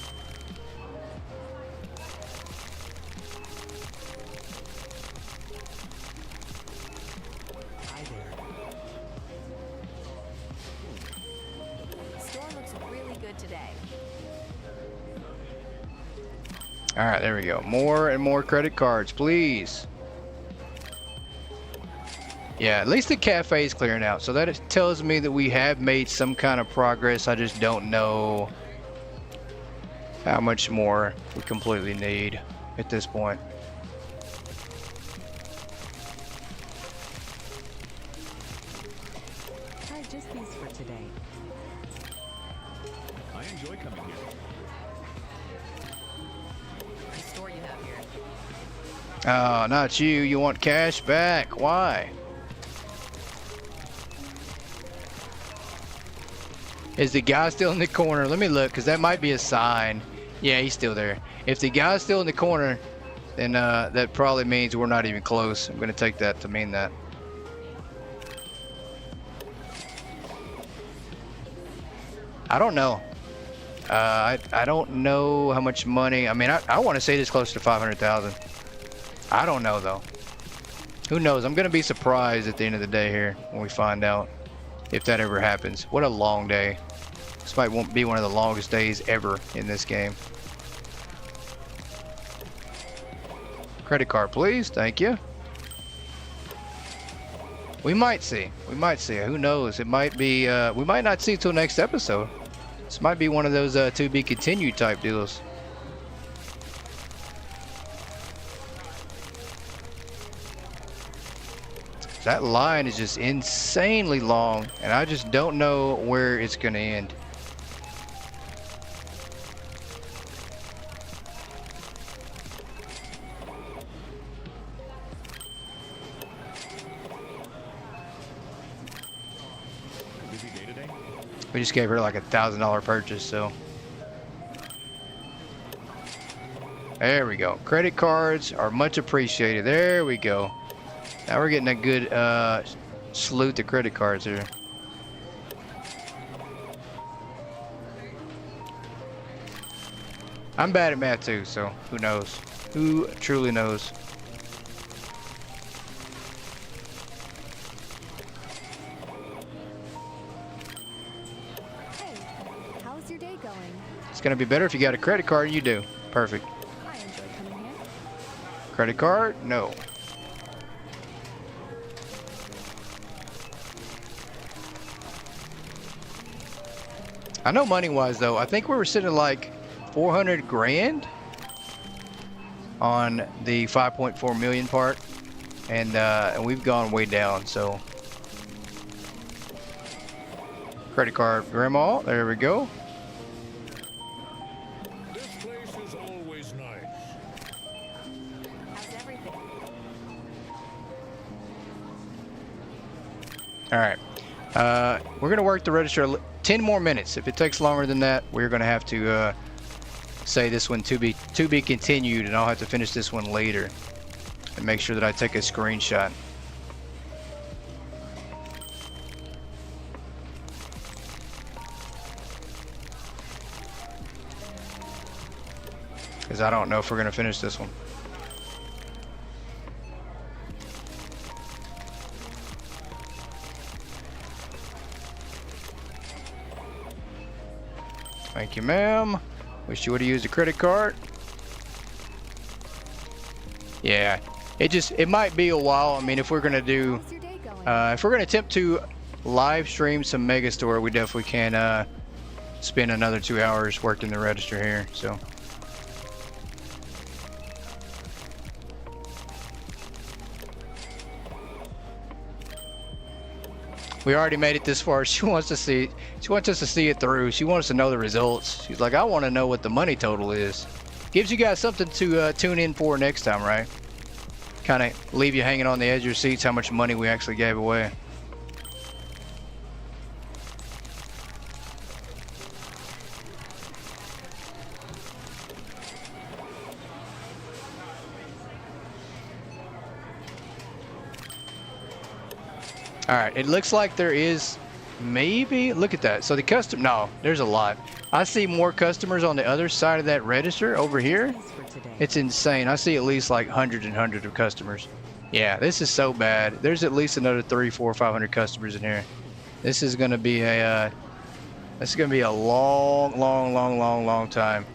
All right, there we go. More and more credit cards, please. Yeah, at least the cafe is clearing out. So that tells me that we have made some kind of progress. I just don't know how much more we completely need at this point. Try just these for today. I enjoy coming here. Nice store you have here. Oh, not you. You want cash back. Why? Is the guy still in the corner? Let me look, because that might be a sign. Yeah, he's still there. If the guy's still in the corner, then that probably means we're not even close. I'm going to take that to mean that. I don't know. I don't know how much money. I mean, I want to say this close to 500,000. I don't know, though. Who knows? I'm going to be surprised at the end of the day here when we find out if that ever happens. What a long day. This might won't be one of the longest days ever in this game. Credit card, please. Thank you. We might see. We might see. Who knows? It might be. We might not see till next episode. This might be one of those to be continued type deals. That line is just insanely long, and I just don't know where it's going to end. Busy day today? We just gave her like $1,000 purchase, so. There we go. Credit cards are much appreciated. There we go. Now we're getting a good salute to credit cards here. I'm bad at math too, so who knows? Who truly knows? Hey, how's your day going? It's gonna be better if you got a credit card. You do. Perfect. I enjoy coming here. Credit card? No. I know money-wise though, I think we were sitting like 400 grand on the 5.4 million part, and we've gone way down. So credit card, grandma. There we go. This place is always nice. How's everything? All right. We're gonna work the register 10 more minutes. If it takes longer than that, we're gonna have to say this one to be continued, and I'll have to finish this one later and make sure that I take a screenshot. Because I don't know if we're gonna finish this one. Thank you, ma'am. Wish you would have used a credit card. Yeah, it might be a while. I mean, if we're gonna do, How's your day going? if we're gonna attempt to live stream some Megastore, we definitely can spend another 2 hours working the register here. So. We already made it this far. She wants us to see it through. She wants to know the results. She's like, I want to know what the money total is. Gives you guys something to tune in for next time, right? Kind of leave you hanging on the edge of your seats how much money we actually gave away. All right, it looks like there is maybe, look at that. So the no, there's a lot. I see more customers on the other side of that register over here. It's insane. I see at least like hundreds and hundreds of customers. Yeah, this is so bad. There's at least another 300, 400, 500 customers in here. This is gonna be a long time.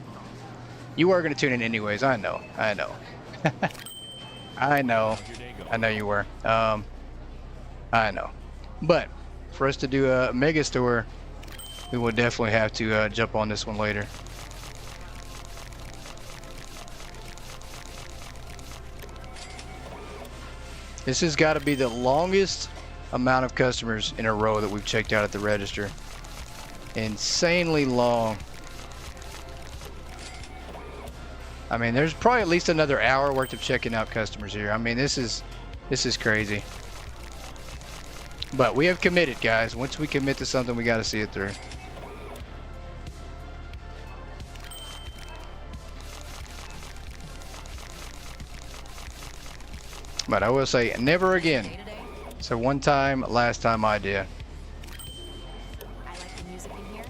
You are gonna tune in anyways. I know. I know you were. I know. But for us to do a Megastore, we will definitely have to jump on this one later. This has got to be the longest amount of customers in a row that we've checked out at the register. Insanely long. I mean, there's probably at least another hour worth of checking out customers here. I mean, this is crazy. But we have committed, guys. Once we commit to something, we got to see it through. But I will say, never again. It's a one-time, last-time idea. I like the music in here.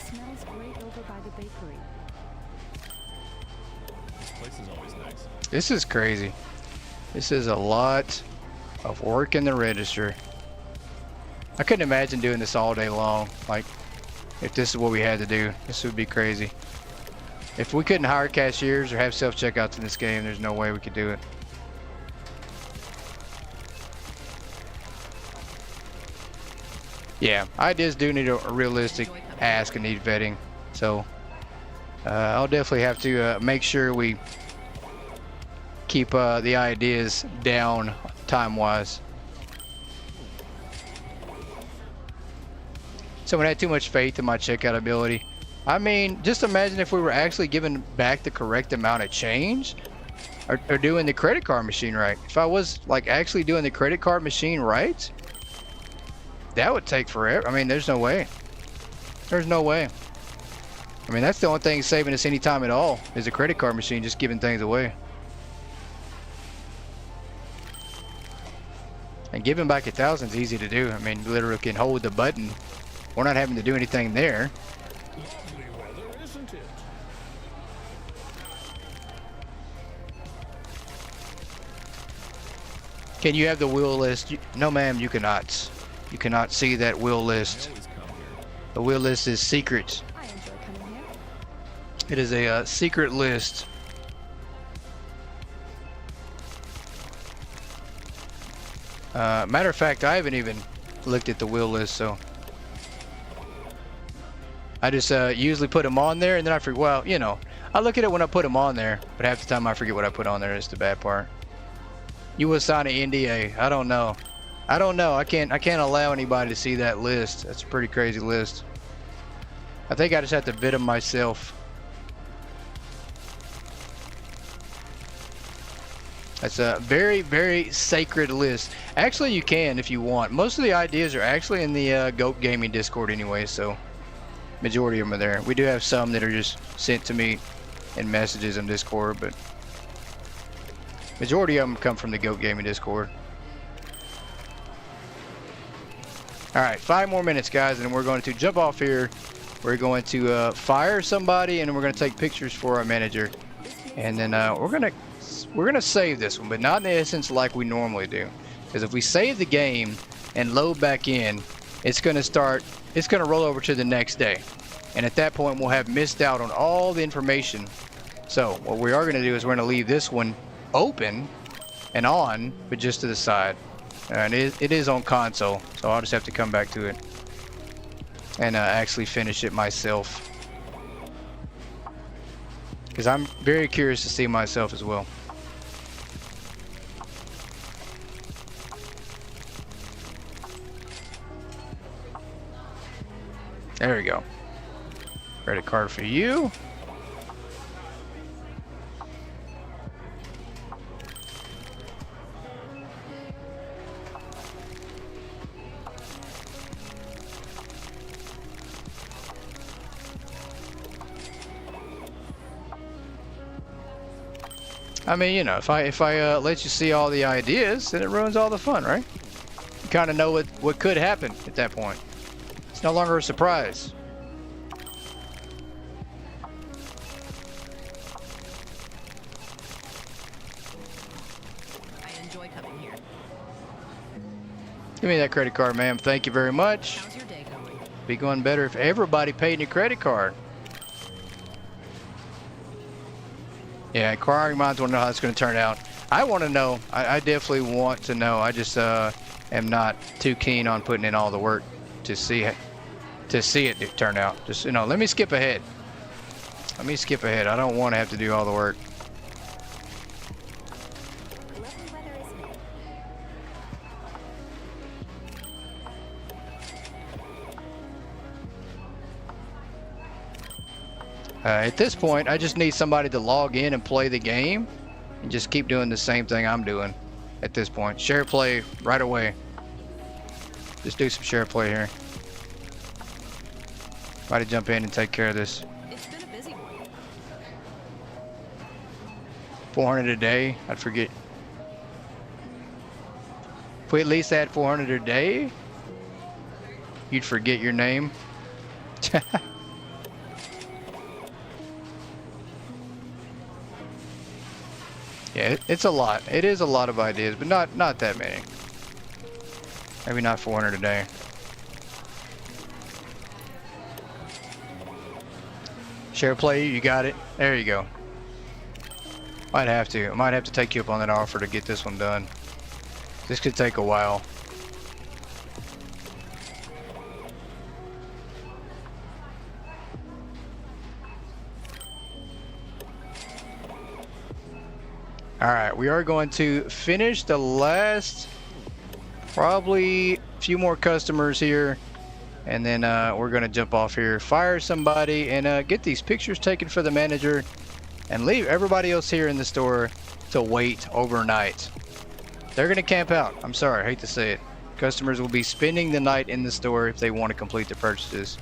Smells great over by the bakery. This place is always nice. This is crazy. This is a lot of work in the register. I couldn't imagine doing this all day long. Like, if this is what we had to do, this would be crazy. If we couldn't hire cashiers or have self-checkouts in this game, there's no way we could do it. Yeah, ideas do need a realistic ask and need vetting. So I'll definitely have to make sure we keep the ideas down time-wise. Someone had too much faith in my checkout ability. I mean, just imagine if we were actually giving back the correct amount of change, or doing the credit card machine right. If I was like actually doing the credit card machine right, that would take forever. I mean, there's no way. There's no way. I mean, that's the only thing saving us any time at all, is a credit card machine just giving things away. And giving back 1,000 is easy to do. I mean, literally can hold the button. We're not having to do anything there. Lovely weather, isn't it? Can you have the wheel list? No, ma'am, you cannot. You cannot see that wheel list. The wheel list is secret. I enjoy coming here. It is a secret list. Matter of fact, I haven't even looked at the wheel list, so I just usually put them on there, and then I forget. Well, you know, I look at it when I put them on there, but half the time I forget what I put on there. That's the bad part. You will sign an NDA. I don't know. I don't know. I can't allow anybody to see that list. That's a pretty crazy list. I think I just have to vet them myself. That's a very, very sacred list. Actually, you can if you want. Most of the ideas are actually in the Goat Gaming Discord anyway, so majority of them are there. We do have some that are just sent to me in messages in Discord, but majority of them come from the Goat Gaming Discord. Alright, 5 more minutes, guys, and we're going to jump off here. We're going to fire somebody, and we're going to take pictures for our manager. And then we're gonna save this one, but not in the essence like we normally do. Because if we save the game and load back in, it's gonna roll over to the next day. And at that point, we'll have missed out on all the information. So what we are gonna do is we're gonna leave this one open and on, but just to the side. And it is on console, so I'll just have to come back to it and actually finish it myself. Because I'm very curious to see myself as well. There we go. Credit card for you. I mean, you know, if I let you see all the ideas, then it ruins all the fun, right? You kind of know what could happen at that point. It's no longer a surprise. I enjoy coming here. Give me that credit card, ma'am. Thank you very much. How's your day going? Be going better if everybody paid your credit card. Yeah, inquiring minds want to know how it's going to turn out. I want to know. I definitely want to know. I just am not too keen on putting in all the work to see it turn out. Just, you know, let me skip ahead. Let me skip ahead. I don't want to have to do all the work. Lovely weather, isn't it? At this point, I just need somebody to log in and play the game and just keep doing the same thing I'm doing at this point. Share play right away. Just do some share play here. Try to jump in and take care of this. It's been a busy one. 400 a day, I'd forget. If we at least had 400 a day, you'd forget your name. Yeah, it's a lot. It is a lot of ideas, but not that many. Maybe not 400 a day. Share play, you got it. There you go. I might have to take you up on that offer to get this one done. This could take a while. Alright, we are going to finish the last probably a few more customers here, and then we're going to jump off here, fire somebody, and get these pictures taken for the manager, and leave everybody else here in the store to wait overnight. They're going to camp out. I'm sorry, I hate to say it. Customers will be spending the night in the store if they want to complete their purchases.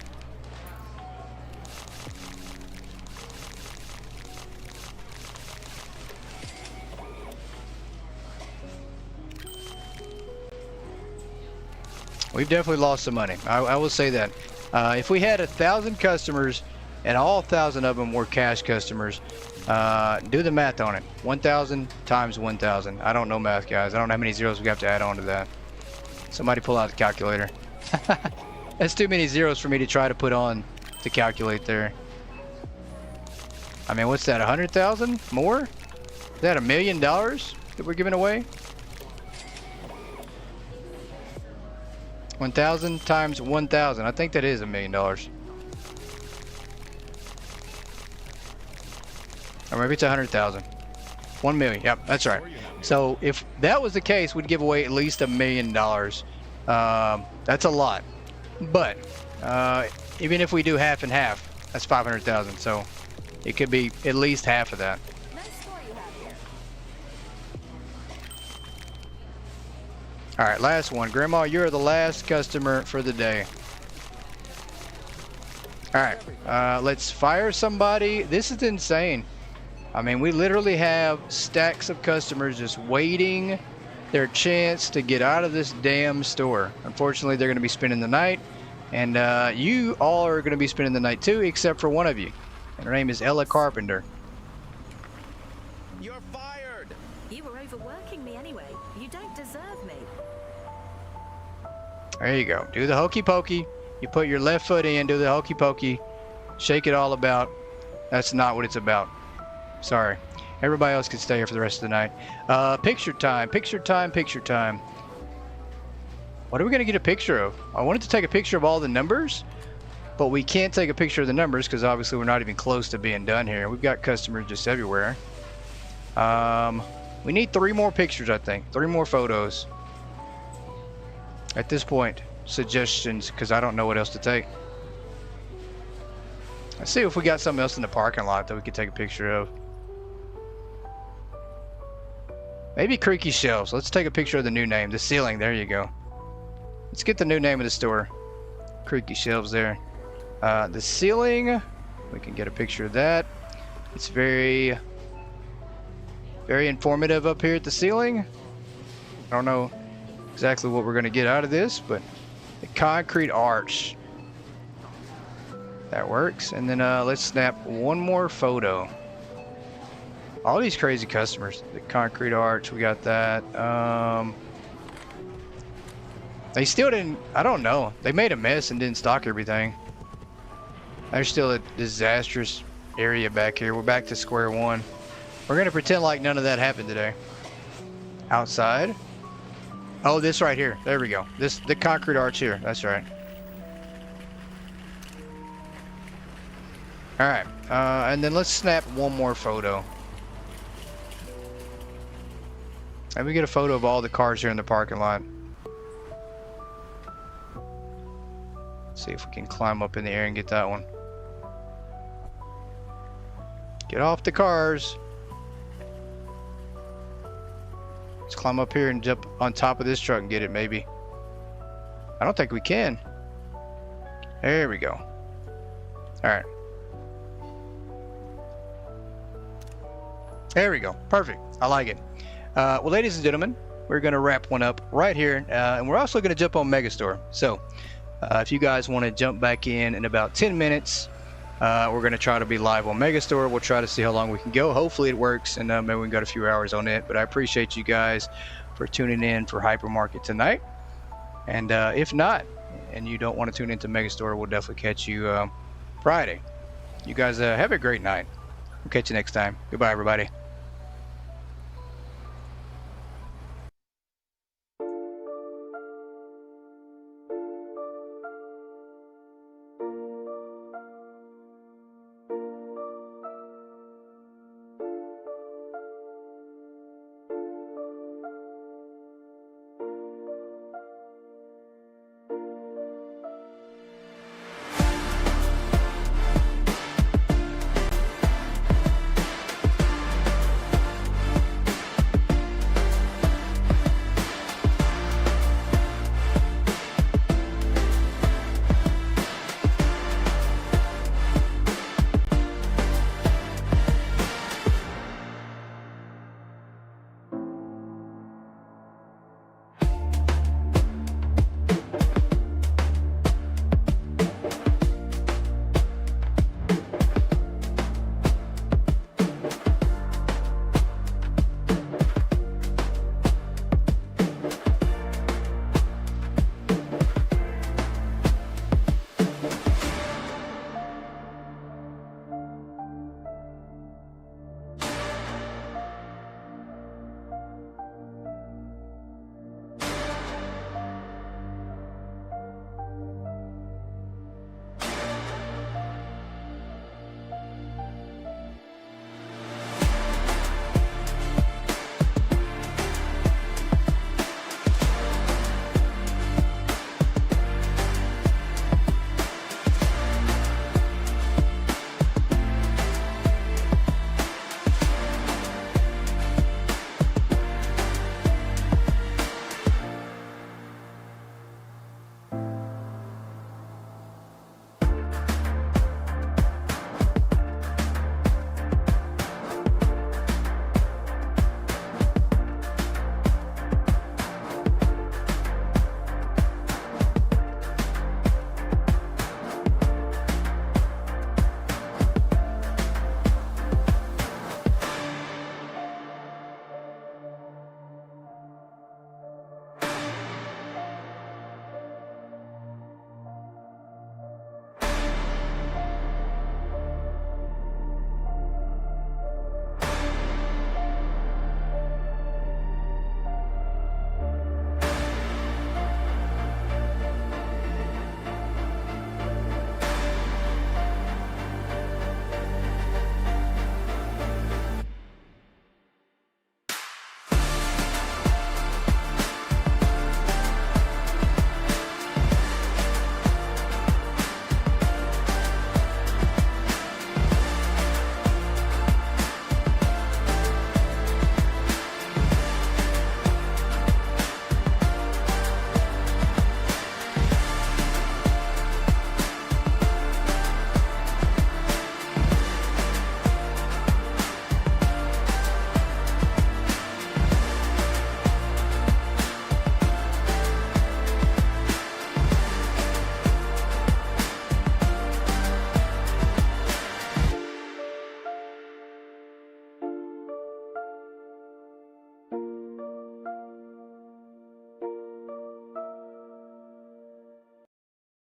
We've definitely lost some money. I will say that. If we had 1,000 customers and all 1,000 of them were cash customers, do the math on it. 1,000 times 1,000. I don't know math, guys. I don't know how many zeros we have to add on to that. Somebody pull out the calculator. That's too many zeros for me to try to put on to calculate there. I mean, what's that? 100,000 more? Is that $1 million that we're giving away? 1,000 times 1,000. I think that is $1 million. Or maybe it's 100,000. 1 million. Yep, that's right. So if that was the case, we'd give away at least $1 million. That's a lot. But even if we do half and half, that's 500,000. So it could be at least half of that. All right, last one. Grandma, you're the last customer for the day. All right, let's fire somebody. This is insane. I mean, we literally have stacks of customers just waiting their chance to get out of this damn store. Unfortunately, they're going to be spending the night, and you all are going to be spending the night too, except for one of you. And her name is Ella Carpenter. You're fired. You were overworking me anyway. You don't deserve me. There you go. Do the hokey pokey. You put your left foot in, do the hokey pokey, shake it all about. That's not what it's about. Sorry. Everybody else can stay here for the rest of the night. Picture time, picture time, picture time. What are we going to get a picture of? I wanted to take a picture of all the numbers, but we can't take a picture of the numbers because obviously we're not even close to being done here. We've got customers just everywhere. We need 3 more pictures, I think. 3 more photos. At this point, suggestions, because I don't know what else to take. Let's see if we got something else in the parking lot that we could take a picture of. Maybe creaky shelves. Let's take a picture of the new name. The ceiling. There you go. Let's get the new name of the store. Creaky shelves there. The ceiling. We can get a picture of that. It's very informative up here at the ceiling. I don't know exactly what we're going to get out of this, but the concrete arch. That works. And then let's snap one more photo. All these crazy customers. The concrete arch, we got that. They still didn't, I don't know. They made a mess and didn't stock everything. There's still a disastrous area back here. We're back to square one. We're gonna pretend like none of that happened today. Outside. Oh, this right here. There we go. The concrete arch here. That's right. All right. And then let's snap one more photo. And we get a photo of all the cars here in the parking lot. See if we can climb up in the air and get that one. Get off the cars. Let's climb up here and jump on top of this truck and get it, maybe. I don't think we can. There we go. All right. There we go. Perfect. I like it. Well, ladies and gentlemen, we're going to wrap one up right here. And we're also going to jump on Megastore. So if you guys want to jump back in about 10 minutes, We're going to try to be live on Megastore. We'll try to see how long we can go. Hopefully it works, and maybe we can go a few hours on it. But I appreciate you guys for tuning in for Hypermarket tonight. And if not, and you don't want to tune into Megastore, we'll definitely catch you Friday. You guys have a great night. We'll catch you next time. Goodbye, everybody.